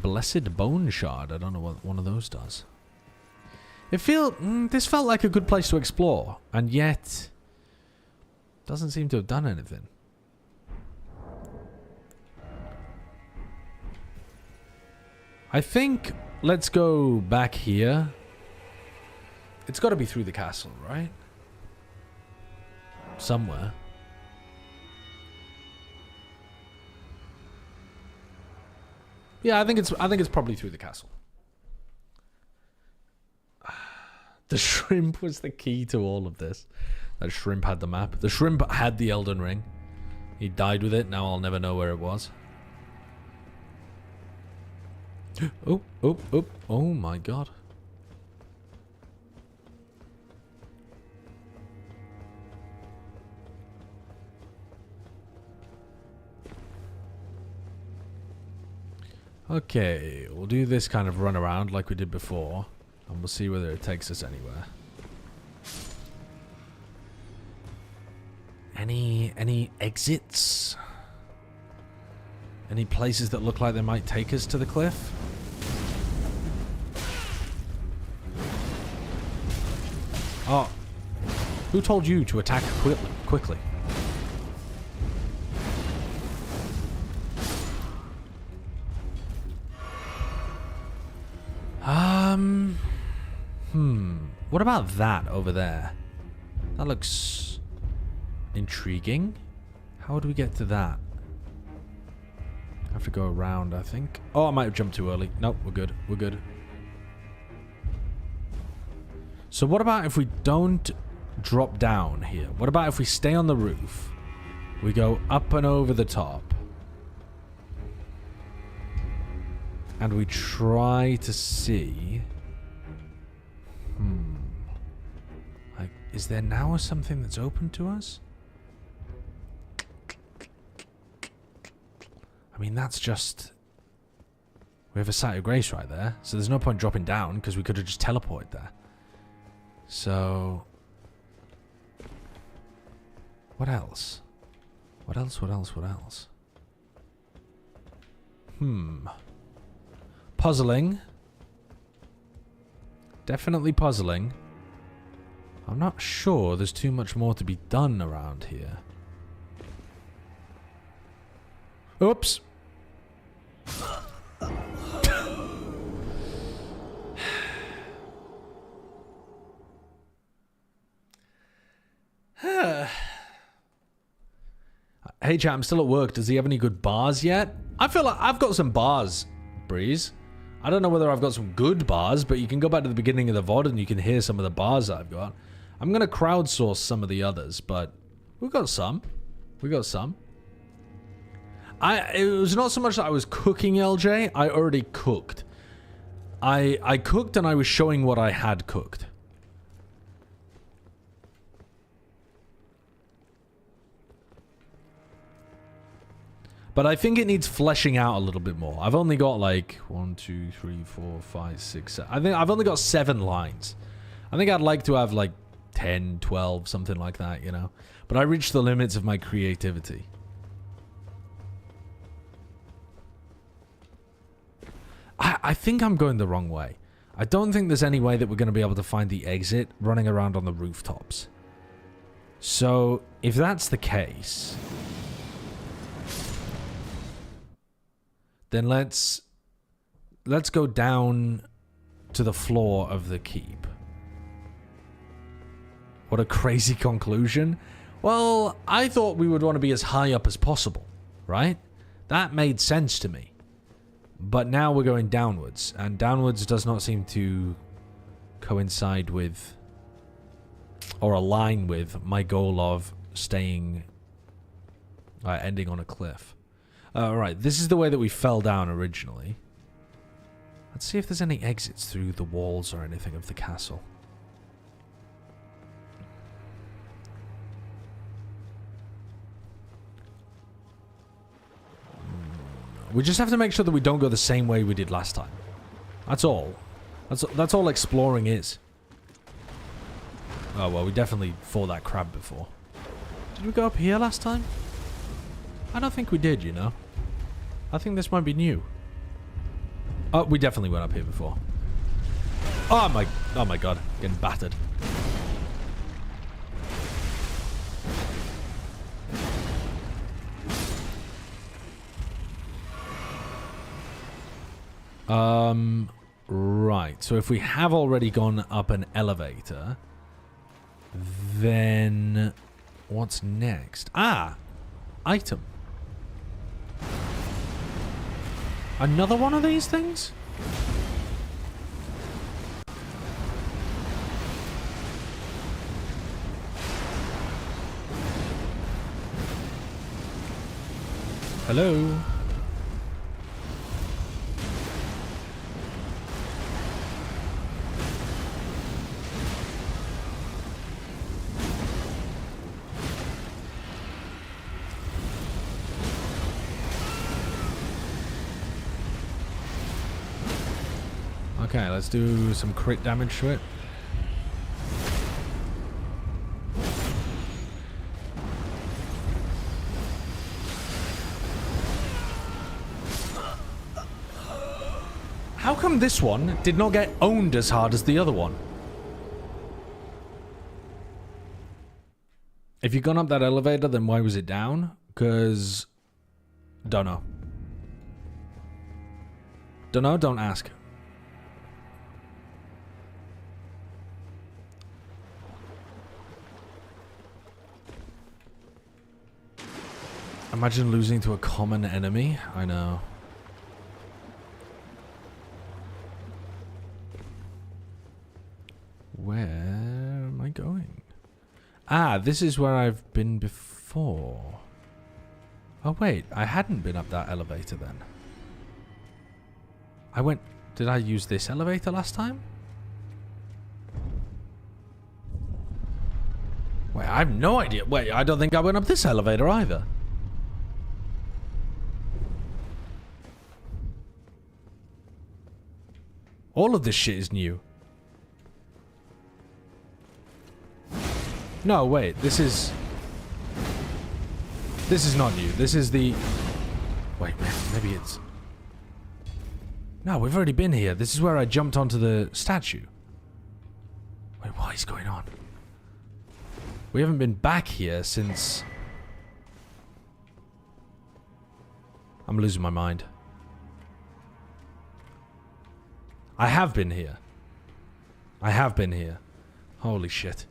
Blessed Bone Shard. I don't know what one of those does. This felt like a good place to explore, and yet doesn't seem to have done anything. I think let's go back here. It's got to be through the castle, right? Somewhere. Yeah, I think it's probably through the castle. The shrimp was the key to all of this. That shrimp had the map. The shrimp had the Elden Ring. He died with it. Now I'll never know where it was. Oh, oh, oh, oh my god. Okay, we'll do this kind of run around like we did before, and we'll see whether it takes us anywhere. Any exits? Any places that look like they might take us to the cliff? Oh. Who told you to attack quickly? What about that over there? That looks intriguing. How would we get to that? Have to go around, I think. Oh, I might have jumped too early. Nope, we're good. We're good. So what about if we don't drop down here? What about if we stay on the roof? We go up and over the top. And we try to see... Like, is there now something that's open to us? I mean, that's just... We have a site of grace right there. So there's no point dropping down because we could have just teleported there. So... What else? What else? What else? What else? Puzzling. Definitely puzzling. I'm not sure there's too much more to be done around here. Oops. Hey chat, I'm still at work. Does he have any good bars yet? I feel like I've got some bars, Breeze. I don't know whether I've got some good bars, but you can go back to the beginning of the VOD and you can hear some of the bars I've got. I'm going to crowdsource some of the others, but we've got some. We got some. It was not so much that I was cooking, LJ. I already cooked. I cooked and I was showing what I had cooked. But I think it needs fleshing out a little bit more. I've only got like 1, 2, 3, 4, 5, 6, 7. I think I've only got 7 lines. I think I'd like to have like 10, 12, something like that, you know. But I reached the limits of my creativity. I think I'm going the wrong way. I don't think there's any way that we're going to be able to find the exit running around on the rooftops. So, if that's the case... Then let's go down to the floor of the keep. What a crazy conclusion. Well, I thought we would want to be as high up as possible, right? That made sense to me. But now we're going downwards, and downwards does not seem to coincide with or align with my goal of staying ending on a cliff. Alright, this is the way that we fell down originally. Let's see if there's any exits through the walls or anything of the castle. We just have to make sure that we don't go the same way we did last time. That's all. That's all exploring is. Oh, well, we definitely fought that crab before. Did we go up here last time? I don't think we did, you know. I think this might be new. Oh, we definitely went up here before. Oh my god. Getting battered. Right. So if we have already gone up an elevator, then what's next? Ah! Item. Another one of these things? Hello? Okay, let's do some crit damage to it. How come this one did not get owned as hard as the other one? If you've gone up that elevator, then why was it down? Because... Don't know. Don't know, don't ask. Imagine losing to a common enemy. I know. Where am I going? Ah, this is where I've been before. Oh wait, I hadn't been up that elevator then. I went... Did I use this elevator last time? Wait, I have no idea. Wait, I don't think I went up this elevator either. All of this shit is new. No, wait, this is not new. This is the... Wait, maybe it's... No, we've already been here. This is where I jumped onto the statue. Wait, what is going on? We haven't been back here since... I'm losing my mind. I have been here. I have been here. Holy shit.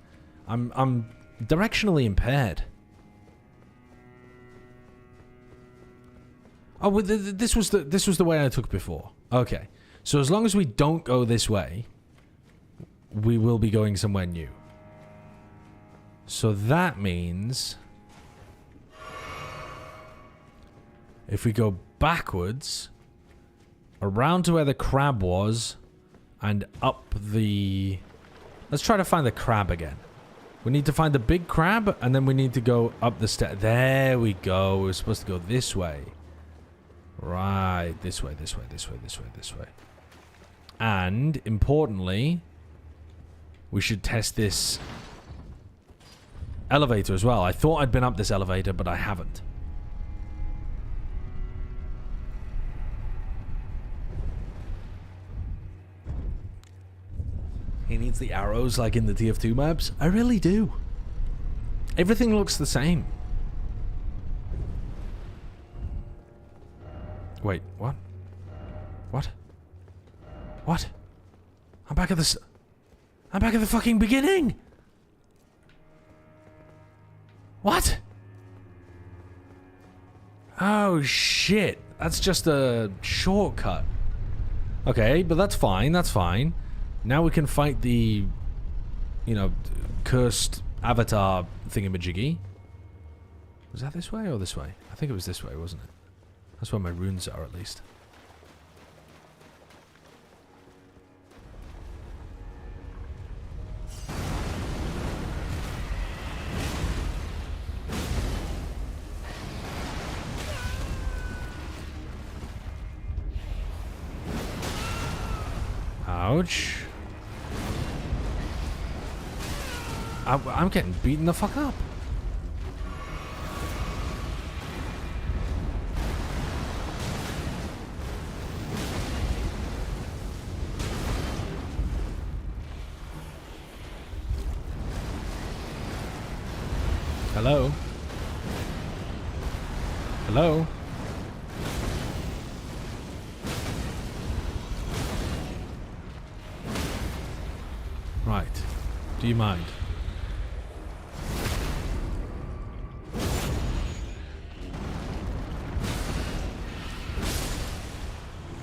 I'm directionally impaired. Oh, well, this was the way I took before. Okay. So as long as we don't go this way, we will be going somewhere new. So that means if we go backwards around to where the crab was and up the... Let's try to find the crab again. We need to find the big crab, and then we need to go up the stairs. There we go. We're supposed to go this way. Right. This way, this way, this way, this way, this way. And, importantly, we should test this elevator as well. I thought I'd been up this elevator, but I haven't. He needs the arrows like in the TF2 maps. I really do. Everything looks the same. Wait, what? What? What? I'm back at the... I'm back at the fucking beginning! What? Oh, shit. That's just a shortcut. Okay, but that's fine, that's fine. Now we can fight the, you know, cursed avatar thingamajiggy. Was that this way or this way? I think it was this way, wasn't it? That's where my runes are, at least. Ouch. I'm getting beaten the fuck up. Hello? Hello? Right. Do you mind?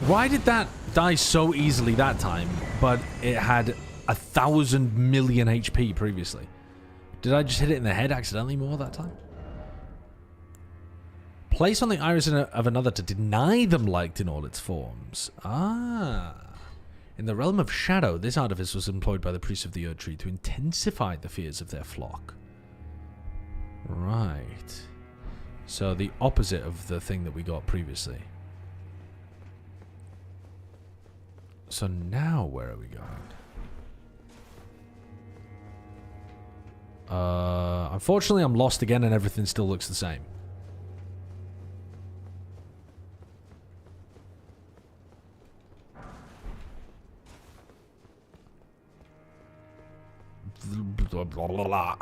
Why did that die so easily that time, but it had 1,000 million HP previously? Did I just hit it in the head accidentally more that time? Place on the iris of another to deny them light in all its forms. Ah. In the realm of shadow, this artifice was employed by the priests of the Erdtree to intensify the fears of their flock. Right. So the opposite of the thing that we got previously. So now where are we going? Unfortunately, I'm lost again and everything still looks the same.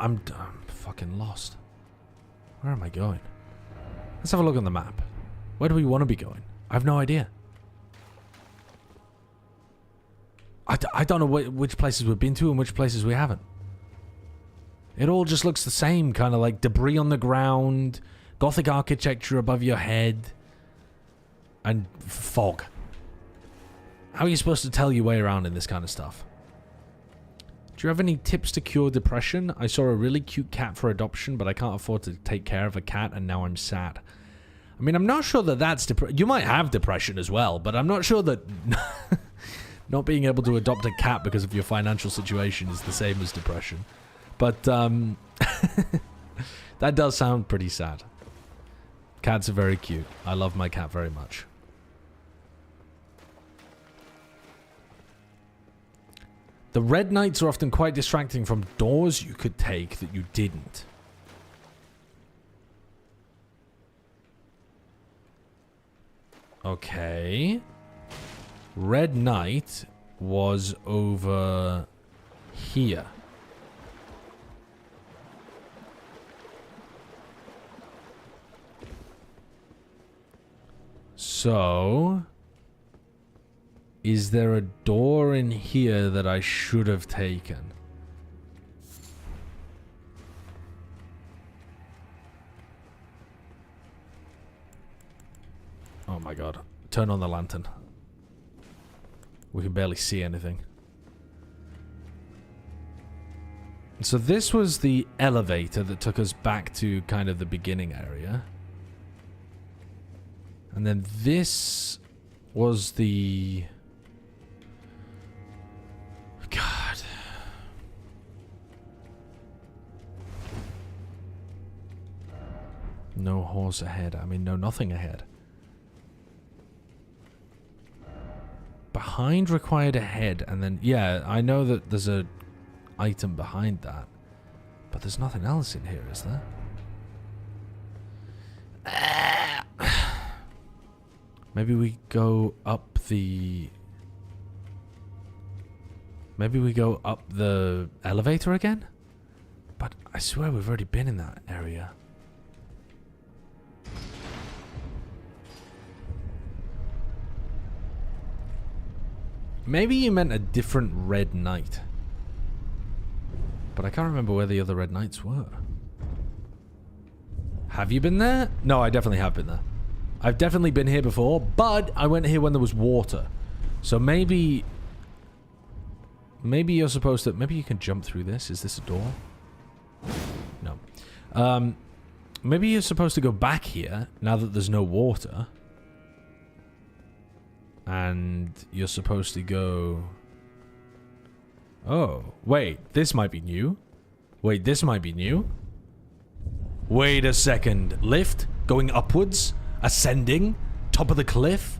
I'm fucking lost. Where am I going? Let's have a look on the map. Where do we want to be going? I have no idea. I don't know which places we've been to and which places we haven't. It all just looks the same, kind of like debris on the ground, Gothic architecture above your head. And fog. How are you supposed to tell your way around in this kind of stuff? Do you have any tips to cure depression? I saw a really cute cat for adoption, but I can't afford to take care of a cat, and now I'm sad. I mean, I'm not sure that that's you might have depression as well, but I'm not sure that not being able to adopt a cat because of your financial situation is the same as depression. But that does sound pretty sad. Cats are very cute. I love my cat very much. The red knights are often quite distracting from doors you could take that you didn't. Okay. Red knight was over here. So, is there a door in here that I should have taken? Oh my god. Turn on the lantern. We can barely see anything. So this was the elevator that took us back to kind of the beginning area. And then this was the... God. No horse ahead. I mean, no nothing ahead. Behind required ahead, and then... Yeah, I know that there's a item behind that. But there's nothing else in here, is there? Maybe we go up the... Maybe we go up the elevator again? But I swear we've already been in that area. Maybe you meant a different red knight. But I can't remember where the other red knights were. Have you been there? No, I definitely have been there. I've definitely been here before, but I went here when there was water. So maybe... Maybe you're supposed to... Maybe you can jump through this. Is this a door? No. Maybe you're supposed to go back here, now that there's no water. And you're supposed to go... Oh, wait. This might be new. Wait, this might be new. Wait a second. Lift? Going upwards? Ascending? Top of the cliff?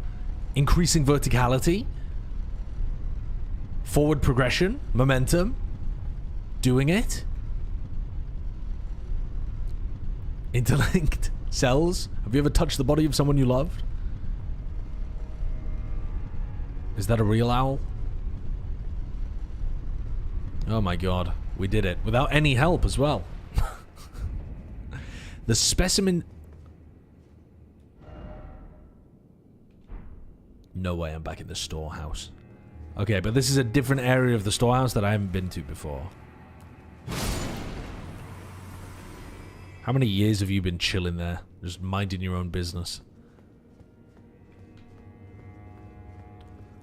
Increasing verticality? Forward progression? Momentum? Doing it? Interlinked cells? Have you ever touched the body of someone you loved? Is that a real owl? Oh my god. We did it. Without any help as well. The specimen... No way I'm back in the storehouse. Okay, but this is a different area of the storehouse that I haven't been to before. How many years have you been chilling there? Just minding your own business?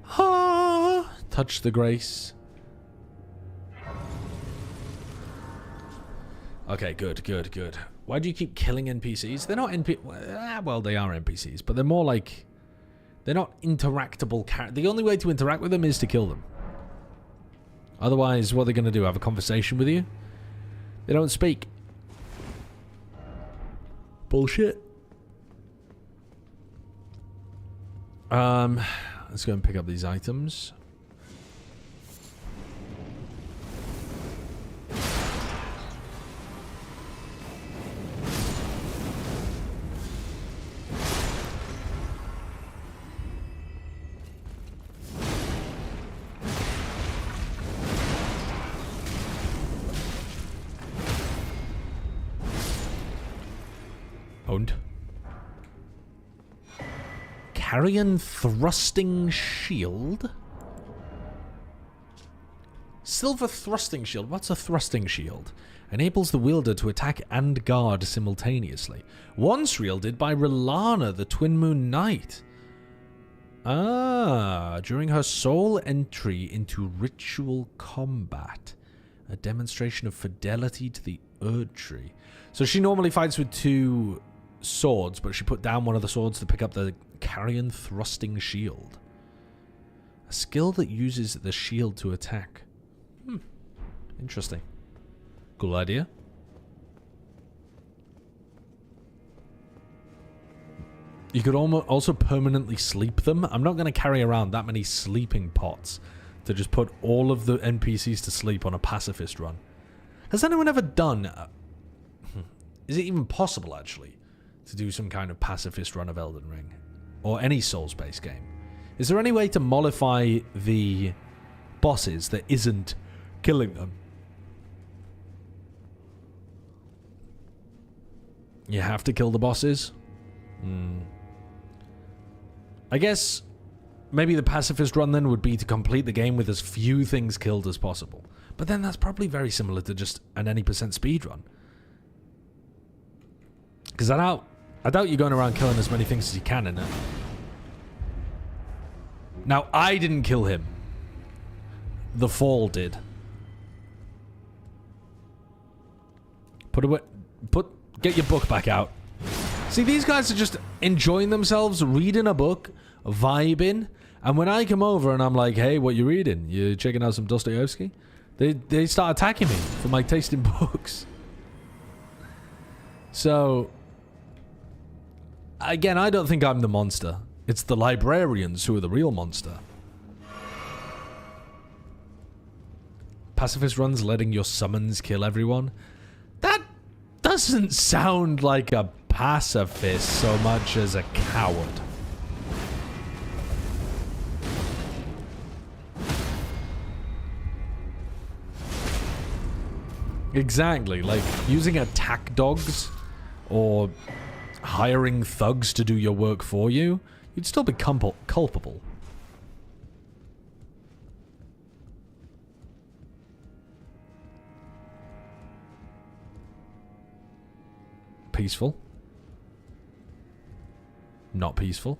Ah, touch the grace. Okay, good, good, good. Why do you keep killing NPCs? They're not well, they are NPCs, but they're more like... They're not interactable characters. The only way to interact with them is to kill them. Otherwise, what are they going to do? Have a conversation with you? They don't speak. Bullshit. Let's go and pick up these items. Carrion thrusting shield. Silver thrusting shield. What's a thrusting shield? Enables the wielder to attack and guard simultaneously. Once wielded by Rilana, the Twin Moon Knight. Ah, during her sole entry into ritual combat. A demonstration of fidelity to the Erdtree. So she normally fights with 2 swords, but she put down one of the swords to pick up the Carrion Thrusting Shield. A skill that uses the shield to attack. Interesting. Cool idea. You could also permanently sleep them. I'm not going to carry around that many sleeping pots to just put all of the NPCs to sleep on a pacifist run. Has anyone ever done... is it even possible, actually, to do some kind of pacifist run of Elden Ring? Or any Souls-based game? Is there any way to mollify the bosses that isn't killing them? You have to kill the bosses? I guess maybe the pacifist run then would be to complete the game with as few things killed as possible. But then that's probably very similar to just an any percent speed run. Because I doubt you're going around killing as many things as you can in it. Now, I didn't kill him. The Fall did. Get your book back out. See, these guys are just enjoying themselves, reading a book, vibing, and when I come over and I'm like, hey, what you reading? You checking out some Dostoevsky? They start attacking me for my taste in books. So, again, I don't think I'm the monster. It's the librarians who are the real monster. Pacifist runs letting your summons kill everyone. That doesn't sound like a pacifist so much as a coward. Exactly, like using attack dogs or hiring thugs to do your work for you, you'd still be culpable. Peaceful. Not peaceful.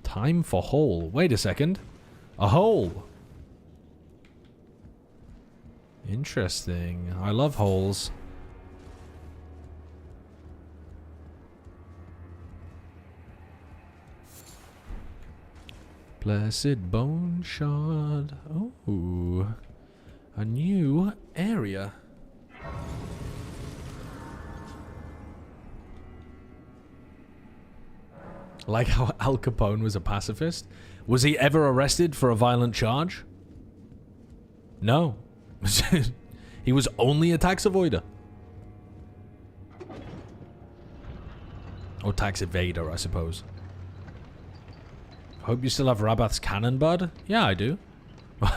Time for hole. Wait a second. A hole. Interesting. I love holes. Blessed Bone Shard. Oh. A new area. Like how Al Capone was a pacifist. Was he ever arrested for a violent charge? No. He was only a tax avoider. Or tax evader, I suppose. Hope you still have Rabath's cannon, bud. Yeah, I do.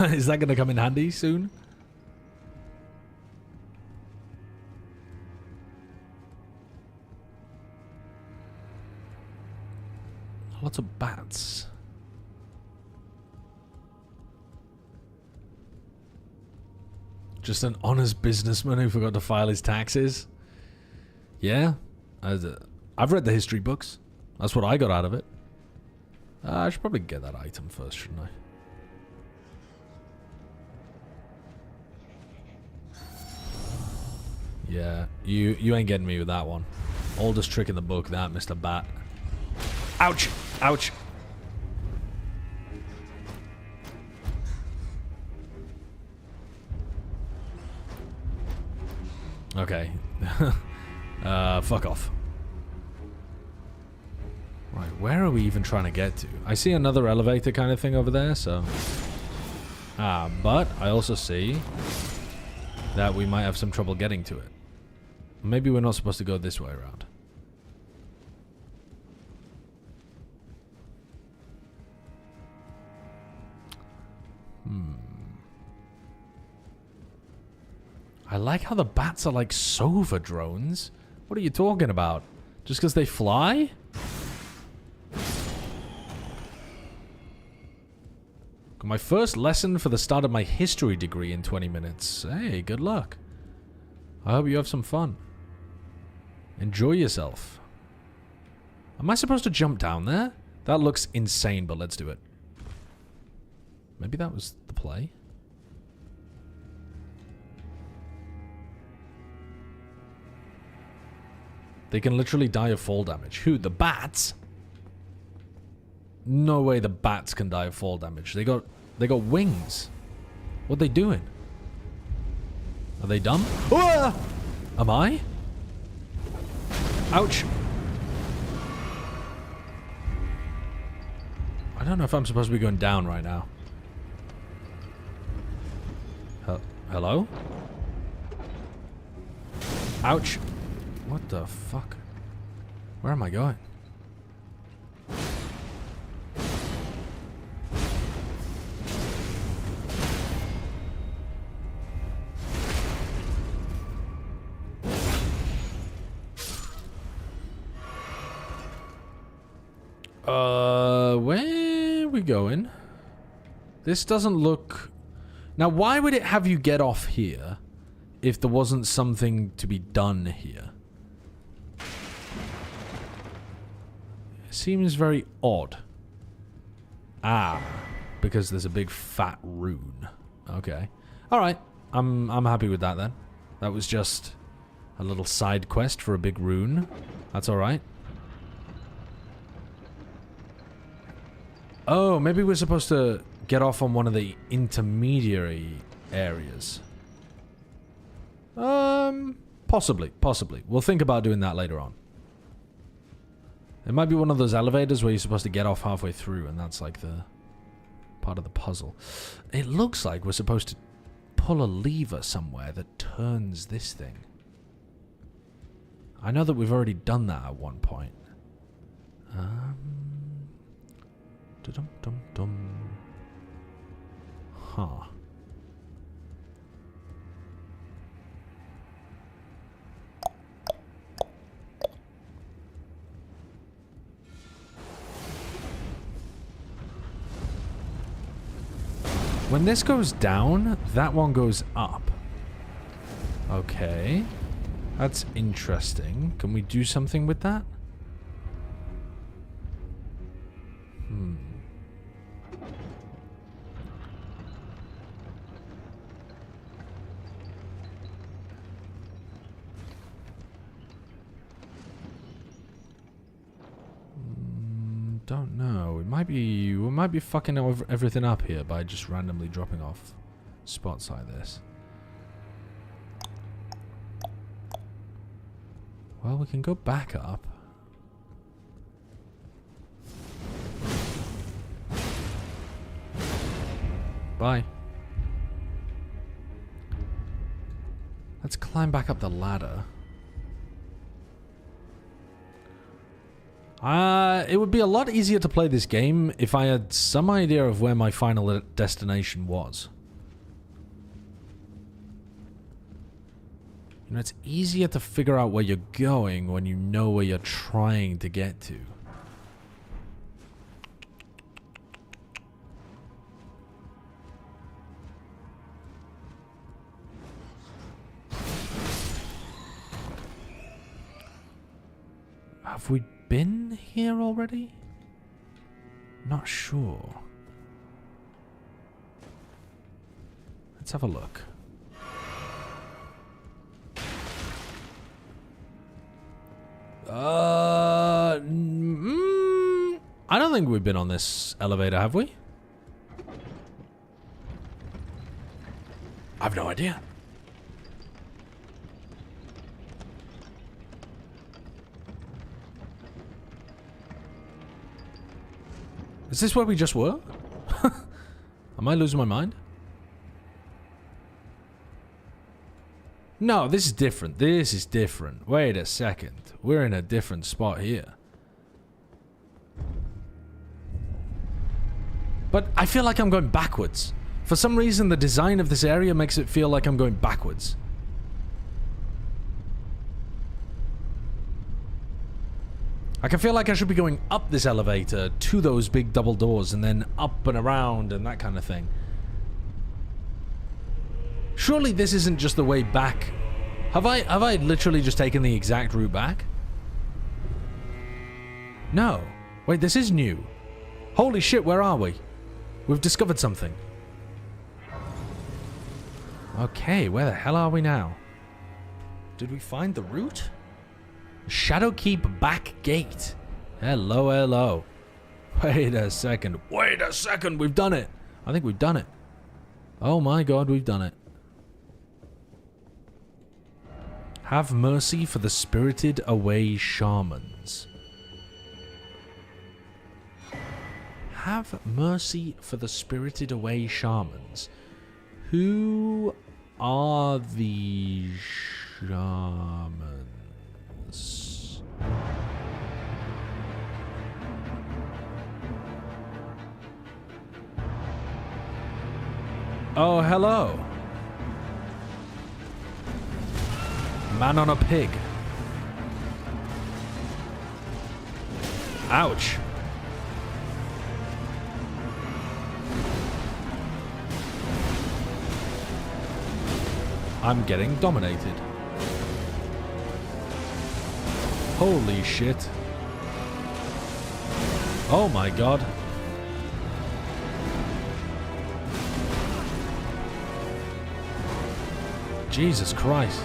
Is that going to come in handy soon? Lots of bats. Just an honest businessman who forgot to file his taxes. Yeah. I've read the history books. That's what I got out of it. I should probably get that item first, shouldn't I? Yeah. You ain't getting me with that one. Oldest trick in the book, that, Mr. Bat. Ouch! Ouch! Okay. Fuck off. Right, where are we even trying to get to? I see another elevator kind of thing over there, so... but I also see that we might have some trouble getting to it. Maybe we're not supposed to go this way around. I like how the bats are like Sova drones. What are you talking about? Just because they fly? Got my first lesson for the start of my history degree in 20 minutes. Hey, good luck. I hope you have some fun. Enjoy yourself. Am I supposed to jump down there? That looks insane, but let's do it. Maybe that was the play. They can literally die of fall damage. Who? The bats? No way the bats can die of fall damage. They got wings. What are they doing? Are they dumb? Ah! Am I? Ouch. I don't know if I'm supposed to be going down right now. Hello? Ouch. What the fuck? Where am I going? Where are we going? This doesn't look... Now, why would it have you get off here if there wasn't something to be done here? It seems very odd. Ah, because there's a big fat rune. Okay. Alright, I'm happy with that then. That was just a little side quest for a big rune. That's alright. Oh, maybe we're supposed to get off on one of the intermediary areas. Possibly. We'll think about doing that later on. It might be one of those elevators where you're supposed to get off halfway through, and that's like the part of the puzzle. It looks like we're supposed to pull a lever somewhere that turns this thing. I know that we've already done that at one point. Dum-dum-dum. Huh. When this goes down, that one goes up. Okay. That's interesting. Can we do something with that? Don't know. We might be fucking over everything up here by just randomly dropping off spots like this. Well, we can go back up. Bye. Let's climb back up the ladder. It would be a lot easier to play this game if I had some idea of where my final destination was. You know, it's easier to figure out where you're going when you know where you're trying to get to. Have we been here already? Not sure. Let's have a look. I don't think we've been on this elevator, have we? I've no idea. Is this where we just were? Am I losing my mind? No, this is different. This is different. Wait a second. We're in a different spot here. But I feel like I'm going backwards. For some reason, the design of this area makes it feel like I'm going backwards. Like, I feel like I should be going up this elevator to those big double doors and then up and around and that kind of thing. Surely this isn't just the way back. Have I literally just taken the exact route back? No. Wait, this is new. Holy shit, where are we? We've discovered something. Okay, where the hell are we now? Did we find the route? Shadowkeep back gate. Hello, hello. Wait a second. Wait a second. We've done it. I think we've done it. Oh my god, we've done it. Have mercy for the spirited away shamans. Have mercy for the spirited away shamans. Who are the shamans? Oh, hello. Man on a pig. Ouch. I'm getting dominated. Holy shit. Oh my god. Jesus Christ.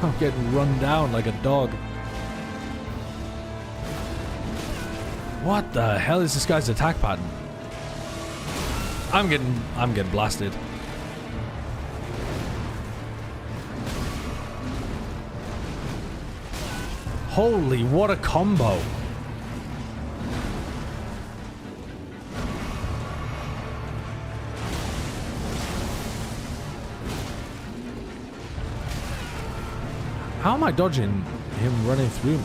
I'm getting run down like a dog. What the hell is this guy's attack pattern? I'm getting blasted. Holy, what a combo. How am I dodging him running through me?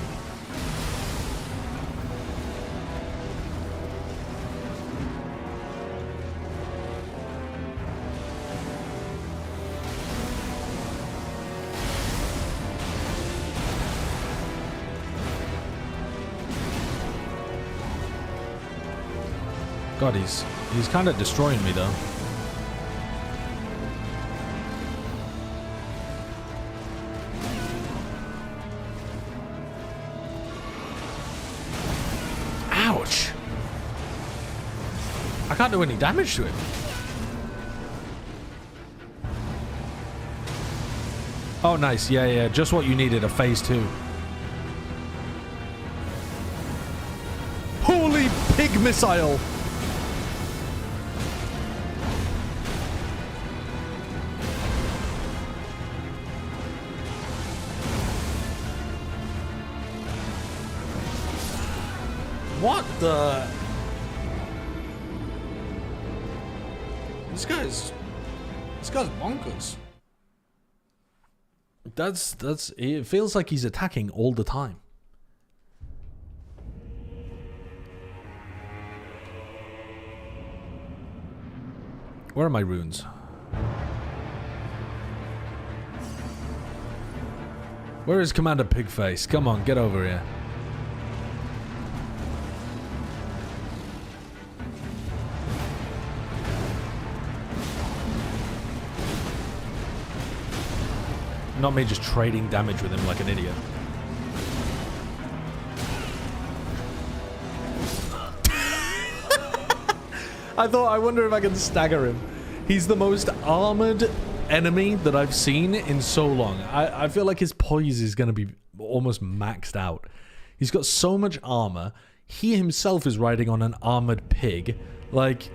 God, he's kind of destroying me though. Ouch! I can't do any damage to him. Oh, nice. Yeah, yeah. Just what you needed, a phase 2. Holy pig missile! What the? This guy's bonkers. It feels like he's attacking all the time. Where are my runes? Where is Commander Pigface? Come on, get over here. Not me just trading damage with him like an idiot. I wonder if I can stagger him. He's the most armored enemy that I've seen in so long. I feel like his poise is going to be almost maxed out. He's got so much armor. He himself is riding on an armored pig. Like,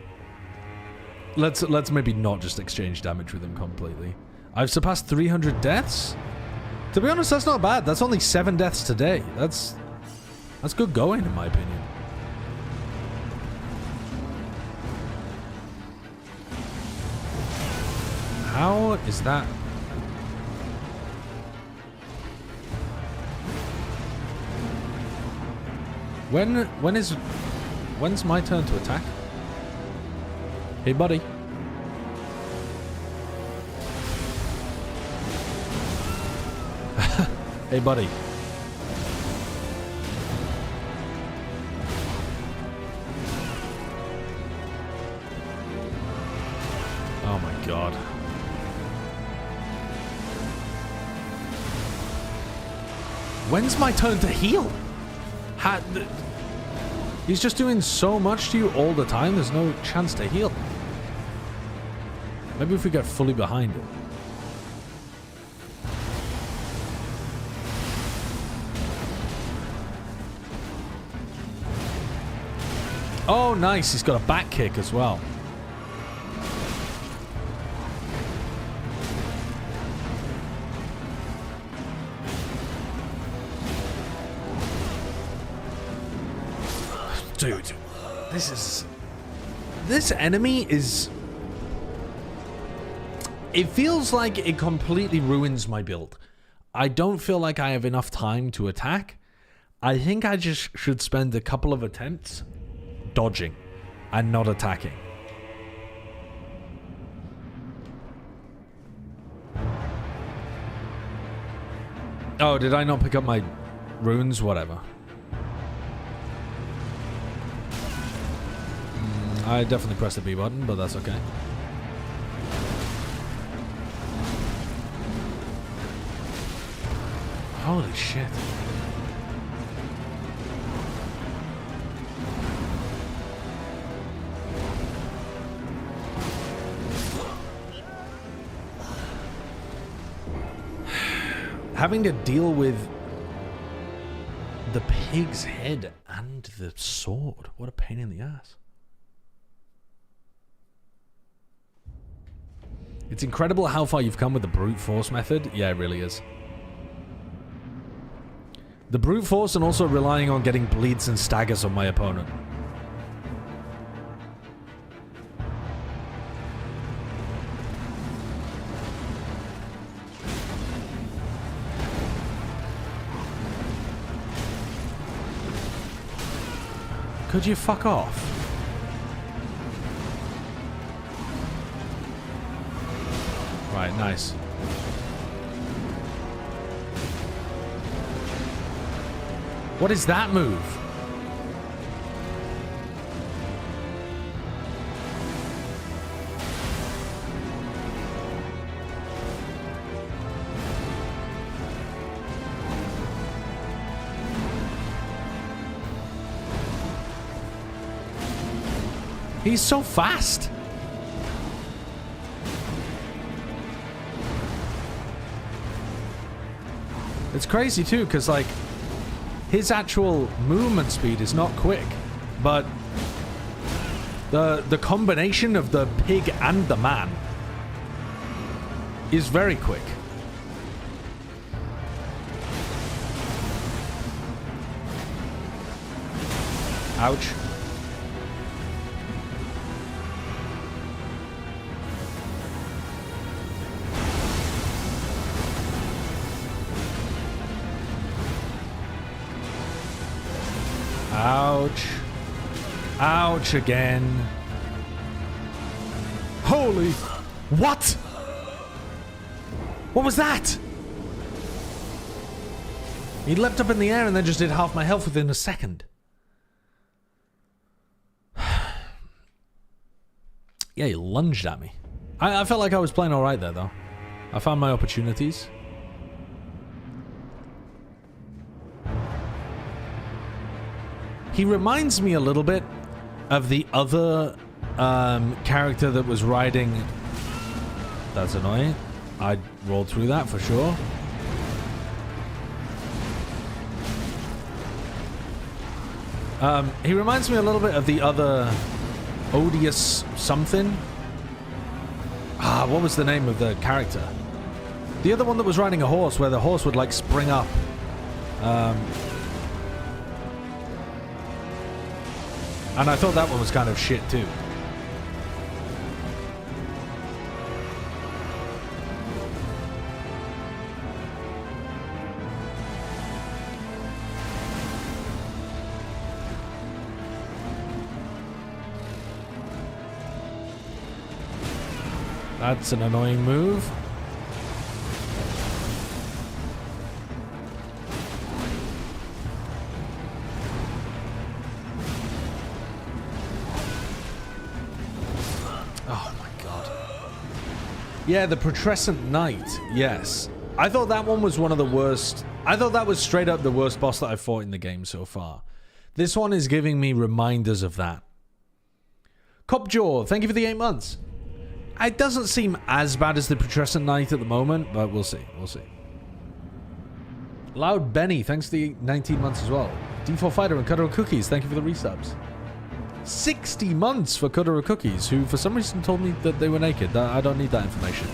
let's maybe not just exchange damage with him completely. I've surpassed 300 deaths? To be honest, that's not bad. That's only 7 deaths today. That's good going, in my opinion. How is that? When's my turn to attack? Hey, buddy. Hey, buddy. When's my turn to heal? He's just doing so much to you all the time, there's no chance to heal. Maybe if we get fully behind him. Oh, nice. He's got a back kick as well. Dude, this enemy is... It feels like it completely ruins my build. I don't feel like I have enough time to attack. I think I just should spend a couple of attempts dodging and not attacking. Oh, did I not pick up my runes? Whatever. I definitely pressed the B button, but that's okay. Holy shit. Having to deal with the pig's head and the sword. What a pain in the ass. It's incredible how far you've come with the brute force method. Yeah, it really is. The brute force and also relying on getting bleeds and staggers on my opponent. Could you fuck off? Right, nice. What is that move? He's so fast. It's crazy too, because like his actual movement speed is not quick, but the combination of the pig and the man is very quick. Ouch. Ouch. Ouch again. Holy... What? What was that? He leapt up in the air and then just did half my health within a second. Yeah, he lunged at me. I felt like I was playing alright there, though. I found my opportunities. He reminds me a little bit of the other character that was riding... That's annoying. I rolled through that for sure. He reminds me a little bit of the other odious something. What was the name of the character? The other one that was riding a horse, where the horse would like spring up. And I thought that one was kind of shit too. That's an annoying move. Oh my god. Yeah, the Putrescent Knight, yes. I thought that one was one of the worst. I thought that was straight up the worst boss that I've fought in the game so far. This one is giving me reminders of that. Copjaw, thank you for the 8 months. It doesn't seem as bad as the Putrescent Knight at the moment, but we'll see. We'll see. Loud Benny, thanks for the 19 months as well. D4 Fighter and Cuddle Cookies, thank you for the resubs. 60 months for Cuddle Cookies, who for some reason told me that they were naked. I don't need that information.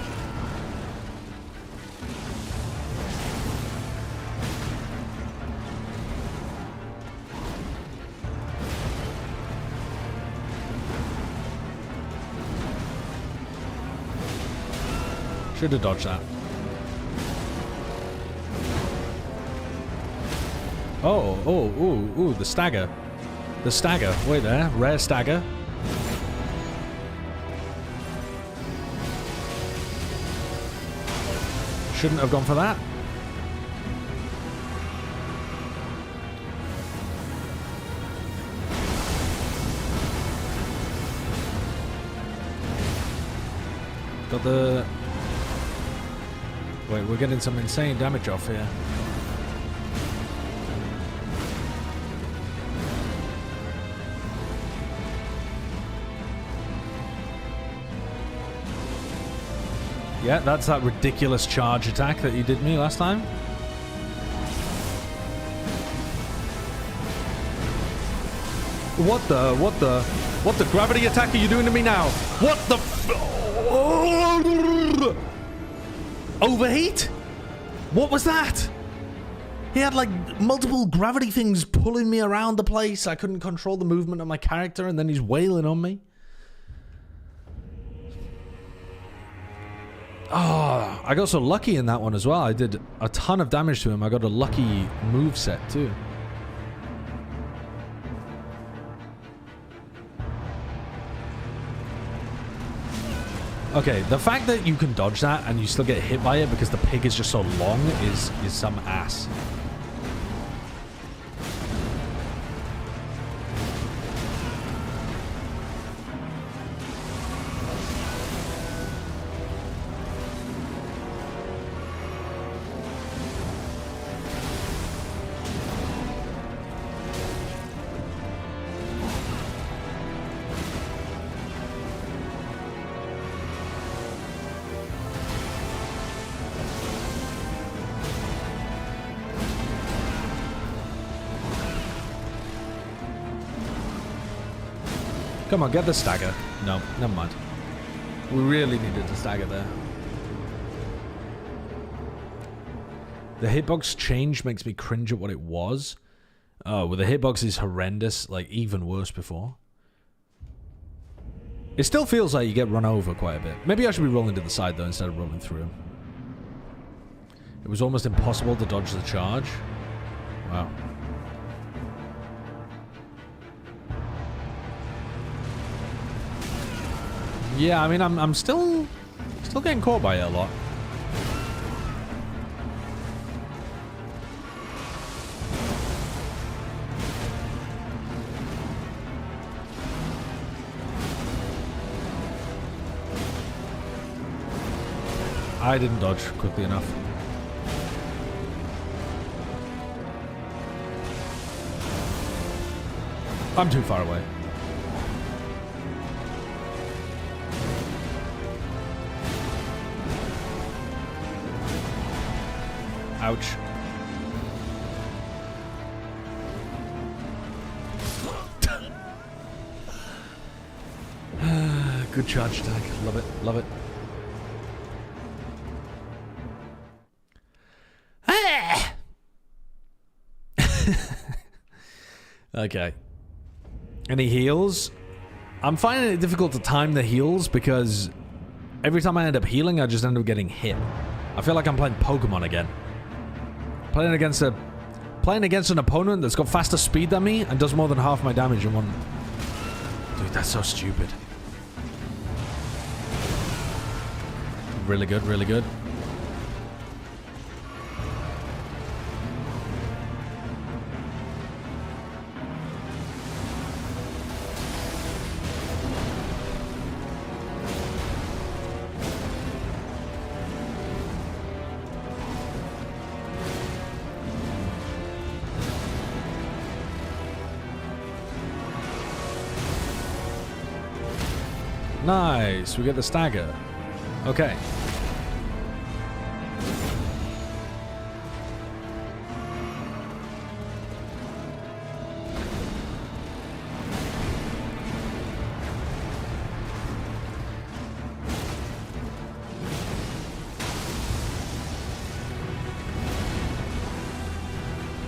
Should have dodged that. Ooh, the stagger. The stagger. Wait there. Rare stagger. Shouldn't have gone for that. Got the... Wait, we're getting some insane damage off here. Yeah, that's that ridiculous charge attack that you did me last time. What the gravity attack are you doing to me now? What the Overheat? What was that? He had like multiple gravity things pulling me around the place. I couldn't control the movement of my character and then he's wailing on me. Oh, I got so lucky in that one as well. I did a ton of damage to him. I got a lucky move set too. Okay, the fact that you can dodge that and you still get hit by it because the pig is just so long is some ass. Come on, get the stagger. No, never mind. We really needed the stagger there. The hitbox change makes me cringe at what it was. Oh, well, the hitbox is horrendous, like even worse before. It still feels like you get run over quite a bit. Maybe I should be rolling to the side though instead of rolling through. It was almost impossible to dodge the charge. Wow. Yeah, I mean, I'm still getting caught by it a lot. I didn't dodge quickly enough. I'm too far away. Ouch. Good charge attack. Love it. Love it. Okay. Any heals? I'm finding it difficult to time the heals because every time I end up healing, I just end up getting hit. I feel like I'm playing Pokemon again. Playing against an opponent that's got faster speed than me and does more than half my damage in one. Dude, that's so stupid. Really good, really good. Nice. We get the stagger. Okay.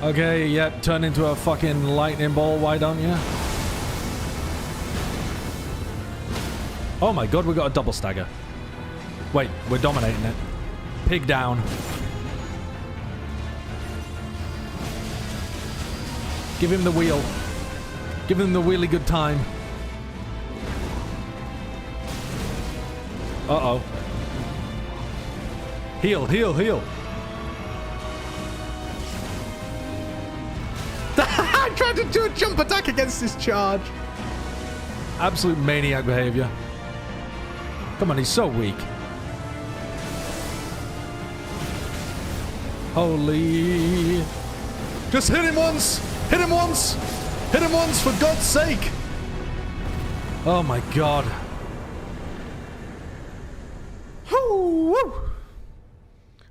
Okay, yeah, turn into a fucking lightning ball, why don't you? Oh my god, we got a double stagger. Wait, we're dominating it. Pig down. Give him the wheel. Give him the wheelie good time. Uh-oh. Heal, heal, heal. I tried to do a jump attack against this charge. Absolute maniac behavior. Come on, he's so weak. Holy. Just hit him once. Hit him once. Hit him once, for God's sake. Oh my god. Woo.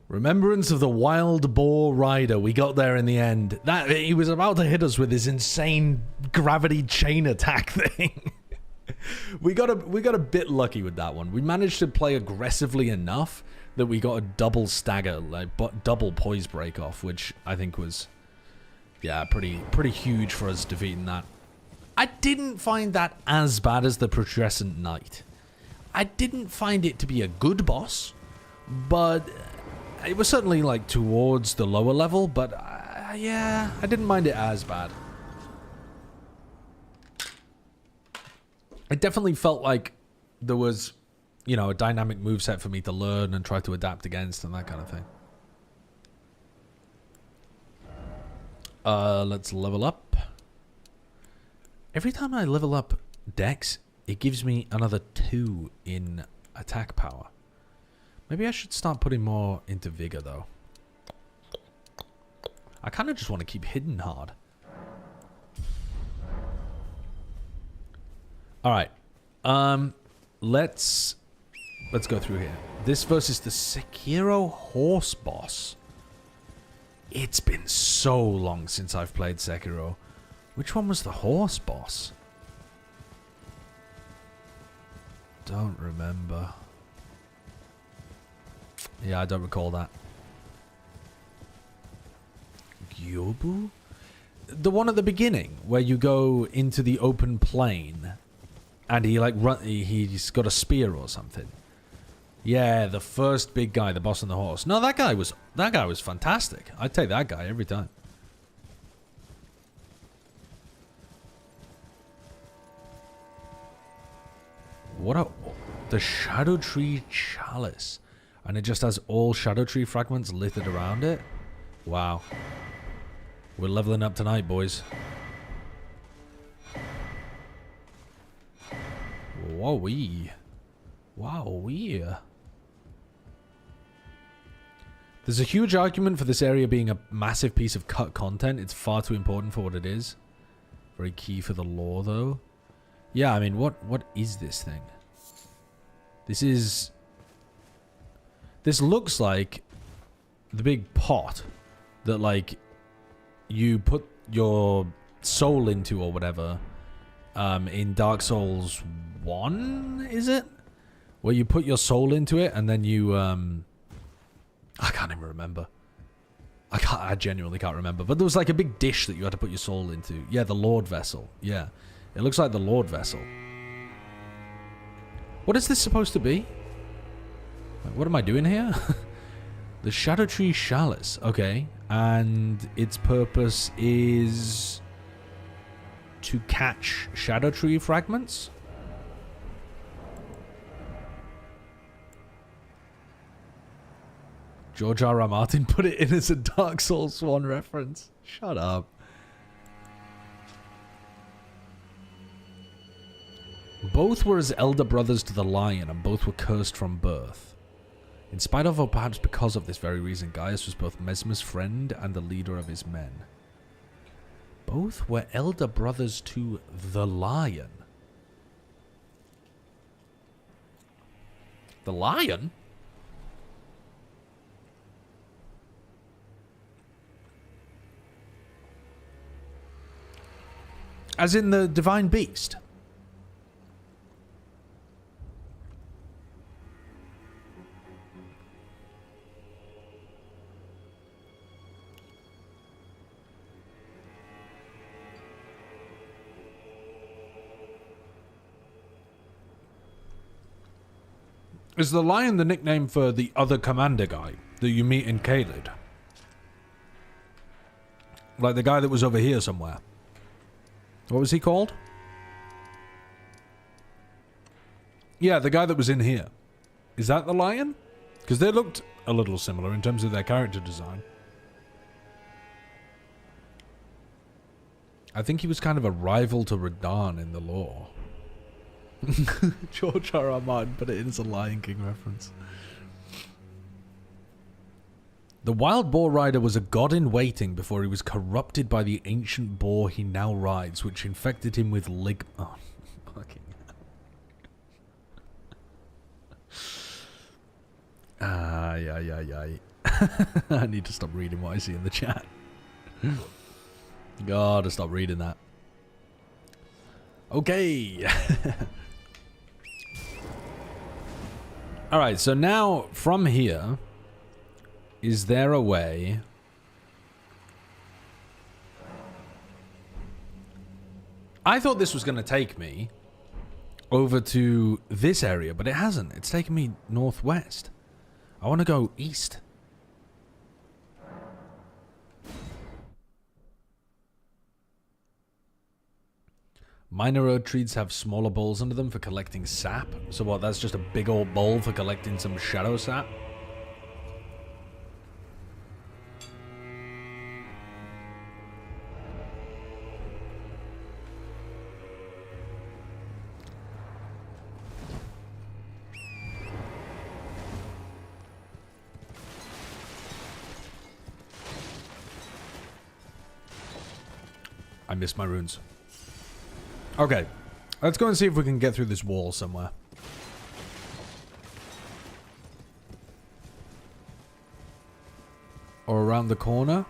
Remembrance of the Wild Boar Rider. We got there in the end. That he was about to hit us with his insane gravity chain attack thing. we got a bit lucky with that one. We managed to play aggressively enough that we got a double stagger, like double poise break off, which I think was, yeah, pretty huge for us defeating that. I didn't find that as bad as the Putrescent Knight. I didn't find it to be a good boss, but it was certainly like towards the lower level, but yeah, I didn't mind it as bad. It definitely felt like there was, you know, a dynamic moveset for me to learn and try to adapt against and that kind of thing. Let's level up. Every time I level up Dex, it gives me another 2 in attack power. Maybe I should start putting more into Vigor, though. I kind of just want to keep hitting hard. Alright. Let's go through here. This versus the Sekiro horse boss. It's been so long since I've played Sekiro. Which one was the horse boss? Don't remember. Yeah, I don't recall that. Gyobu? The one at the beginning, where you go into the open plain, and he like he's got a spear or something. Yeah, the first big guy, the boss on the horse. No, that guy was fantastic. I'd take that guy every time. The Scadutree Chalice. And it just has all Scadutree fragments littered around it. Wow. We're leveling up tonight, boys. Wowee. Wowee. There's a huge argument for this area being a massive piece of cut content. It's far too important for what it is. Very key for the lore, though. Yeah, I mean, what is this thing? This looks like the big pot that, like, you put your soul into or whatever in Dark Souls 1, is it? Where you put your soul into it and then you, I can't even remember. I genuinely can't remember. But there was like a big dish that you had to put your soul into. Yeah, the Lord Vessel. Yeah. It looks like the Lord Vessel. What is this supposed to be? What am I doing here? The Scadutree Chalice. Okay. And its purpose is to catch Scadutree fragments? George R.R. Martin put it in as a Dark Souls 1 reference. Shut up. Both were as elder brothers to the lion, and both were cursed from birth. In spite of, or perhaps because of this very reason, Gaius was both Mesmer's friend and the leader of his men. Both were elder brothers to the lion. The lion? As in the divine beast? Is the lion the nickname for the other commander guy that you meet in Caelid? Like the guy that was over here somewhere. What was he called? Yeah, the guy that was in here. Is that the lion? Because they looked a little similar in terms of their character design. I think he was kind of a rival to Radahn in the lore. George R. R. Martin put it in as a Lion King reference. The wild boar rider was a god in waiting before he was corrupted by the ancient boar he now rides, which infected him with Oh, fucking hell. I need to stop reading what I see in the chat. Gotta stop reading that. Okay. Alright, so now from here, is there a way? I thought this was going to take me over to this area, but it hasn't. It's taken me northwest. I want to go east. Minor road trees have smaller bowls under them for collecting sap. So what, that's just a big old bowl for collecting some shadow sap? I missed my runes. Okay, let's go and see if we can get through this wall somewhere. Or around the corner.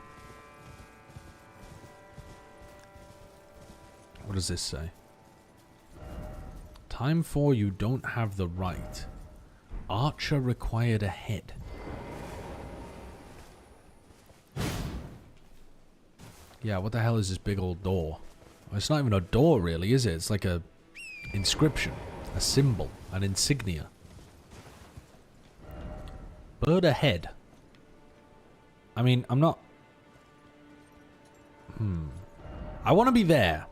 What does this say? Time 4, you don't have the right. Archer required ahead. Yeah, what the hell is this big old door? It's not even a door, really, is it? It's like a inscription, a symbol, an insignia. Bird ahead. I mean, I'm not... I want to be there.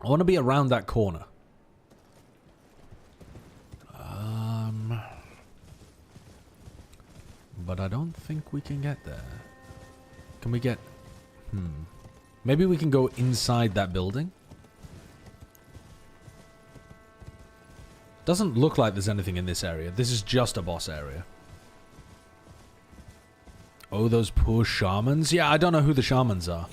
I want to be around that corner. But I don't think we can get there. Can we get... Maybe we can go inside that building. Doesn't look like there's anything in this area. This is just a boss area. Oh, those poor shamans. Yeah, I don't know who the shamans are.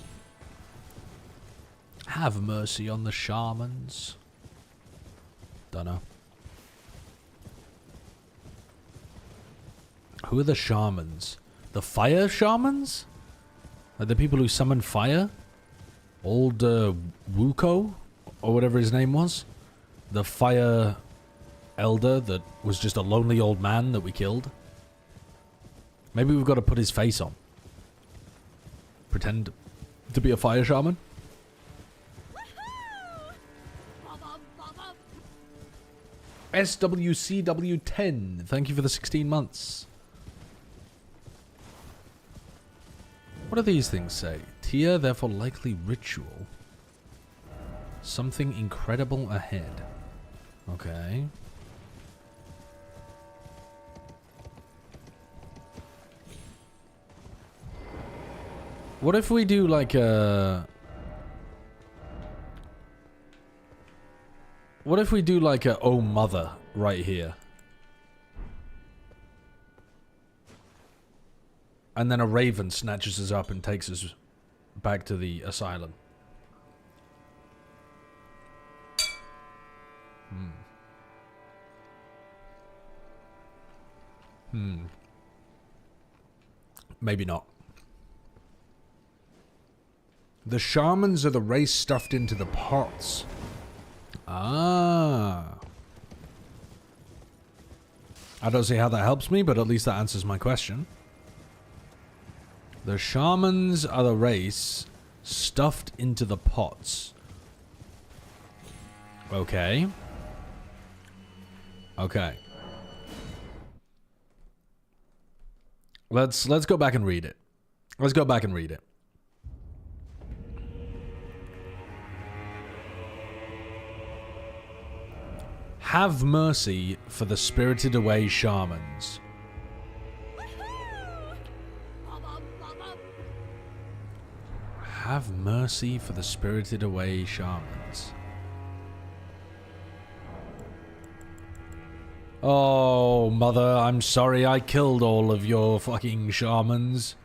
Have mercy on the shamans. Don't know. Who are the shamans? The fire shamans? Are the people who summon fire? Old Wuko, or whatever his name was, the fire elder that was just a lonely old man that we killed. Maybe we've got to put his face on. Pretend to be a fire shaman. SWCW10, thank you for the 16 months. What do these things say? Tier, therefore likely ritual. Something incredible ahead. Okay. What if we do like a... What if we do like a Oh Mother right here? And then a raven snatches us up and takes us back to the asylum. Maybe not. The shamans are the race stuffed into the pots. Ah. I don't see how that helps me, but at least that answers my question. The shamans are the race stuffed into the pots. Okay. Okay. Let's go back and read it. Let's go back and read it. Have mercy for the spirited away shamans. Have mercy for the spirited away shamans. Oh, mother, I'm sorry I killed all of your fucking shamans.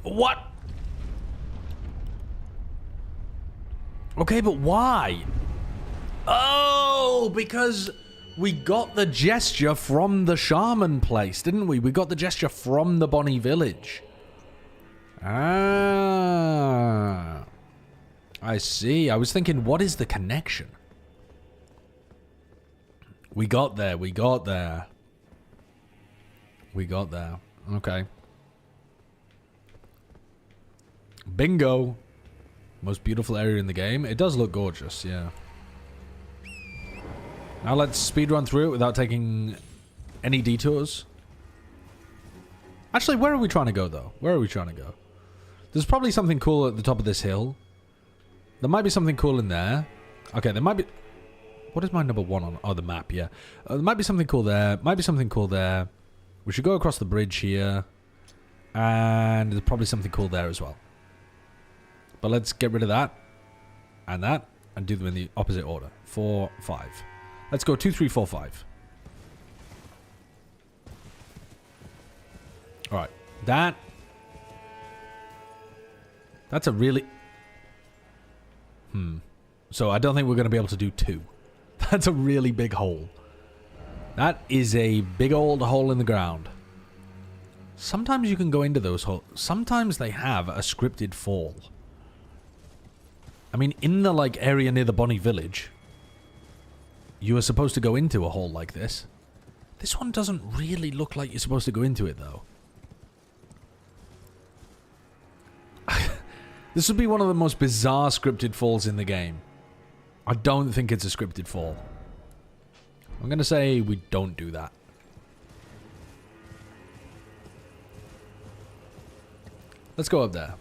What? Okay, but why? Oh, because we got the gesture from the shaman place, didn't we? We got the gesture from the Bonnie village. Ah. I see. I was thinking, what is the connection? We got there. We got there. We got there. Okay. Bingo. Most beautiful area in the game. It does look gorgeous, yeah. Now let's speedrun through it without taking any detours. Actually, where are we trying to go, though? Where are we trying to go? There's probably something cool at the top of this hill. There might be something cool in there. Okay, there might be... What is my number 1 on? Oh, the map, yeah. There might be something cool there. Might be something cool there. We should go across the bridge here. And there's probably something cool there as well. But let's get rid of that. And that. And do them in the opposite order. 4, 5. Let's go 2, 3, 4, 5. Alright. That's a really... So I don't think we're going to be able to do 2. That's a really big hole. That is a big old hole in the ground. Sometimes you can go into those holes. Sometimes they have a scripted fall. I mean, in the, like, area near the Bonnie village, you are supposed to go into a hole like this. This one doesn't really look like you're supposed to go into it, though. This would be one of the most bizarre scripted falls in the game. I don't think it's a scripted fall. I'm going to say we don't do that. Let's go up there.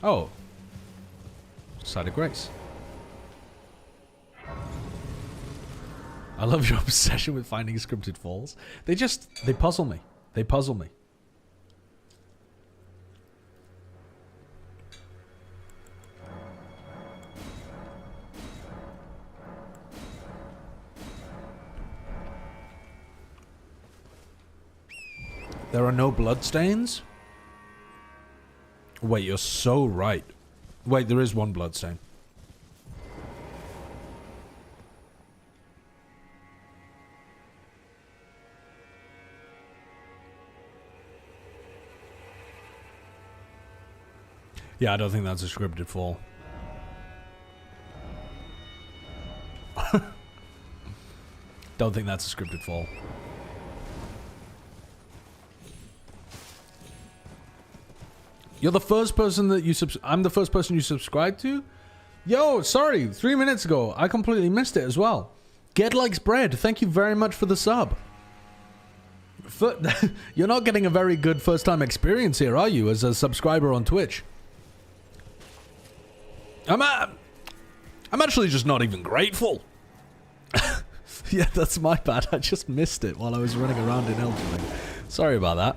Oh. Side of Grace. I love your obsession with finding scripted falls. They puzzle me. They puzzle me. There are no bloodstains? Wait, you're so right. Wait, there is one bloodstain. Yeah, I don't think that's a scripted fall. Don't think that's a scripted fall. You're the first person that you I'm the first person you subscribed to? Yo, sorry, 3 minutes ago. I completely missed it as well. Get Likes Bread, thank you very much for the sub. You're not getting a very good first-time experience here, are you, as a subscriber on Twitch? I'm actually just not even grateful. Yeah, that's my bad. I just missed it while I was running around in Elden. Sorry about that.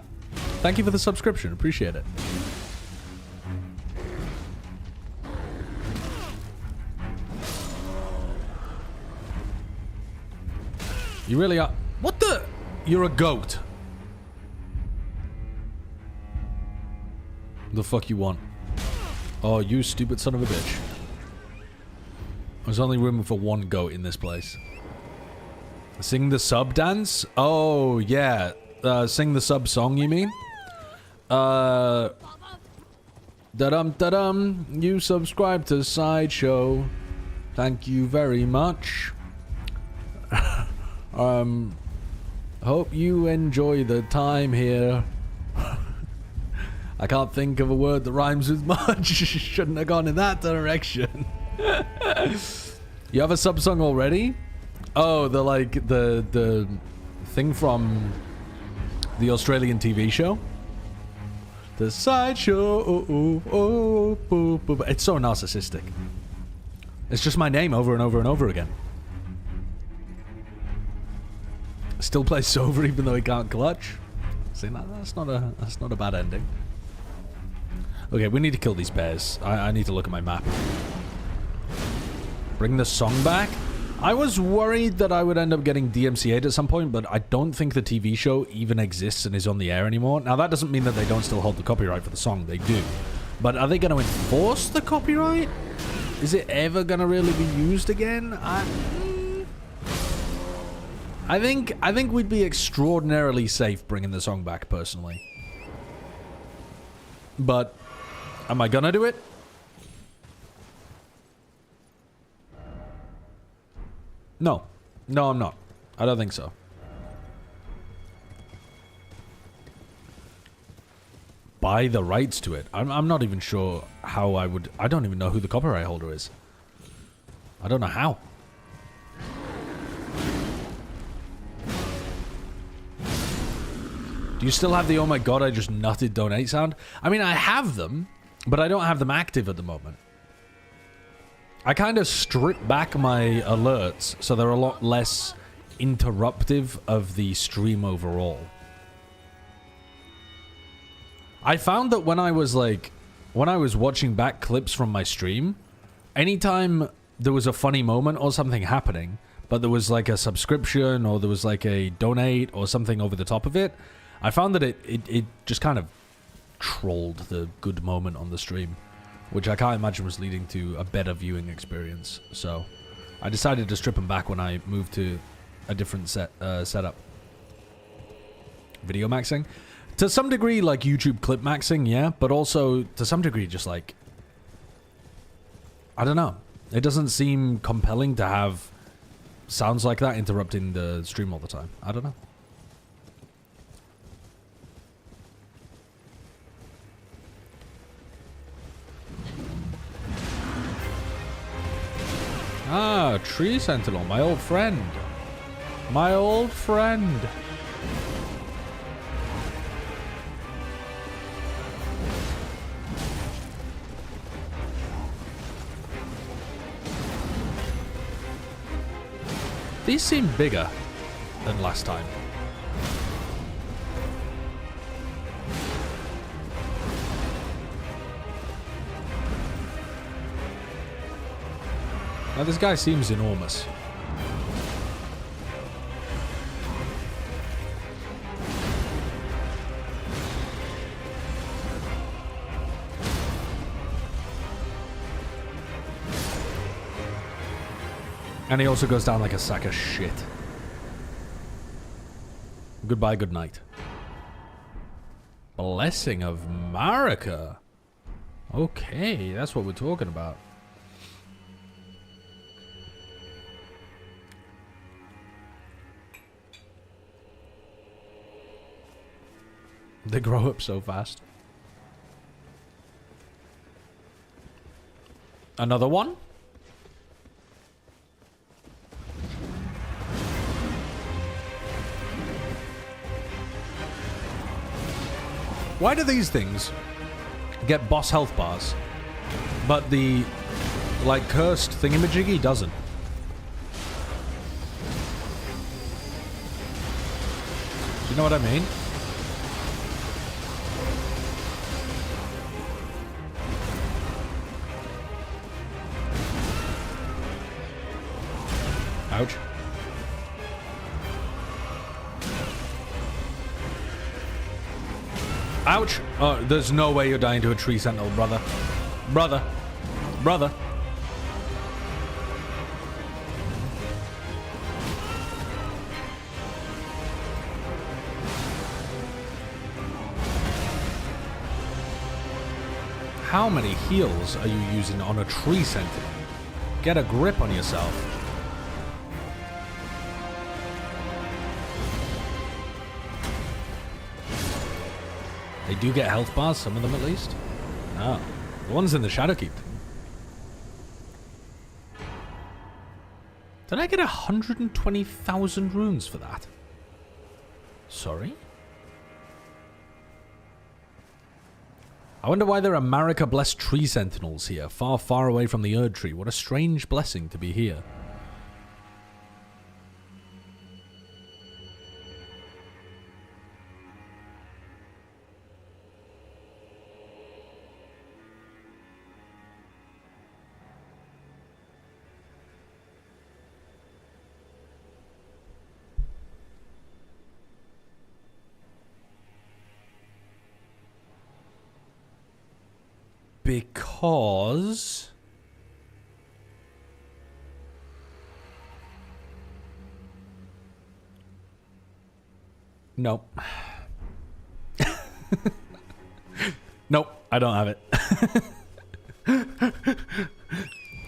Thank you for the subscription. Appreciate it. You really are... What the... You're a goat. The fuck you want? Oh, you stupid son of a bitch. There's only room for one goat in this place. Sing the sub dance? Oh, yeah. Sing the sub song, you mean? Da-dum-da-dum. You subscribe to Sideshow. Thank you very much. Hope you enjoy the time here. I can't think of a word that rhymes with much. Shouldn't have gone in that direction. You have a sub song already? Oh, the thing from the Australian TV show? The Sideshow. It's so narcissistic. It's just my name over and over and over again. Still plays Sober even though he can't clutch. See, that's not a bad ending. Okay, we need to kill these bears. I need to look at my map. Bring the song back? I was worried that I would end up getting DMCA'd at some point, but I don't think the TV show even exists and is on the air anymore. Now, that doesn't mean that they don't still hold the copyright for the song. They do. But are they going to enforce the copyright? Is it ever going to really be used again? I think we'd be extraordinarily safe bringing the song back, personally. But am I gonna do it? No. No, I'm not. I don't think so. Buy the rights to it. I'm not even sure how I would... I don't even know who the copyright holder is. I don't know how. Do you still have the oh my god I just nutted donate sound? I mean, I have them, but I don't have them active at the moment. I kind of strip back my alerts so they're a lot less interruptive of the stream overall. I found that when I was watching back clips from my stream, anytime there was a funny moment or something happening, but there was like a subscription or there was like a donate or something over the top of it, I found that it just kind of trolled the good moment on the stream, which I can't imagine was leading to a better viewing experience. So I decided to strip them back when I moved to a different setup. Video maxing? To some degree, like YouTube clip maxing, yeah, but also to some degree just like... I don't know. It doesn't seem compelling to have sounds like that interrupting the stream all the time. I don't know. Ah, Tree Sentinel, my old friend. My old friend. These seem bigger than last time. Now this guy seems enormous. And he also goes down like a sack of shit. Goodbye, good night. Blessing of Marika. Okay, that's what we're talking about. They grow up so fast. Another one? Why do these things get boss health bars, but the, like, cursed thingamajiggy doesn't? Do you know what I mean? Ouch. Ouch! Oh, there's no way you're dying to a tree sentinel, brother. Brother. Brother. How many heals are you using on a tree sentinel? Get a grip on yourself. They do get health bars, some of them at least. Oh, the ones in the Shadowkeep. Did I get 120,000 runes for that? Sorry? I wonder why there are Marika-blessed tree sentinels here, far, far away from the Erd Tree. What a strange blessing to be here. Because... Nope. Nope, I don't have it.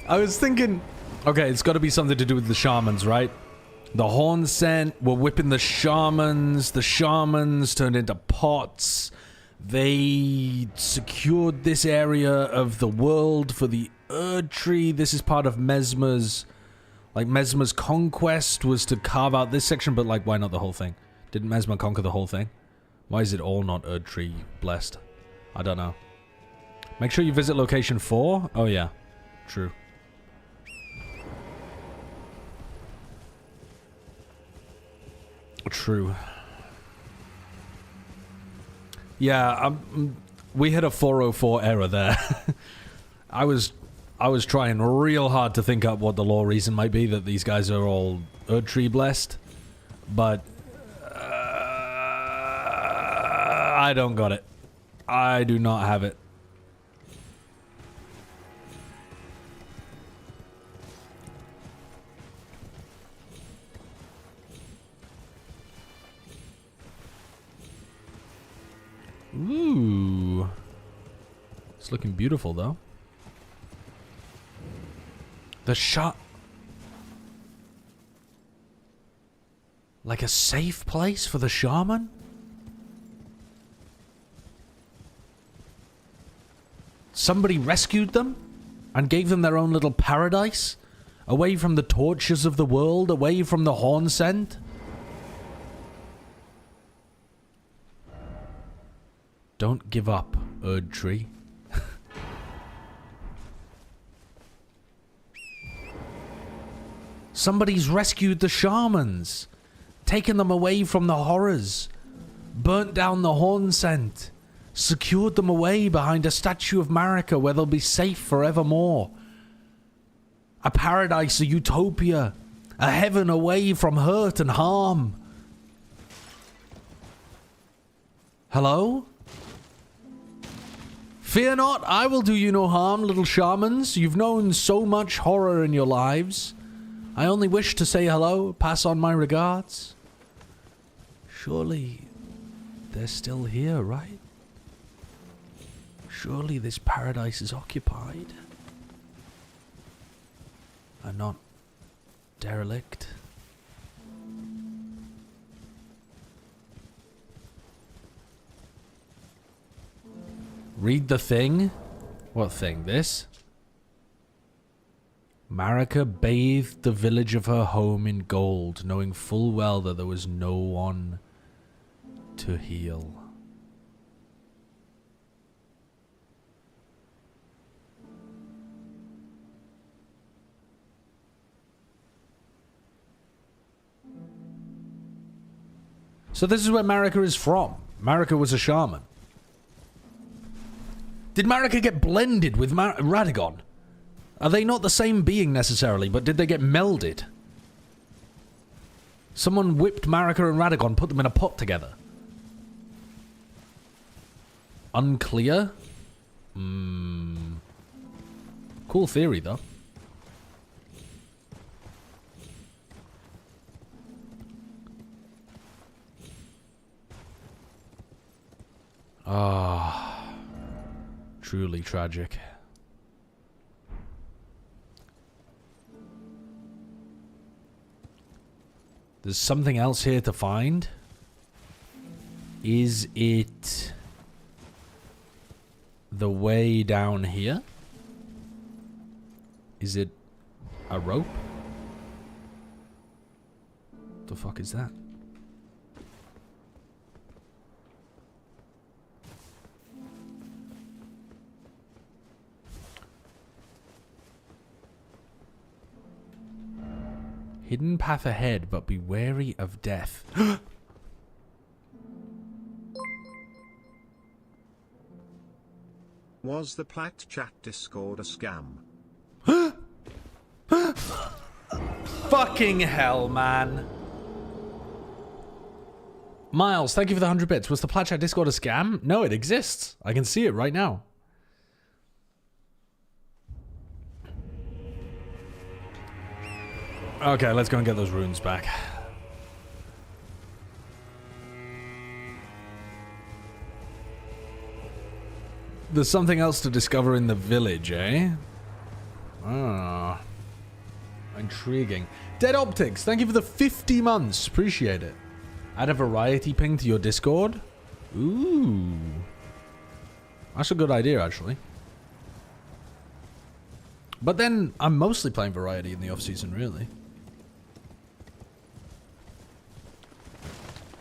I was thinking... Okay, it's got to be something to do with the shamans, right? The horn scent, we're whipping the shamans turned into pots. They secured this area of the world for the Erd Tree. This is part of Mesmer's... Like, Mesmer's conquest was to carve out this section, but, like, why not the whole thing? Didn't Mesmer conquer the whole thing? Why is it all not Erd Tree blessed? I don't know. Make sure you visit location 4? Oh, yeah. True. True. Yeah, we hit a 404 error there. I was trying real hard to think up what the lore reason might be that these guys are all Erd Tree blessed, but I don't got it. I do not have it. Ooh. It's looking beautiful, though. The shot... Like a safe place for the shaman? Somebody rescued them and gave them their own little paradise? Away from the tortures of the world? Away from the horn scent? Don't give up, Erd Tree. Somebody's rescued the shamans, taken them away from the horrors, burnt down the horn scent, secured them away behind a statue of Marika where they'll be safe forevermore. A paradise, a utopia, a heaven away from hurt and harm. Hello? Fear not, I will do you no harm, little shamans. You've known so much horror in your lives. I only wish to say hello, pass on my regards. Surely they're still here, right? Surely this paradise is occupied and not derelict. Read the thing? What thing? This? Marika bathed the village of her home in gold, knowing full well that there was no one to heal. So this is where Marika is from. Marika was a shaman. Did Marika get blended with Radagon? Are they not the same being necessarily, but did they get melded? Someone whipped Marika and Radagon, put them in a pot together. Unclear? Cool theory, though. Truly tragic. There's something else here to find. Is it the way down here? Is it a rope? The fuck is that? Hidden path ahead, but be wary of death. Was the Platt Chat Discord a scam? Fucking hell, man. Miles, thank you for the 100 bits. Was the Plaid Chat Discord a scam? No, it exists. I can see it right now. Okay, let's go and get those runes back. There's something else to discover in the village, eh? Ah. Intriguing. Dead Optics, thank you for the 50 months. Appreciate it. Add a variety ping to your Discord. Ooh. That's a good idea, actually. But then, I'm mostly playing variety in the off-season, really.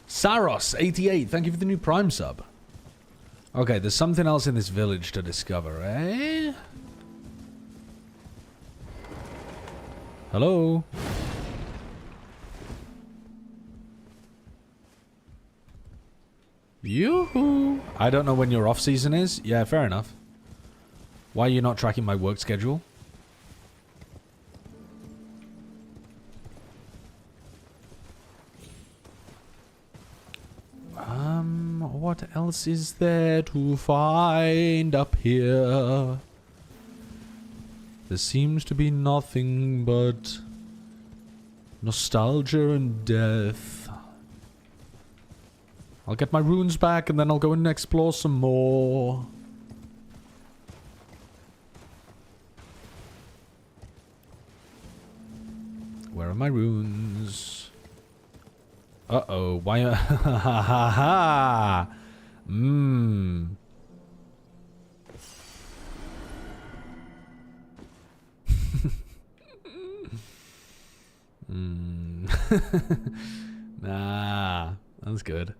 Saros88, thank you for the new Prime sub. Okay, there's something else in this village to discover, eh? Hello? Yoo-hoo! I don't know when your off-season is. Yeah, fair enough. Why are you not tracking my work schedule? What else is there to find up here? There seems to be nothing but nostalgia and death. I'll get my runes back and then I'll go and explore some more. Where are my runes? Uh-oh, why ha ha ha! Mmm. Nah, that's good.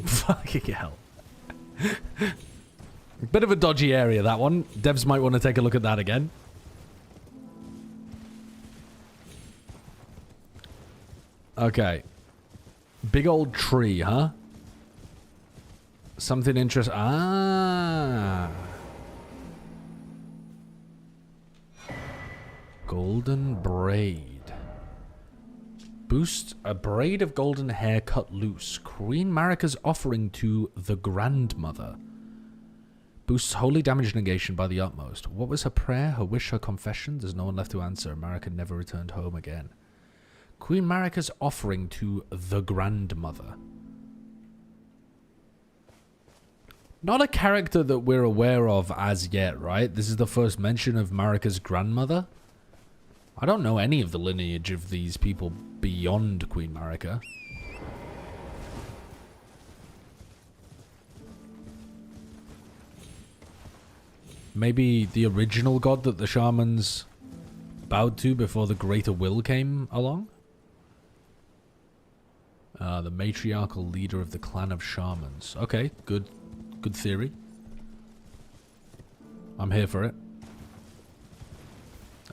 Fucking hell. Bit of a dodgy area, that one. Devs might want to take a look at that again. Okay. Big old tree, huh? Something interesting. Ah. Golden braid. Boost a braid of golden hair cut loose. Queen Marika's offering to the grandmother. Boosts holy damage negation by the utmost. What was her prayer, her wish, her confession? There's no one left to answer. Marika never returned home again. Queen Marika's offering to the grandmother. Not a character that we're aware of as yet, right? This is the first mention of Marika's grandmother. I don't know any of the lineage of these people beyond Queen Marika. Maybe the original god that the shamans bowed to before the greater will came along? The matriarchal leader of the clan of shamans. Okay, good theory. I'm here for it.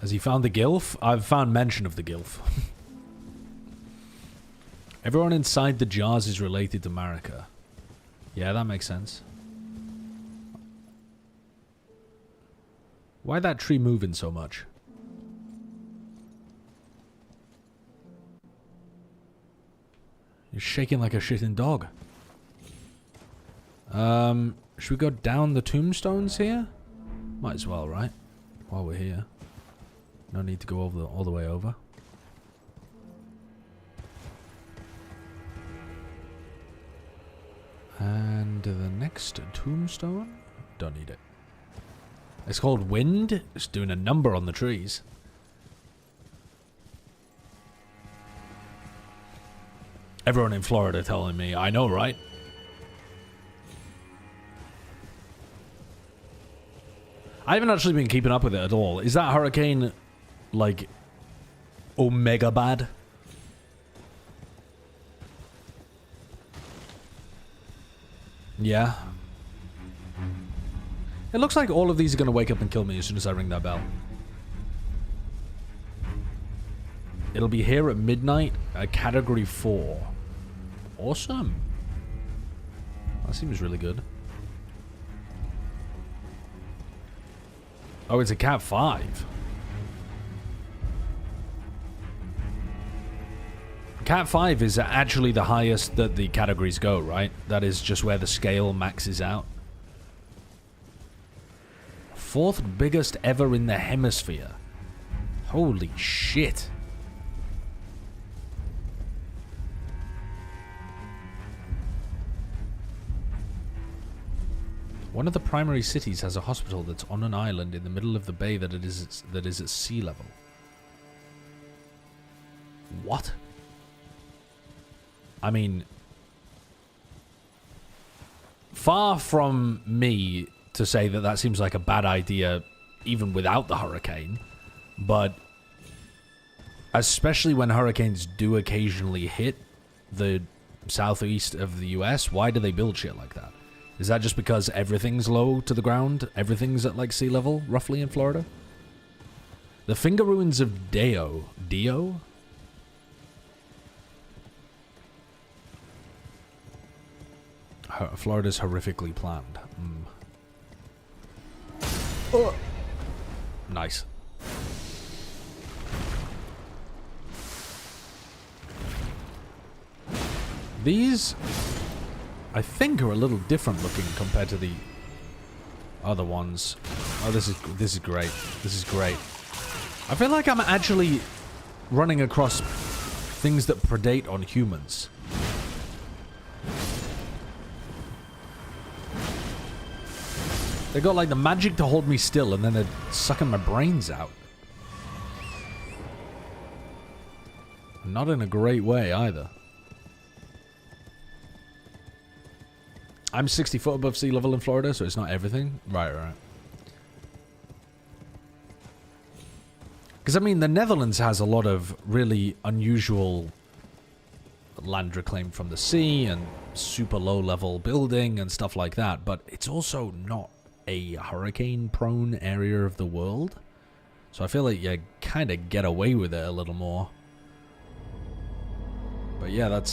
Has he found the Gilf? I've found mention of the Gilf. Everyone inside the jars is related to Marika. Yeah, that makes sense. Why that tree moving so much? You're shaking like a shitting dog. Should we go down the tombstones here? Might as well, right? While we're here. No need to go all the way over. And the next tombstone? Don't need it. It's called Wind. It's doing a number on the trees. Everyone in Florida telling me, I know, right? I haven't actually been keeping up with it at all. Is that hurricane, like, omega bad? Yeah. It looks like all of these are going to wake up and kill me as soon as I ring that bell. It'll be here at midnight at Category 4. Awesome. That seems really good. Oh, it's a Cat 5. Cat 5 is actually the highest that the categories go, right? That is just where the scale maxes out. Fourth biggest ever in the hemisphere. Holy shit. One of the primary cities has a hospital that's on an island in the middle of the bay that is at sea level. What? I mean, far from me to say that that seems like a bad idea even without the hurricane, but especially when hurricanes do occasionally hit the southeast of the US, why do they build shit like that? Is that just because everything's low to the ground? Everything's at like sea level, roughly, in Florida? The finger ruins of Dio. Florida's horrifically planned. Oh. Nice. These, I think, are a little different looking compared to the other ones. Oh, this is great. This is great. I feel like I'm actually running across things that predate on humans. They got like the magic to hold me still, and then they're sucking my brains out. Not in a great way either. I'm 60 foot above sea level in Florida, so it's not everything. Right. Because, I mean, the Netherlands has a lot of really unusual land reclaimed from the sea and super low-level building and stuff like that, but it's also not a hurricane-prone area of the world. So I feel like you kind of get away with it a little more. But yeah, that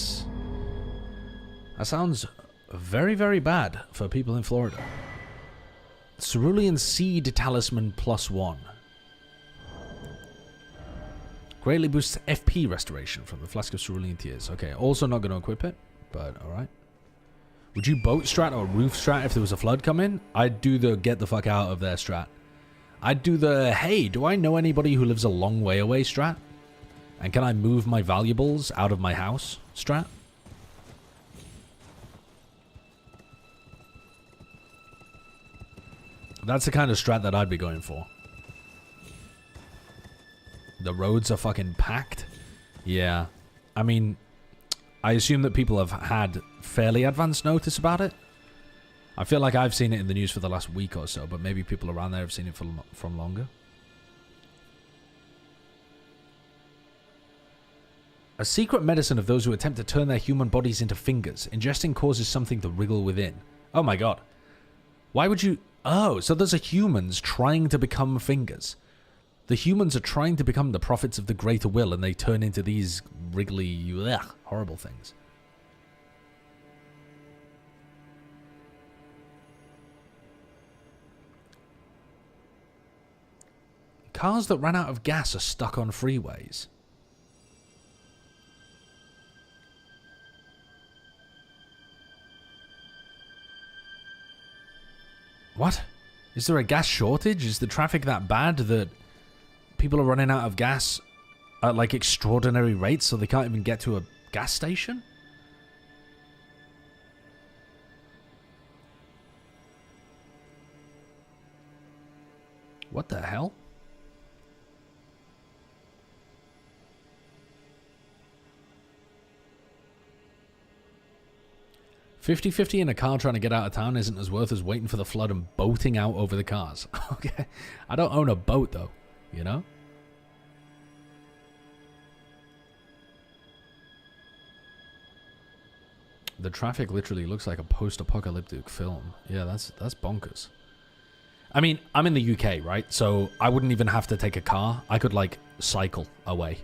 sounds very, very bad for people in Florida. Cerulean Seed Talisman +1. Greatly boosts FP restoration from the Flask of Cerulean Tears. Okay, also not going to equip it, but alright. Would you boat strat or roof strat if there was a flood coming? I'd do the get the fuck out of there strat. I'd do the, hey, do I know anybody who lives a long way away strat? And can I move my valuables out of my house strat? That's the kind of strat that I'd be going for. The roads are fucking packed. Yeah. I mean, I assume that people have had fairly advanced notice about it. I feel like I've seen it in the news for the last week or so, but maybe people around there have seen it from longer. A secret medicine of those who attempt to turn their human bodies into fingers. Ingesting causes something to wriggle within. Oh my god. Why would you... Oh, so there's a humans trying to become fingers. The humans are trying to become the prophets of the greater will, and they turn into these wriggly, horrible things. Cars that ran out of gas are stuck on freeways. What? Is there a gas shortage? Is the traffic that bad that people are running out of gas at like extraordinary rates so they can't even get to a gas station? What the hell? 50-50 in a car trying to get out of town isn't as worth as waiting for the flood and boating out over the cars. Okay. I don't own a boat, though. You know? The traffic literally looks like a post-apocalyptic film. Yeah, that's bonkers. I mean, I'm in the UK, right? So I wouldn't even have to take a car. I could, like, cycle away.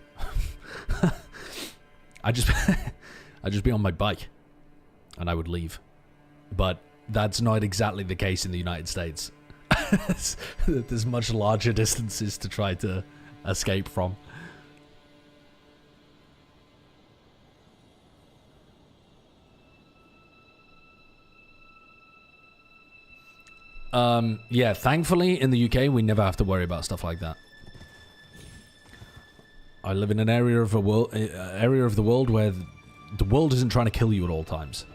I'd just be on my bike. And I would leave. But that's not exactly the case in the United States. There's much larger distances to try to escape from. Yeah, thankfully in the UK we never have to worry about stuff like that. I live in an area of the world where the world isn't trying to kill you at all times.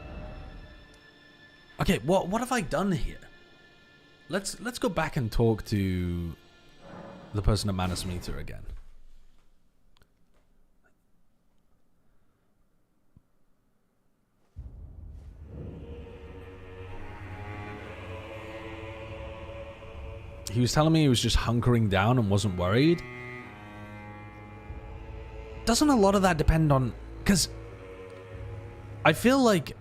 Okay, what have I done here? Let's go back and talk to the person at Metyr again. He was telling me he was just hunkering down and wasn't worried. Doesn't a lot of that depend on... Because I feel like...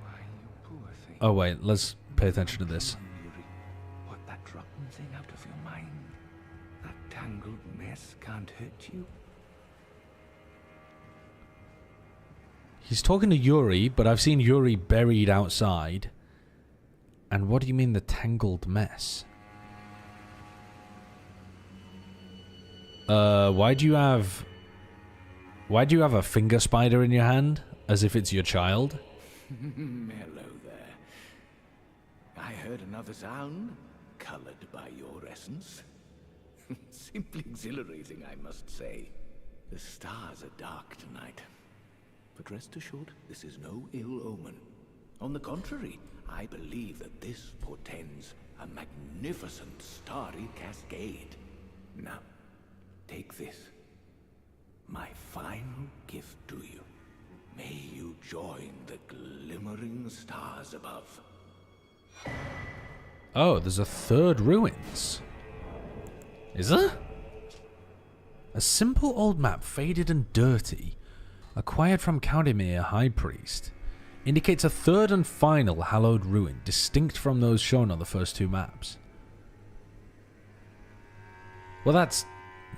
Oh, wait. Let's pay attention to this. Put that rotten thing out of your mind. That tangled mess can't hurt you. He's talking to Yuri, but I've seen Yuri buried outside. And what do you mean the tangled mess? Why do you have a finger spider in your hand? As if it's your child? Hello there. I heard another sound, colored by your essence. Simply exhilarating, I must say. The stars are dark tonight. But rest assured, this is no ill omen. On the contrary, I believe that this portends a magnificent starry cascade. Now, take this. My final gift to you. May you join the glimmering stars above. Oh, there's a third ruins. Is there? A simple old map, faded and dirty, acquired from Count Ymir, High Priest, indicates a third and final hallowed ruin, distinct from those shown on the first two maps. Well, that's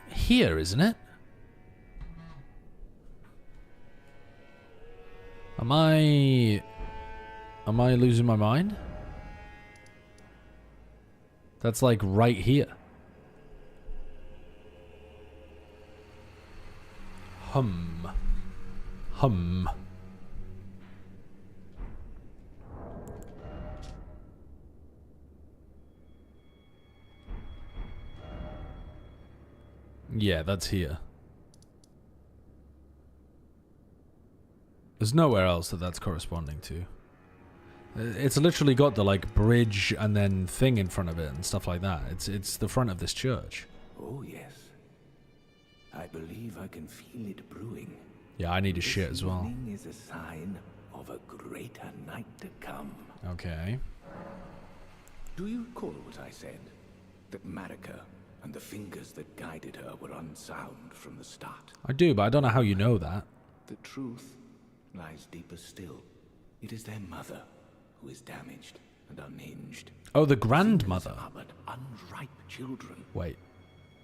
here, isn't it? Am I losing my mind? That's like right here. Hum. Yeah, that's here. There's nowhere else that's corresponding to. It's literally got the like bridge and then thing in front of it and stuff like that. It's the front of this church. Oh yes. I believe I can feel it brewing. Yeah, I need a shit as well. This evening is a sign of a greater night to come. Okay. Do you recall what I said? That Marika and the fingers that guided her were unsound from the start. I do, but I don't know how you know that. The truth lies deeper still. It is their mother who is damaged and unhinged. Oh, the grandmother. Fingers are but unripe children. Wait.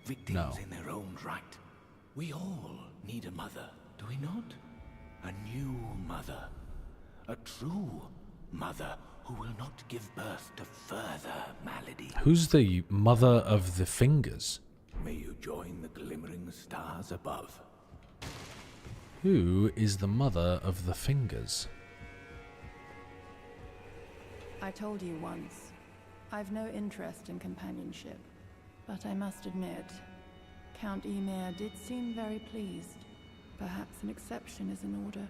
Victims No. in their own right. We all need a mother, do we not? A new mother. A true mother who will not give birth to further malady. Who's the mother of the fingers? May you join the glimmering stars above. Who is the mother of the fingers? I told you once, I've no interest in companionship, but I must admit, Count Ymir did seem very pleased. Perhaps an exception is in order.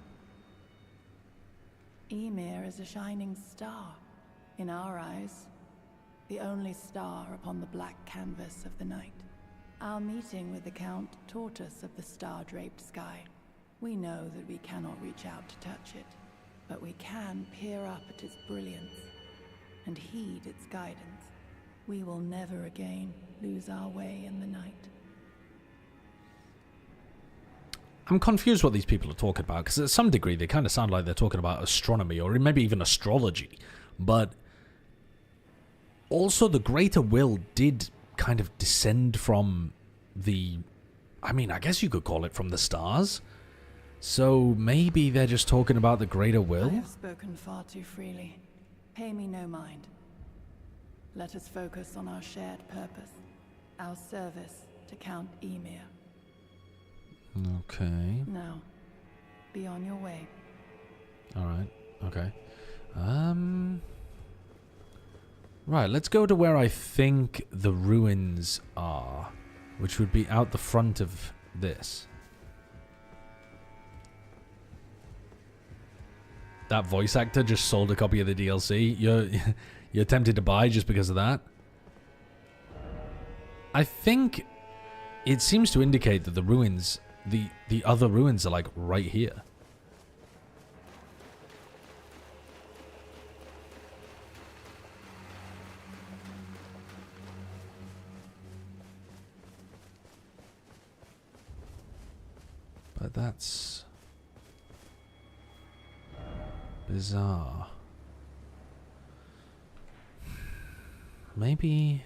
Ymir is a shining star, in our eyes, the only star upon the black canvas of the night. Our meeting with the Count taught us of the star-draped sky. We know that we cannot reach out to touch it, but we can peer up at its brilliance and heed its guidance. We will never again lose our way in the night. I'm confused what these people are talking about, because at some degree they kind of sound like they're talking about astronomy or maybe even astrology. But also the greater will did kind of descend from the... I mean, I guess you could call it from the stars. So maybe they're just talking about the greater will? I have spoken far too freely. Pay me no mind. Let us focus on our shared purpose. Our service to Count Ymir. Okay. Now, be on your way. Alright, okay. Right, let's go to where I think the ruins are, which would be out the front of this. That voice actor just sold a copy of the DLC. You're tempted to buy just because of that? I think it seems to indicate that the ruins... The other ruins are like right here. But that's bizarre. Maybe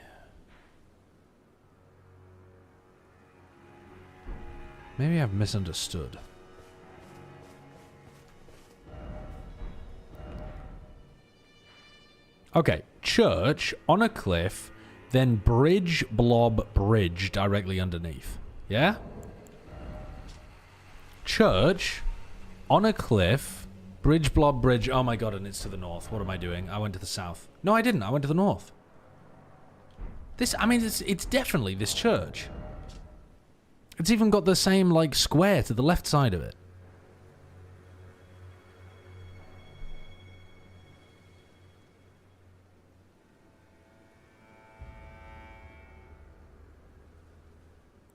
I've misunderstood. Okay, church on a cliff, then bridge, blob, bridge directly underneath. Yeah? Church on a cliff, bridge, blob, bridge. Oh my god, and it's to the north. What am I doing? I went to the south. No, I didn't. I went to the north. This, I mean, it's definitely this church. It's even got the same, like, square to the left side of it.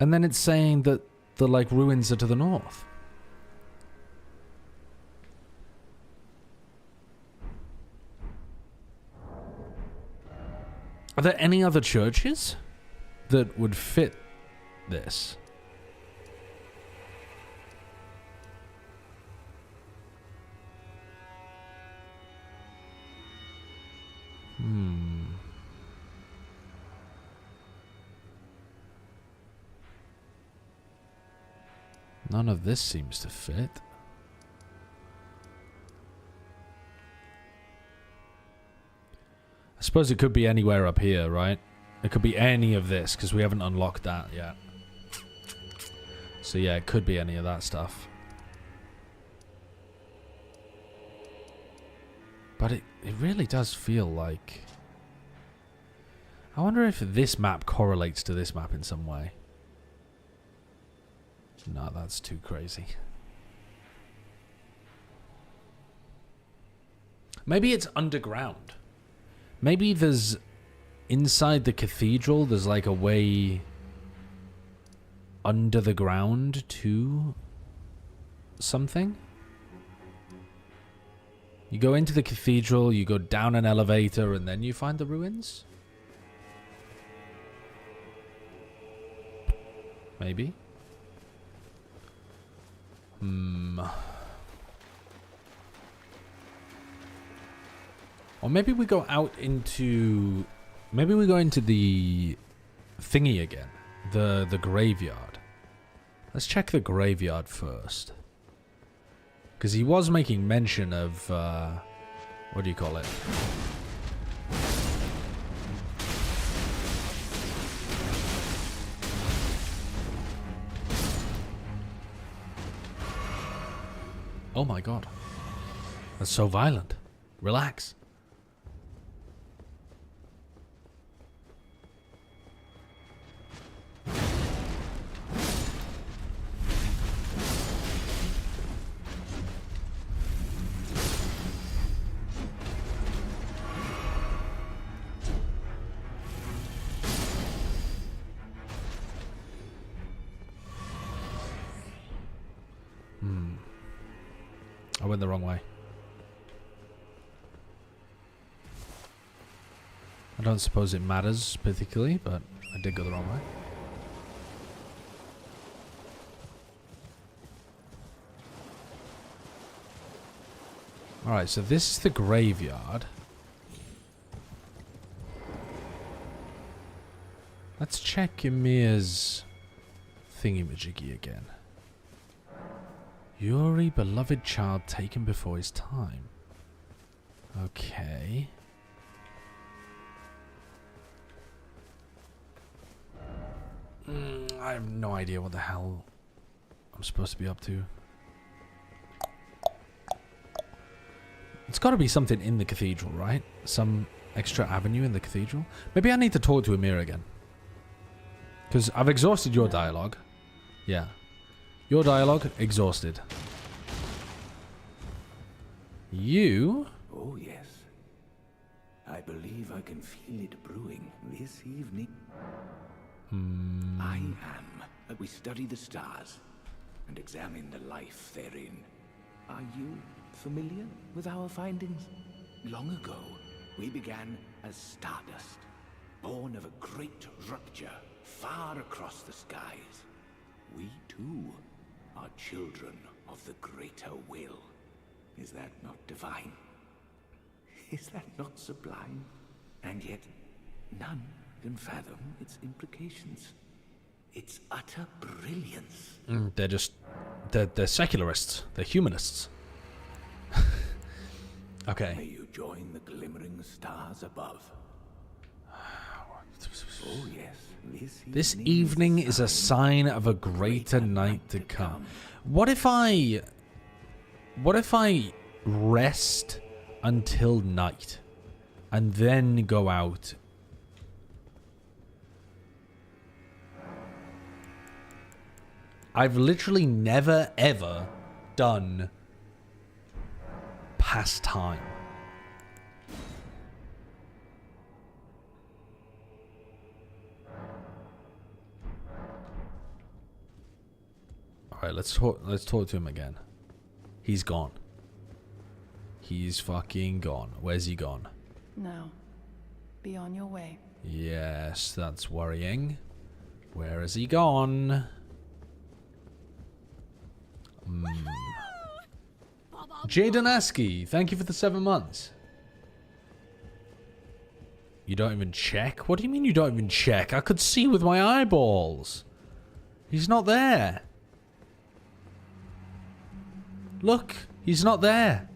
And then it's saying that the, like, ruins are to the north. Are there any other churches that would fit this? None of this seems to fit. I suppose it could be anywhere up here, right? It could be any of this, because we haven't unlocked that yet. So yeah, it could be any of that stuff. But it really does feel like... I wonder if this map correlates to this map in some way. No, that's too crazy. Maybe it's underground. Maybe there's... Inside the cathedral, there's like a way... under the ground to... something? You go into the cathedral, you go down an elevator, and then you find the ruins? Maybe? Or maybe we go out into... Maybe we go into the thingy again. The graveyard. Let's check the graveyard first. Because he was making mention of... what do you call it? Oh my god. That's so violent. Relax. I went the wrong way. I don't suppose it matters particularly, but I did go the wrong way. Alright, so this is the graveyard. Let's check Ymir's thingy-majiggy again. Yuri, beloved child taken before his time. Okay. I have no idea what the hell I'm supposed to be up to. It's got to be something in the cathedral, right? Some extra avenue in the cathedral. Maybe I need to talk to Ymir again. Because I've exhausted your dialogue. Yeah. Your dialogue, exhausted. You? Oh, yes. I believe I can feel it brewing this evening. I am. We study the stars and examine the life therein. Are you familiar with our findings? Long ago, we began as stardust, born of a great rupture far across the skies. We, too, are children of the greater will. Is that not divine? Is that not sublime? And yet, none can fathom its implications. Its utter brilliance. They're secularists. They're humanists. Okay. May you join the glimmering stars above. Oh yes, this evening is a sign of a greater night to come. What if I rest until night and then go out? I've literally never ever done past time. Alright, let's talk to him again. He's gone. He's fucking gone. Where's he gone? Now, be on your way. Yes, that's worrying. Where has he gone? Jaden Askey, thank you for the 7 months. You don't even check? What do you mean you don't even check? I could see with my eyeballs. He's not there. Look, he's not there.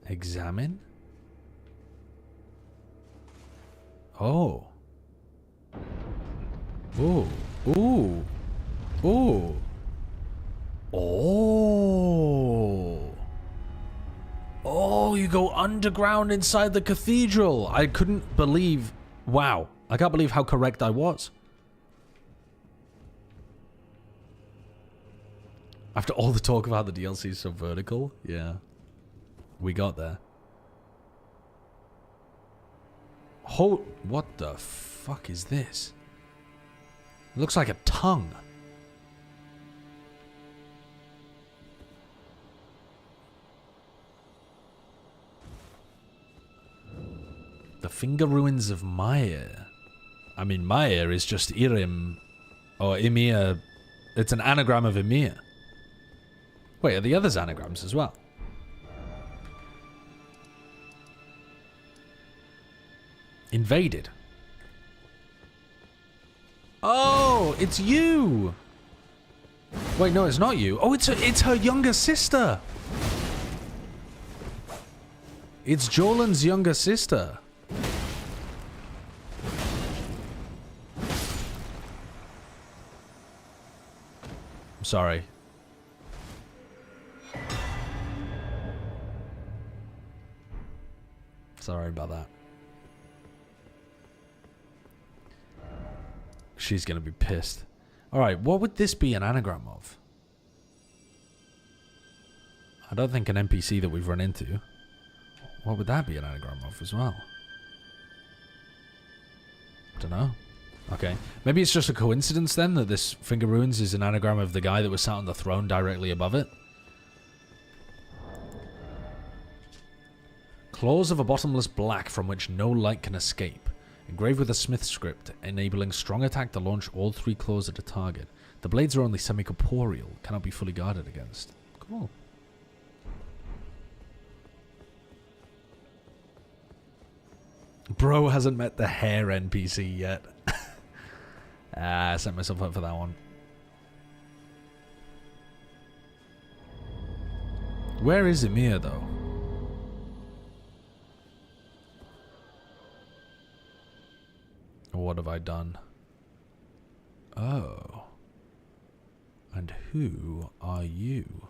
Examine? Oh. Ooh. Ooh. Ooh. Oh. Oh, you go underground inside the cathedral. I couldn't believe... Wow. I can't believe how correct I was. After all the talk about the DLC is so vertical. Yeah. We got there. What the fuck is this? It looks like a tongue. The finger ruins of Metyr. I mean, Metyr is just Irim. Or Ymir. It's an anagram of Ymir. Wait, are the others anagrams as well? Invaded. Oh, it's you. Wait, no, it's not you. Oh, it's her younger sister. It's Jolan's younger sister. I'm sorry. Sorry about that. She's going to be pissed. Alright, what would this be an anagram of? I don't think an NPC that we've run into. What would that be an anagram of as well? Don't know. Okay. Maybe it's just a coincidence then that this Finger Ruins is an anagram of the guy that was sat on the throne directly above it. Claws of a bottomless black from which no light can escape. Engraved with a smith script, enabling strong attack to launch all 3 claws at a target. The blades are only semi-corporeal, cannot be fully guarded against. Cool. Bro hasn't met the hair NPC yet. I set myself up for that one. Where is Ymir, though? What have I done? Oh. And who are you?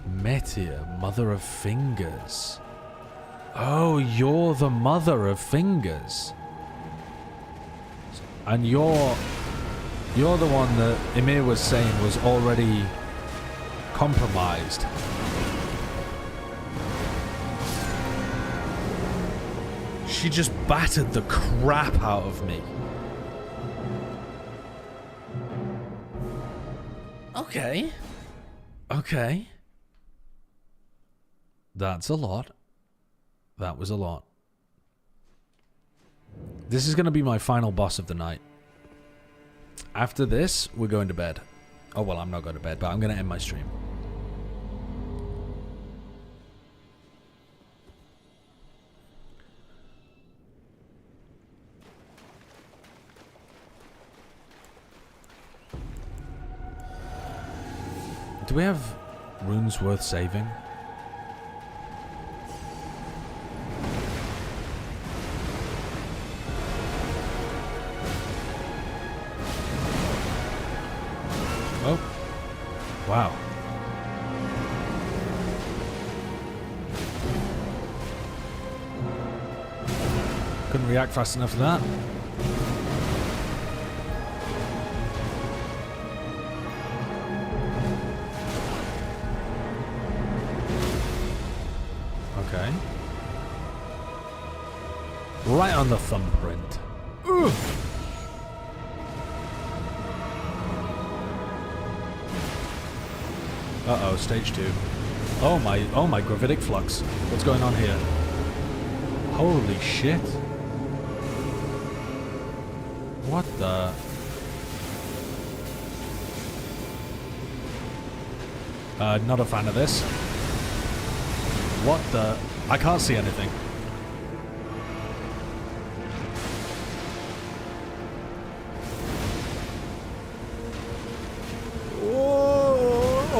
Metyr, Mother of Fingers. Oh, you're the Mother of Fingers. And you're the one that Ymir was saying was already compromised. She just battered the crap out of me. Okay. Okay. That's a lot. That was a lot. This is going to be my final boss of the night. After this, we're going to bed. Oh, well, I'm not going to bed, but I'm going to end my stream. Do we have runes worth saving? Oh. Wow. Couldn't react fast enough to that. Okay. Right on the thumbprint. Ugh. Uh-oh, stage 2. Oh my gravitic flux. What's going on here? Holy shit. What the? Not a fan of this. What the? I can't see anything.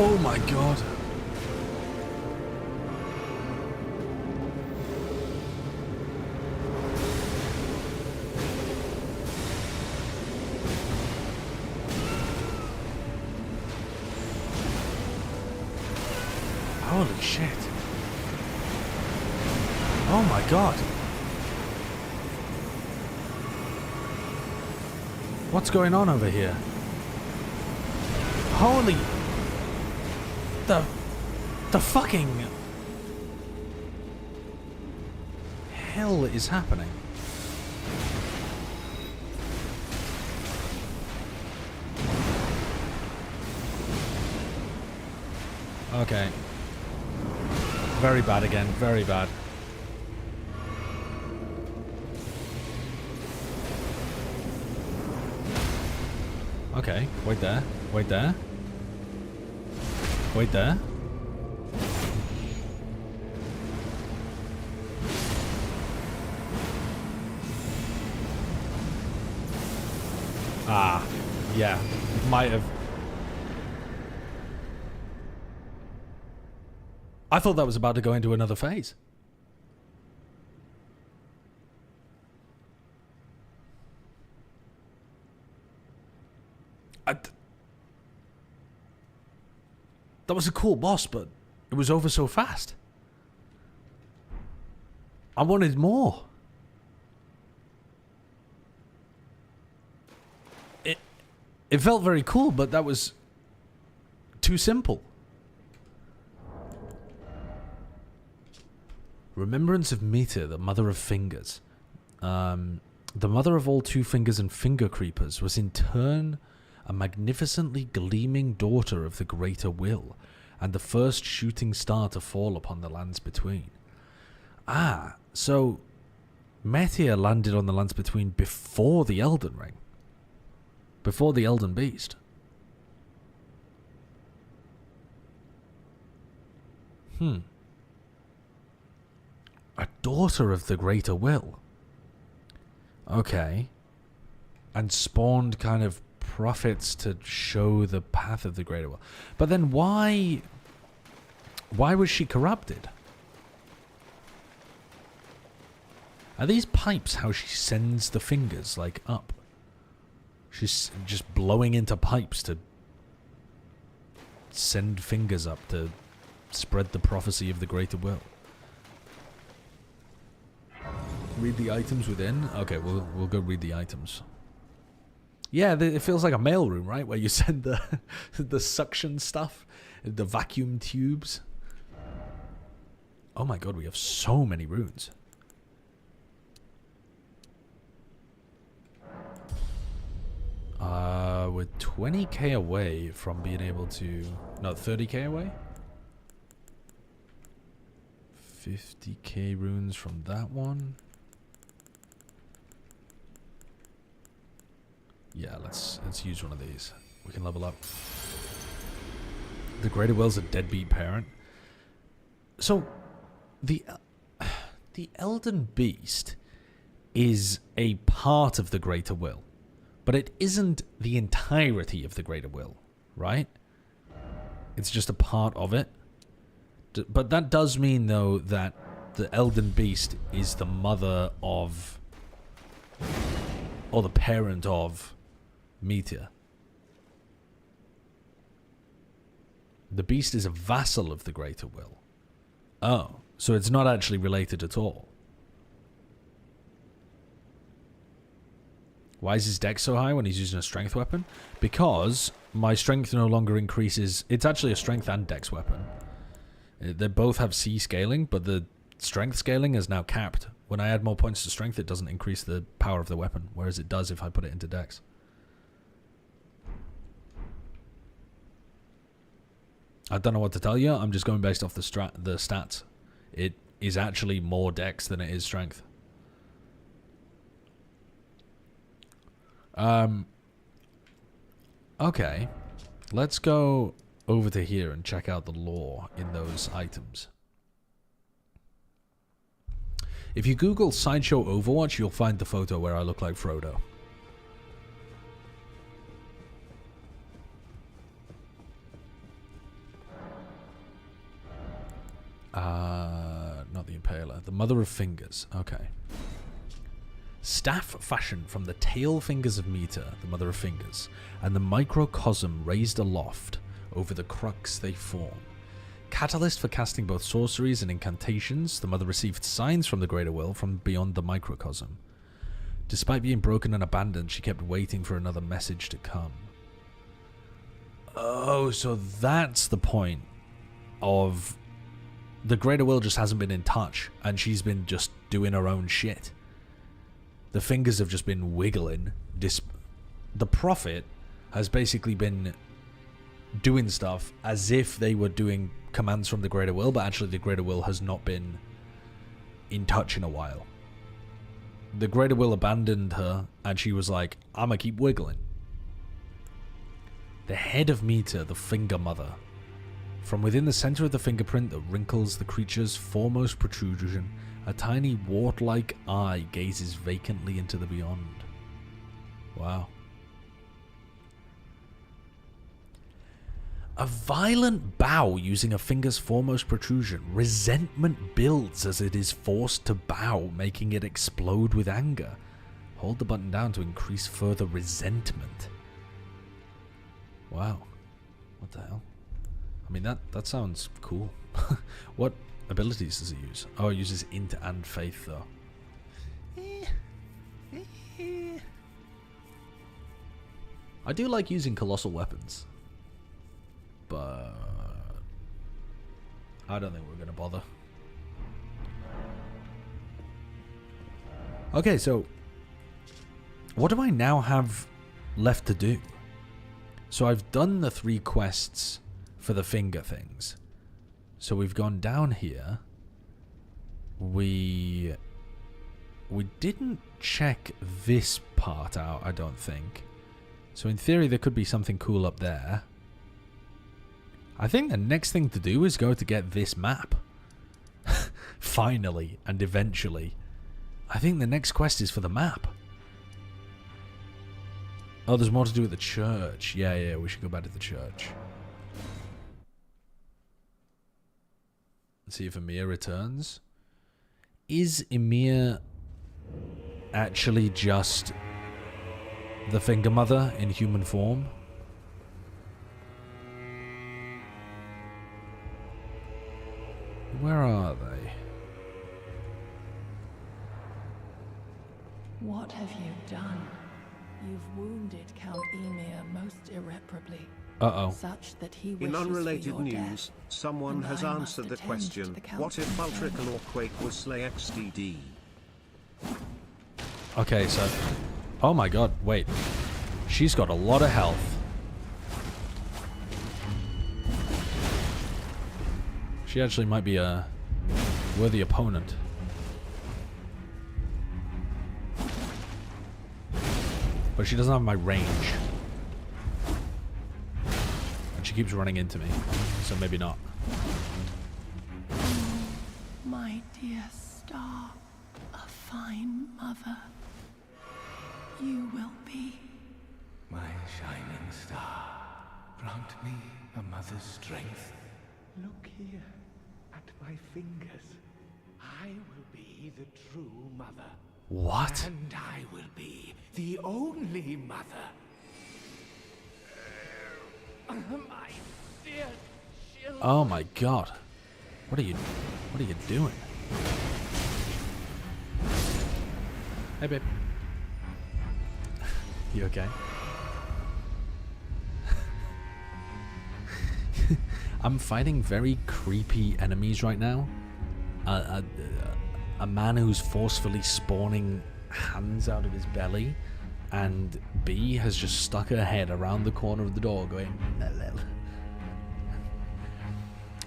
Oh my god. Holy shit. Oh my god. What's going on over here? Holy... The fucking... hell is happening? Okay. Very bad again, very bad. Okay, wait there, wait there. Wait there. Ah, yeah, might have. I thought that was about to go into another phase. That was a cool boss, but it was over so fast. I wanted more. It felt very cool, but that was too simple. Remembrance of Metyr, the mother of fingers. The mother of all two fingers and finger creepers was in turn a magnificently gleaming daughter of the greater will, and the first shooting star to fall upon the lands between. Ah, so Metyr landed on the lands between before the Elden Ring. Before the Elden Beast. A daughter of the greater will. Okay. And spawned kind of prophets to show the path of the greater will. But then why was she corrupted? Are these pipes how she sends the fingers, like, up? She's just blowing into pipes to send fingers up to spread the prophecy of the greater will. Read the items within? Okay, we'll go read the items. Yeah, it feels like a mailroom, right? Where you send the the suction stuff, the vacuum tubes. Oh my god, we have so many runes. We're 20k away from being able to... No, 30k away? 50k runes from that one. Yeah, let's use one of these. We can level up. The Greater Will's a deadbeat parent. So, the Elden Beast is a part of the Greater Will. But it isn't the entirety of the Greater Will, right? It's just a part of it. But that does mean, though, that the Elden Beast is the mother of... or the parent of Metyr. The Beast is a vassal of the Greater Will. Oh, so it's not actually related at all. Why is his dex so high when he's using a strength weapon? Because my strength no longer increases. It's actually a strength and dex weapon. They both have C scaling, but the strength scaling is now capped. When I add more points to strength, it doesn't increase the power of the weapon, whereas it does if I put it into dex. I don't know what to tell you. I'm just going based off the stats. It is actually more dex than it is strength. Okay, let's go over to here and check out the lore in those items. If you Google Sideshow Overwatch, you'll find the photo where I look like Frodo. Not the Impaler. The Mother of Fingers. Okay. Staff fashioned from the tail fingers of Metyr, the Mother of Fingers, and the microcosm raised aloft over the crux they form. Catalyst for casting both sorceries and incantations, the Mother received signs from the Greater Will from beyond the microcosm. Despite being broken and abandoned, she kept waiting for another message to come. Oh, so that's the point of... The Greater Will just hasn't been in touch, and she's been just doing her own shit. The fingers have just been wiggling. The Prophet has basically been doing stuff as if they were doing commands from the Greater Will, but actually the Greater Will has not been in touch in a while. The Greater Will abandoned her, and she was like, I'ma keep wiggling. The head of Metyr, the Finger Mother. From within the center of the fingerprint that wrinkles the creature's foremost protrusion, a tiny wart-like eye gazes vacantly into the beyond. Wow. A violent bow using a finger's foremost protrusion. Resentment builds as it is forced to bow, making it explode with anger. Hold the button down to increase further resentment. Wow. What the hell? I mean, that sounds cool. What abilities does it use? Oh, it uses Int and Faith, though. I do like using colossal weapons. But I don't think we're going to bother. Okay, so what do I now have left to do? So I've done the 3 quests for the finger things. So we've gone down here. We didn't check this part out, I don't think. So in theory there could be something cool up there. I think the next thing to do is go to get this map. Finally and eventually. I think the next quest is for the map. Oh, there's more to do at the church. Yeah, we should go back to the church. Let's see if Ymir returns. Is Ymir actually just the Finger Mother in human form? Where are they? What have you done? You've wounded Count Ymir most irreparably. Uh-oh. Such that he wishes In unrelated for your news, death. someone And has I must answered the attend question, to the what if Count's Valtrickle or Quake was Slay XDD? Okay, so... Oh my god, wait. She's got a lot of health. She actually might be a worthy opponent. But she doesn't have my range. And she keeps running into me. So maybe not. My dear star, a fine mother. You will be. My shining star, grant me a mother's strength. Look here at my fingers. I will be the true mother. What? And I will be the only mother. My dear children. Oh my god. What are you doing? Hey babe. You okay? I'm fighting very creepy enemies right now. A man who's forcefully spawning hands out of his belly, and B has just stuck her head around the corner of the door going lel.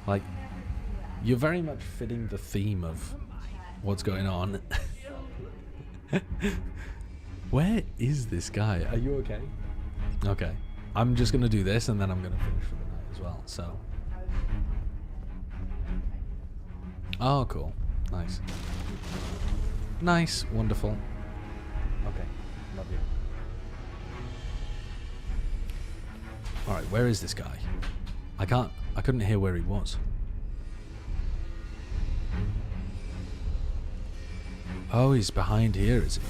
Like, you're very much fitting the theme of what's going on. Where is this guy? Are you okay? Okay. I'm just gonna do this and then I'm gonna finish for the night as well, so. Oh, cool. Nice. Nice. Wonderful. Okay. Love you. Alright, where is this guy? I couldn't hear where he was. Oh, he's behind here, is he?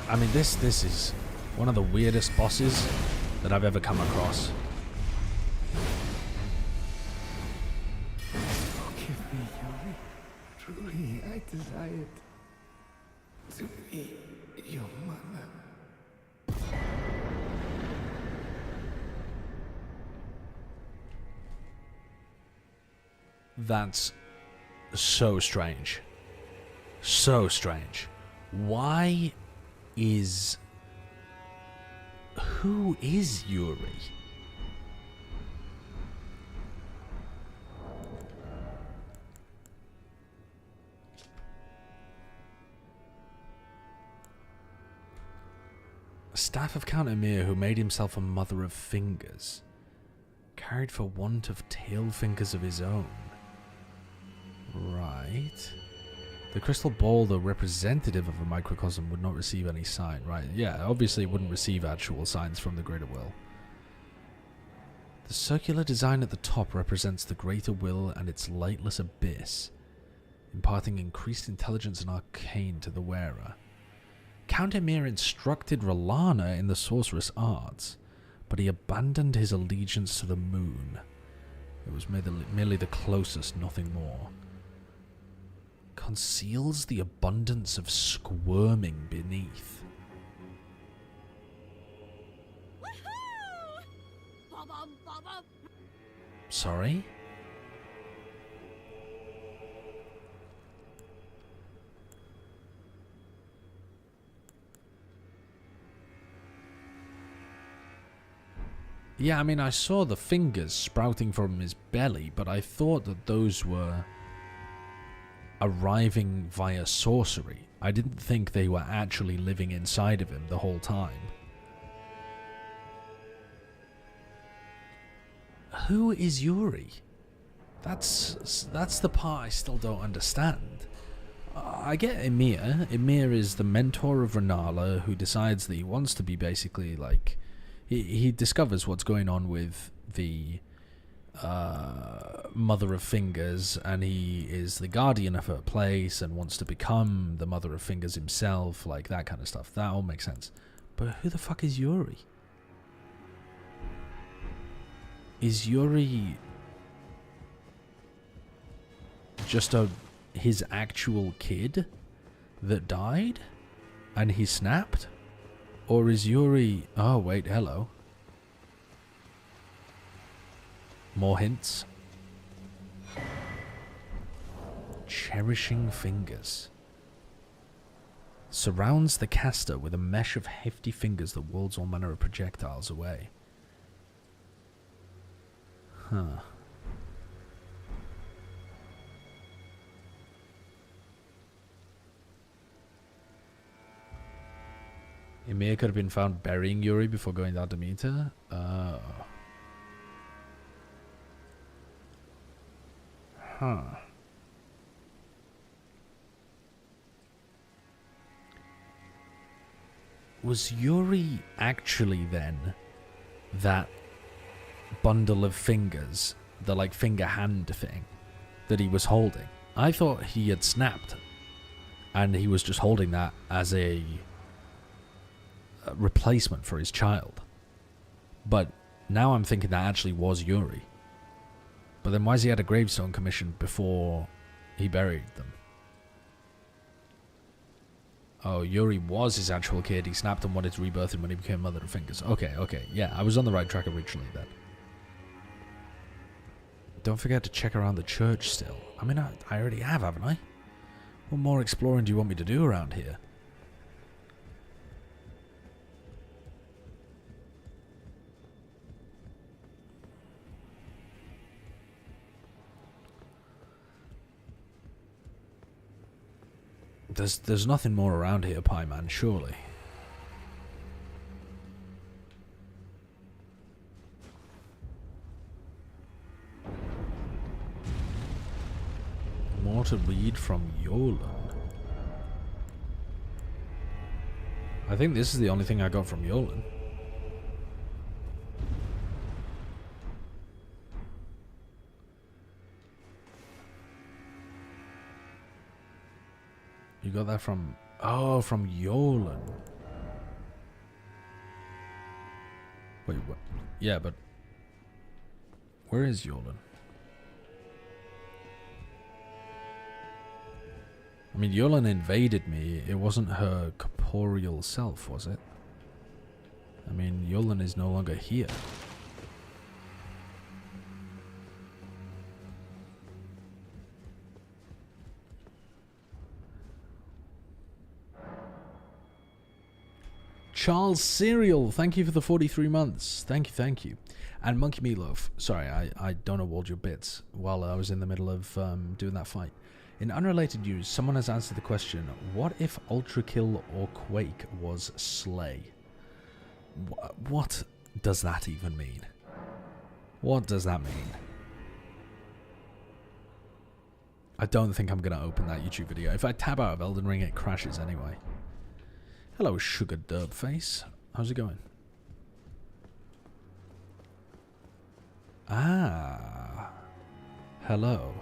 I mean, this is one of the weirdest bosses that I've ever come across. Forgive me, Yuri. Truly, I desired to be your mother. That's so strange. So strange. Why is... Who is Yuri? A staff of Count Ymir who made himself a mother of fingers, carried for want of tail fingers of his own. Right. The crystal ball, though representative of a microcosm, would not receive any sign. Right, yeah, obviously it wouldn't receive actual signs from the greater will. The circular design at the top represents the greater will and its lightless abyss, imparting increased intelligence and arcane to the wearer. Count Ymir instructed Rolana in the sorceress arts, but he abandoned his allegiance to the moon. It was merely the closest, nothing more. conceals the abundance of squirming beneath. Sorry? Yeah, I mean, I saw the fingers sprouting from his belly, but I thought that those were arriving via sorcery. I didn't think they were actually living inside of him the whole time. Who is Yuri? That's the part I still don't understand. I get Ymir. Ymir is the mentor of Renala, who decides that he wants to be basically like... He discovers what's going on with the Mother of Fingers, and he is the guardian of her place and wants to become the Mother of Fingers himself, like that kind of stuff. That all makes sense. But who the fuck is Yuri? Is Yuri just his actual kid that died and he snapped? Or is Yuri... Oh, wait, hello. More hints. Cherishing fingers. Surrounds the caster with a mesh of hefty fingers that whirls all manner of projectiles away. Huh. Ymir could have been found burying Yuri before going down to Metyr. Huh. Was Yuri actually then that bundle of fingers, the like finger hand thing that he was holding? I thought he had snapped and he was just holding that as a replacement for his child. But now I'm thinking that actually was Yuri. But then why has he had a gravestone commissioned before he buried them? Oh, Yuri was his actual kid. He snapped and wanted to rebirth him when he became Mother of Fingers. Okay, okay. Yeah, I was on the right track originally then. Don't forget to check around the church still. I mean, I already have, haven't I? What more exploring do you want me to do around here? There's nothing more around here, Pie Man, surely. More to read from Yolan. I think this is the only thing I got from Yolan. You got that from... Oh, from Yolan. Wait, what? Yeah, but... Where is Yolan? I mean, Yolan invaded me. It wasn't her corporeal self, was it? I mean, Yolan is no longer here. Charles Serial, thank you for the 43 months. Thank you. And Monkey Meatloaf, sorry, I don't award your bits while I was in the middle of doing that fight. In unrelated news, someone has answered the question, what if Ultra Kill or Quake was Slay? What does that even mean? What does that mean? I don't think I'm going to open that YouTube video. If I tab out of Elden Ring, it crashes anyway. Hello, Sugar Derp Face. How's it going? Ah. Hello.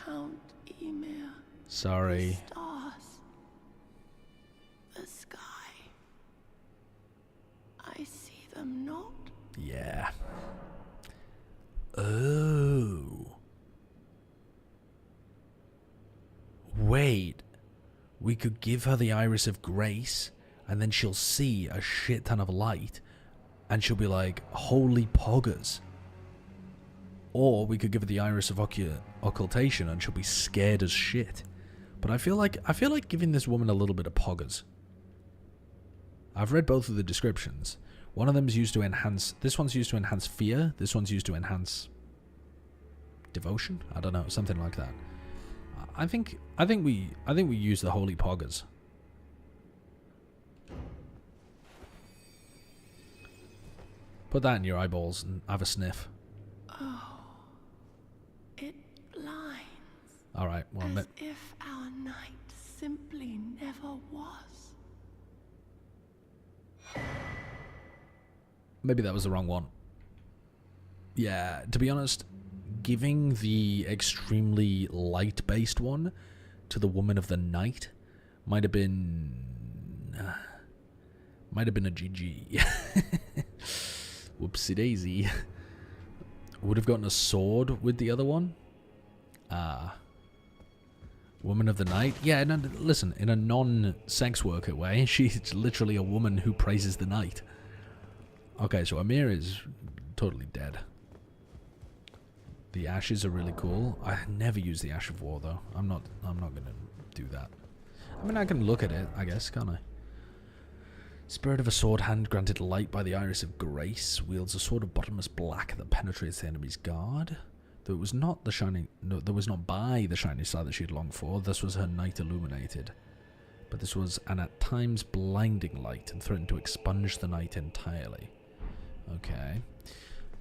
Count Ymir. Sorry. The stars. The sky. I see them not. Yeah. Oh. we could give her the Iris of Grace, and then she'll see a shit ton of light, and she'll be like, holy poggers. Or we could give her the Iris of Occultation, and she'll be scared as shit. But I feel like giving this woman a little bit of poggers. I've read both of the descriptions. One of them is used to enhance. This one's used to enhance fear. This one's used to enhance devotion. I don't know, something like that. I think we use the holy poggers. Put that in your eyeballs and have a sniff. Oh, it blinds. All right. Well, as if our night simply never was. Maybe that was the wrong one. Yeah, to be honest, giving the extremely light-based one to the Woman of the Night might have been a GG. Whoopsie daisy. Would have gotten a sword with the other one. Woman of the Night. Yeah, no, listen, in a non-sex worker way, she's literally a woman who praises the night. Okay, so Ymir is totally dead. The ashes are really cool. I never use the Ash of War though. I'm not gonna do that. I mean, I can look at it, I guess, can't I? Spirit of a sword hand granted light by the Iris of Grace wields a sword of bottomless black that penetrates the enemy's guard. Though it was not the shining, no, that was not by the shiny star that she had longed for. This was her night illuminated, but this was an at times blinding light and threatened to expunge the night entirely. Okay,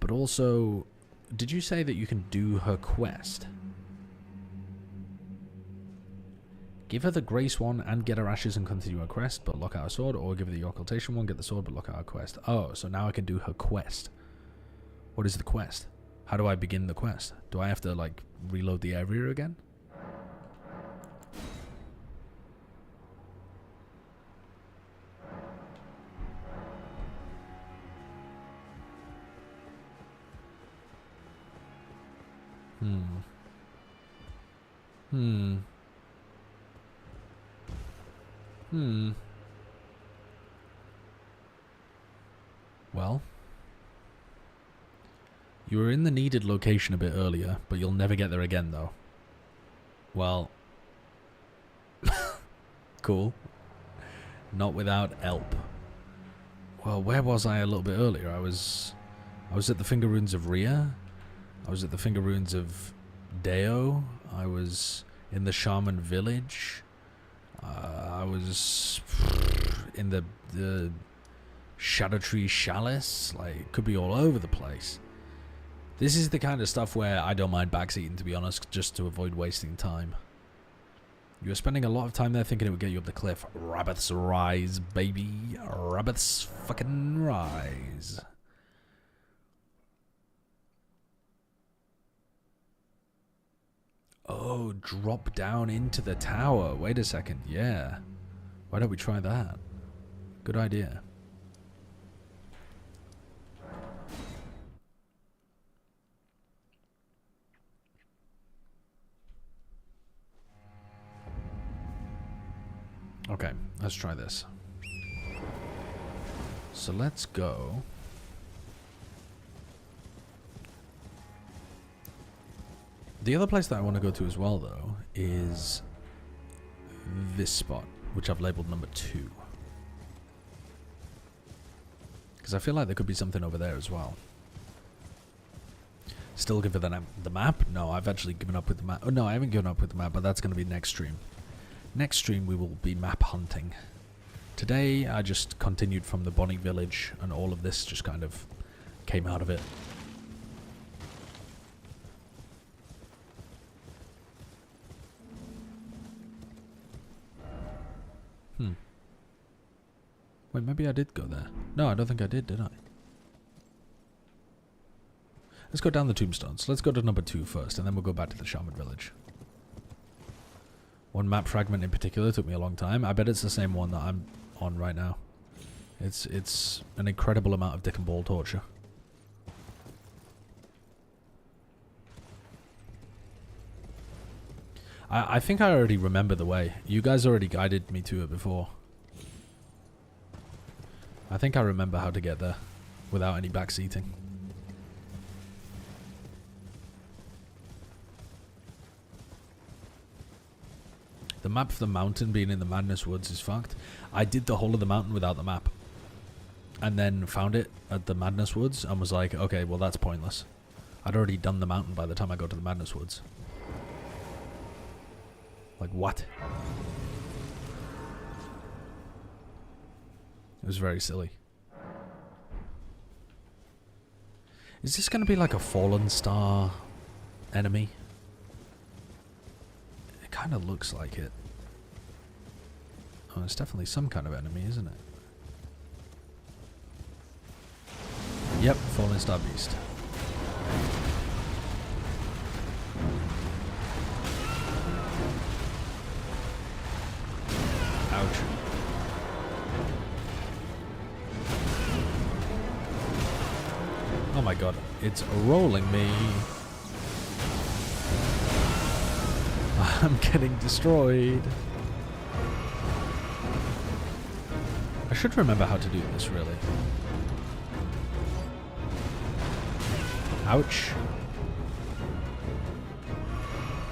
but also, did you say that you can do her quest? Give her the Grace one and get her ashes and continue her quest, but lock out her sword, or give her the Occultation one, get the sword, but lock out her quest. Oh, so now I can do her quest. What is the quest? How do I begin the quest? Do I have to, like, reload the area again? Well, you were in the needed location a bit earlier, but you'll never get there again, though. Well, cool. Not without help. Well, where was I a little bit earlier? I was at the Finger Runes of Rhea. I was at the Finger Runes of Deo. I was in the Shaman Village. I was in the Scadutree Chalice. Like, could be all over the place. This is the kind of stuff where I don't mind backseating, to be honest, just to avoid wasting time. You were spending a lot of time there thinking it would get you up the cliff. Rabbits rise, baby. Rabbits fucking rise. Oh, drop down into the tower. Wait a second. Yeah. Why don't we try that? Good idea. Okay, let's try this. So let's go. The other place that I want to go to as well, though, is this spot, which I've labeled number 2. Because I feel like there could be something over there as well. Still give it the map? No, I've actually given up with the map. Oh, no, I haven't given up with the map, but that's going to be next stream. Next stream we will be map hunting. Today I just continued from the Bonnie Village, and all of this just kind of came out of it. Wait, maybe I did go there. No, I don't think I did I? Let's go down the tombstones. Let's go to number 2 first, and then we'll go back to the Shaman Village. One map fragment in particular took me a long time. I bet it's the same one that I'm on right now. It's an incredible amount of dick and ball torture. I think I already remember the way. You guys already guided me to it before. I think I remember how to get there without any backseating. The map for the mountain being in the Madness Woods is fucked. I did the whole of the mountain without the map. And then found it at the Madness Woods and was like, okay, well that's pointless. I'd already done the mountain by the time I got to the Madness Woods. Like, what? It was very silly. Is this going to be like a Fallen Star enemy? It kind of looks like it. Oh, it's definitely some kind of enemy, isn't it? Yep, Fallen Star Beast. Ouch. Oh my god, it's rolling me. I'm getting destroyed. I should remember how to do this, really. Ouch.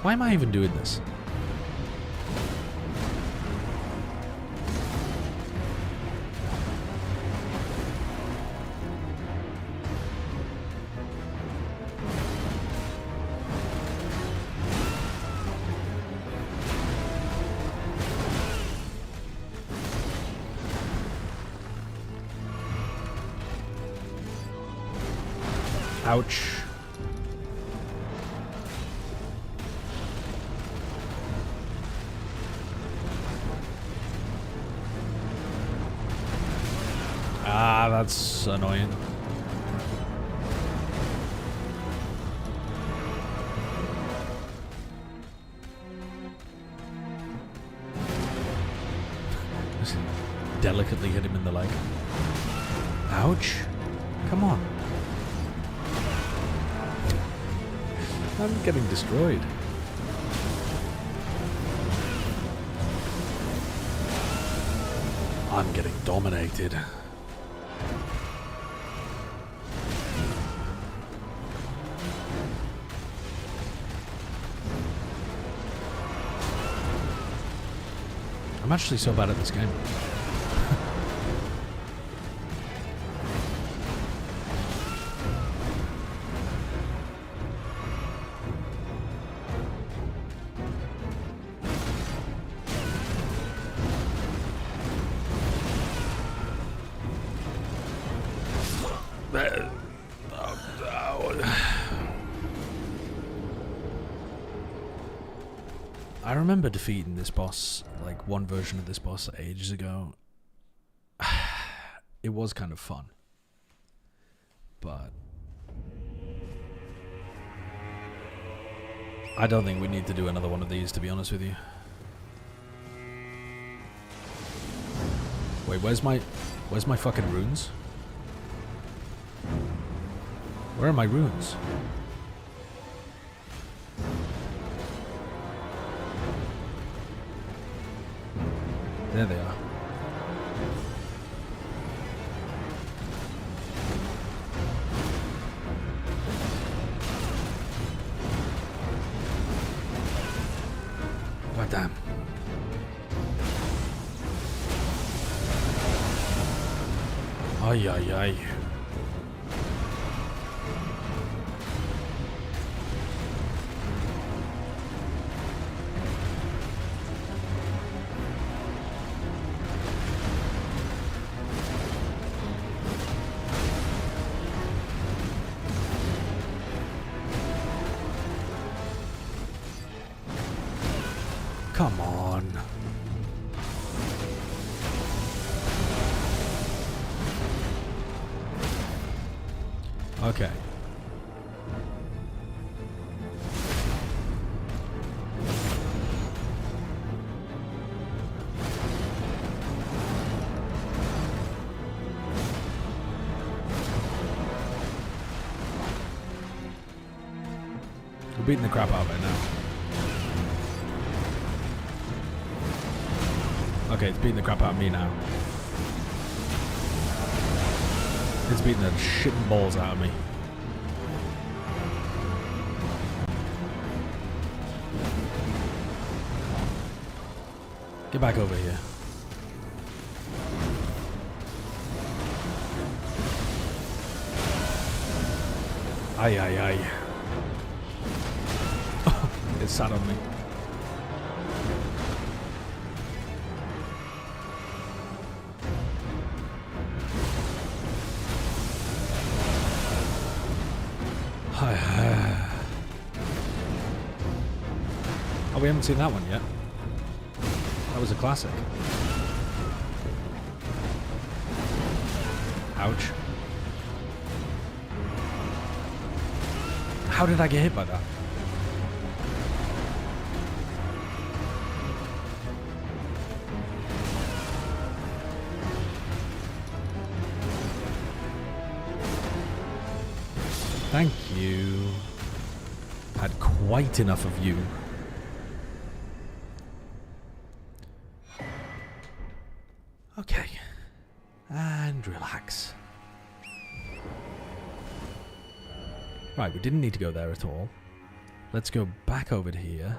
Why am I even doing this? Ouch. Ah, that's annoying. Just delicately hit him in the leg. Ouch. Come on. I'm getting destroyed. I'm getting dominated. I'm actually so bad at this game. I remember defeating this boss, like one version of this boss ages ago. It was kind of fun. But I don't think we need to do another one of these, to be honest with you. Wait, where's my fucking runes? Where are my runes? There they are. What damn? Ay ay ay. Come on. Okay. We're beating the crap out of it now. Okay, it's beating the crap out of me now. It's beating the shit and balls out of me. Get back over here. Aye, aye, aye. It sat on me. Oh, we haven't seen that one yet. That was a classic. Ouch. How did I get hit by that? Thank you. Had quite enough of you. Okay. And relax. Right, we didn't need to go there at all. Let's go back over to here.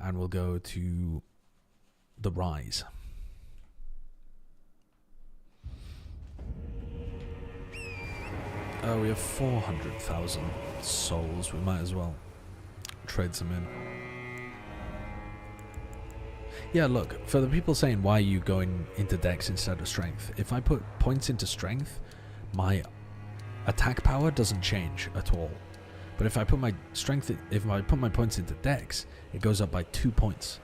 And we'll go to the Rise. Oh, we have 400,000 souls. We might as well trade some in. Yeah, look, for the people saying why are you going into dex instead of strength, if I put points into strength, my attack power doesn't change at all. But if I put my points into dex, it goes up by 2 points.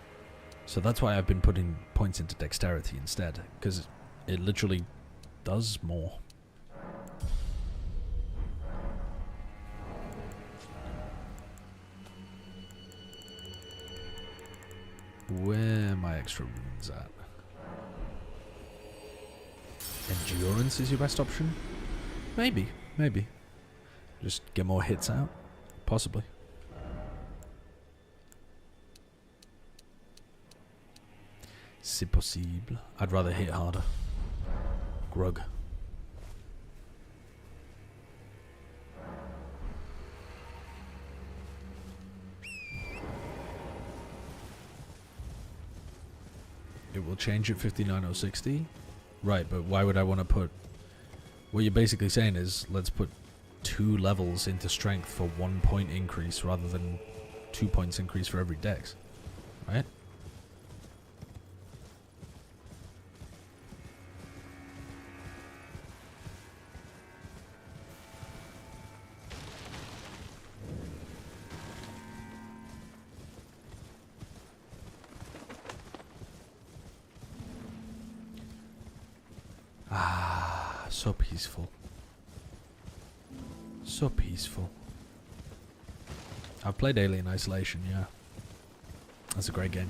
So that's why I've been putting points into dexterity instead, because it literally does more. Where are my extra runes at? Endurance is your best option? Maybe. Just get more hits out? Possibly. C'est possible. I'd rather hit harder. Grug. It will change at 59,060. Right, but why would I want to put... What you're basically saying is, let's put 2 levels into strength for 1 point increase rather than 2 points increase for every dex. Right? So peaceful. So peaceful. I've played Alien Isolation, yeah. That's a great game.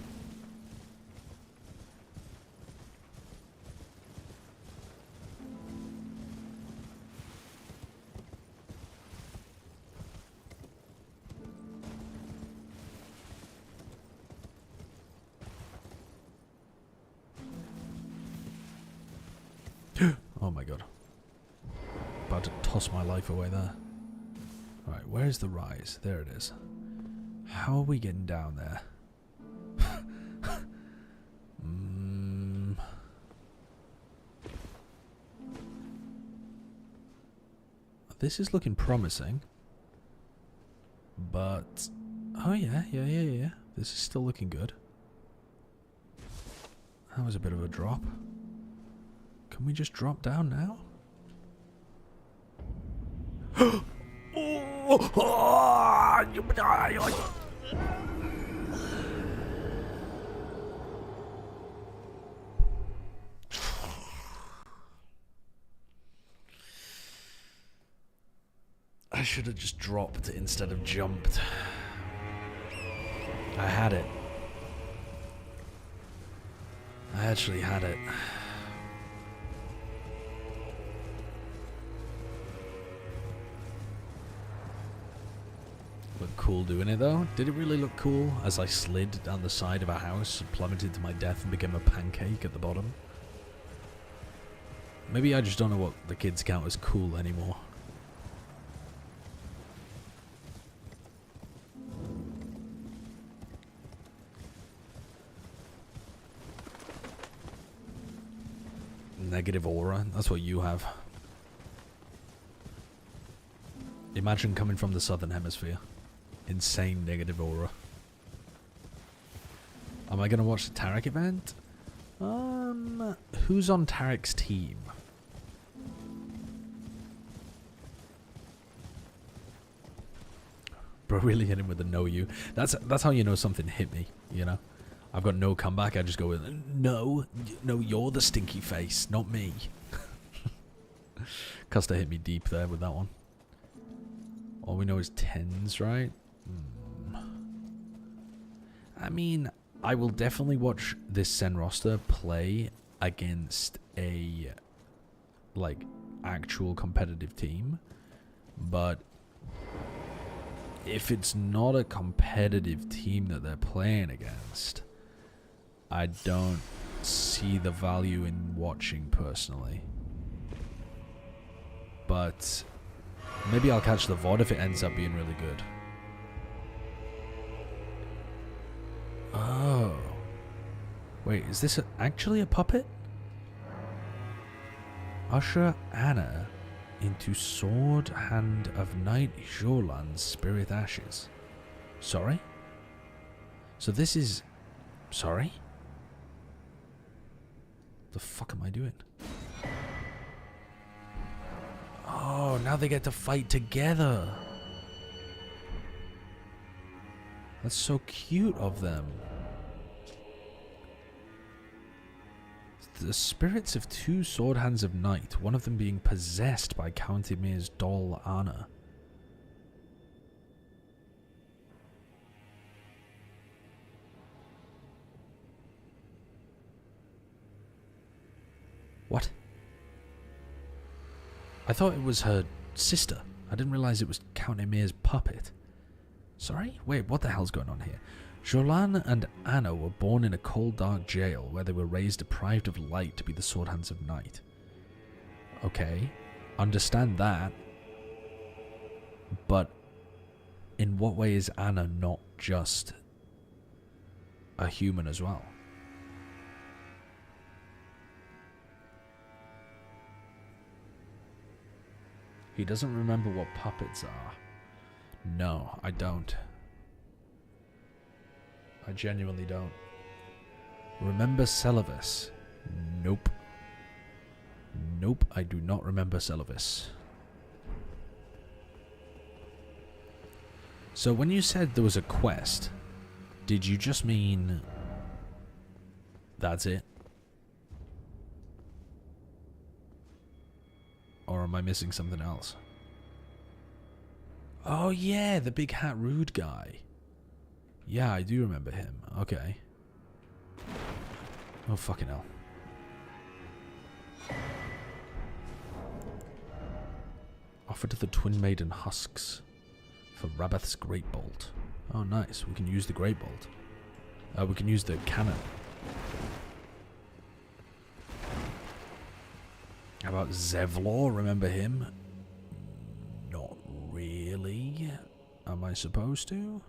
Oh my god. About to toss my life away there. Alright, where's the Rise? There it is. How are we getting down there? This is looking promising. But... Oh yeah. This is still looking good. That was a bit of a drop. Can we just drop down now? I should have just dropped instead of jumped. I had it. I actually had it. But look cool doing it though? Did it really look cool as I slid down the side of a house, plummeted to my death and became a pancake at the bottom? Maybe I just don't know what the kids count as cool anymore. Negative aura, that's what you have. Imagine coming from the southern hemisphere. Insane negative aura. Am I gonna watch the Tarek event? Who's on Tarek's team? Bro, really hit him with the no you. That's how you know something hit me, you know? I've got no comeback, I just go with, no, you're the stinky face, not me. Custer hit me deep there with that one. All we know is 10s, right? I mean, I will definitely watch this Sen roster play against a, like, actual competitive team. But if it's not a competitive team that they're playing against, I don't see the value in watching personally. But maybe I'll catch the VOD if it ends up being really good. Oh. Wait, is this actually a puppet? Usher Anna into Sword Hand of Knight Jolan's Spirit Ashes. Sorry? So this is... Sorry? The fuck am I doing? Oh, now they get to fight together. That's so cute of them. The spirits of two Sword Hands of Night, one of them being possessed by Count Ymir's doll Anna. What? I thought it was her sister. I didn't realize it was Count Ymir's puppet. Sorry? Wait, what the hell's going on here? Jolan and Anna were born in a cold, dark jail where they were raised deprived of light to be the Sword Hands of Night. Okay, understand that. But in what way is Anna not just a human as well? He doesn't remember what puppets are. No, I don't. I genuinely don't. Remember Celavis? Nope. Nope, I do not remember Celavis. So when you said there was a quest, did you just mean that's it? Or am I missing something else? Oh yeah, the big hat rude guy. Yeah, I do remember him. Okay. Oh fucking hell. Offer to the Twin Maiden husks for Rabbath's Great Bolt. Oh nice, we can use the Great Bolt. We can use the cannon. How about Zevlor? Remember him? Not really. Am I supposed to?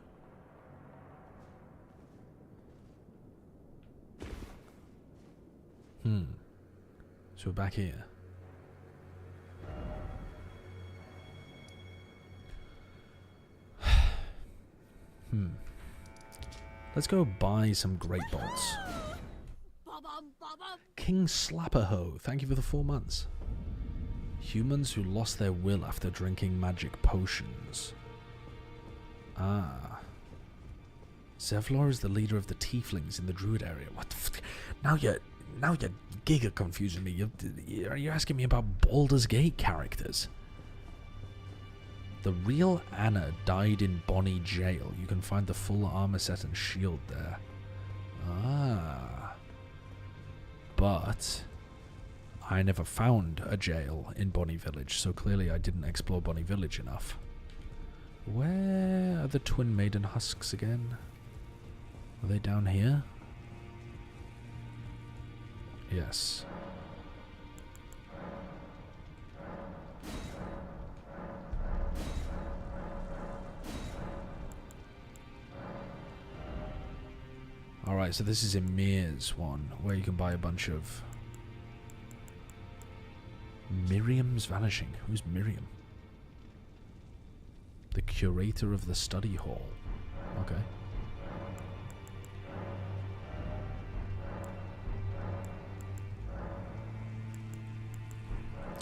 So we're back here. Let's go buy some Great Bolts. King Slapperho, thank you for the 4 months. Humans who lost their will after drinking magic potions. Ah. Zevlor is the leader of the tieflings in the druid area. What the Now you're giga confusing me. You're asking me about Baldur's Gate characters. The real Anna died in Bonnie Jail. You can find the full armor set and shield there. Ah. But I never found a jail in Bonnie Village, so clearly I didn't explore Bonnie Village enough. Where are the Twin Maiden husks again? Are they down here? Yes. Alright, so this is Ymir's one, where you can buy a bunch of... Miriam's vanishing. Who's Miriam? The curator of the study hall. Okay.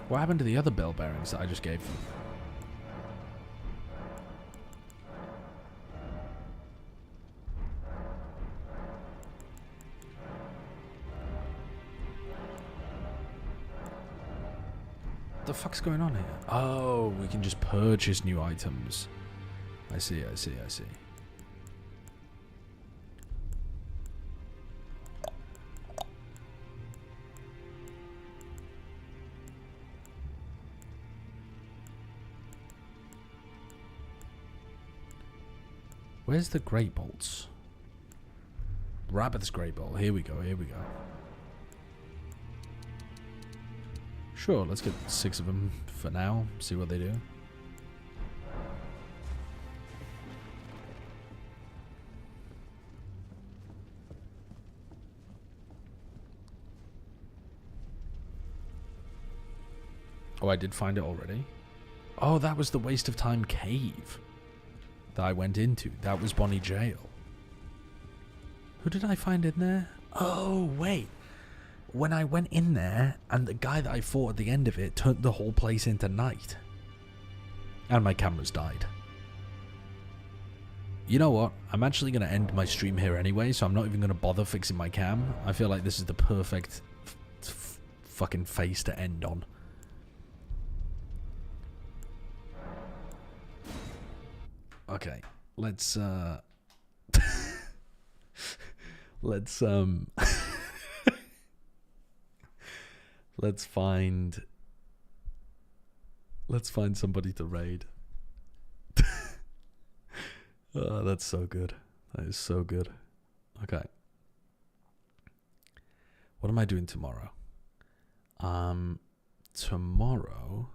What happened to the other bell bearings that I just gave them? What the fuck's going on here? Oh, we can just purchase new items. I see, I see, I see. Where's the great bolts? Rabbit's great bolt. Here we go, here we go. Sure, let's get 6 of them for now. See what they do. Oh, I did find it already. Oh, that was the Waste of Time cave that I went into. That was Bonnie Jail. Who did I find in there? Oh, wait. When I went in there, and the guy that I fought at the end of it turned the whole place into night. And my cameras died. You know what? I'm actually going to end my stream here anyway, so I'm not even going to bother fixing my cam. I feel like this is the perfect fucking face to end on. Okay, let's let's find somebody to raid. Oh, that's so good. That is so good. Okay. What am I doing tomorrow? Tomorrow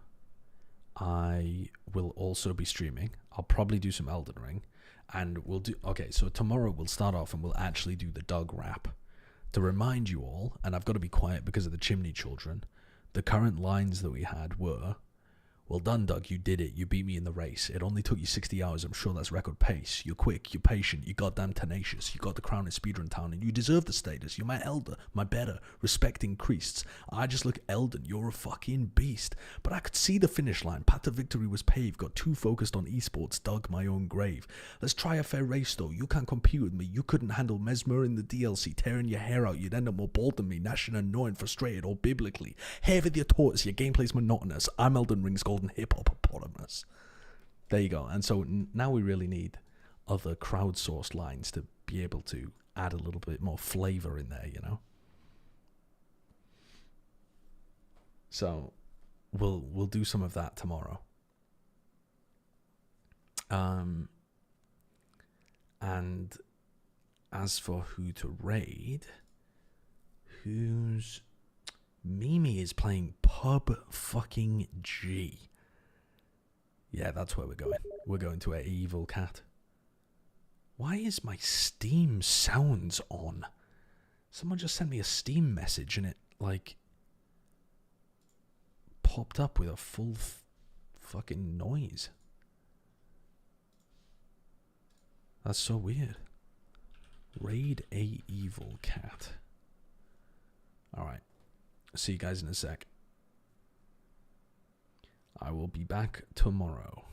I will also be streaming. I'll probably do some Elden Ring, and we'll do... Okay, so tomorrow we'll start off and we'll actually do the Doug rap. To remind you all, and I've got to be quiet because of the Chimney Children, the current lines that we had were... Well done, Doug, you did it. You beat me in the race. It only took you 60 hours. I'm sure that's record pace. You're quick, you're patient, you're goddamn tenacious. You got the crown in Speedrun Town, and you deserve the status. You're my elder, my better. Respect increased. I just look Elden. You're a fucking beast. But I could see the finish line. Path to victory was paved. Got too focused on esports. Dug my own grave. Let's try a fair race, though. You can't compete with me. You couldn't handle Mesmer in the DLC. Tearing your hair out. You'd end up more bald than me. Gnashing, annoying, frustrated, or biblically. Hair with your tortoise. Your gameplay's monotonous. I'm Elden Ring's golden hippopotamus. There you go. And so now we really need other crowdsourced lines to be able to add a little bit more flavor in there, you know? So we'll do some of that tomorrow. And as for who to raid, who's... Mimi is playing Pub fucking G. Yeah, that's where we're going. We're going to an evil cat. Why is my Steam sounds on? Someone just sent me a Steam message and it, like, popped up with a full fucking noise. That's so weird. Raid a evil cat. Alright. See you guys in a sec. I will be back tomorrow.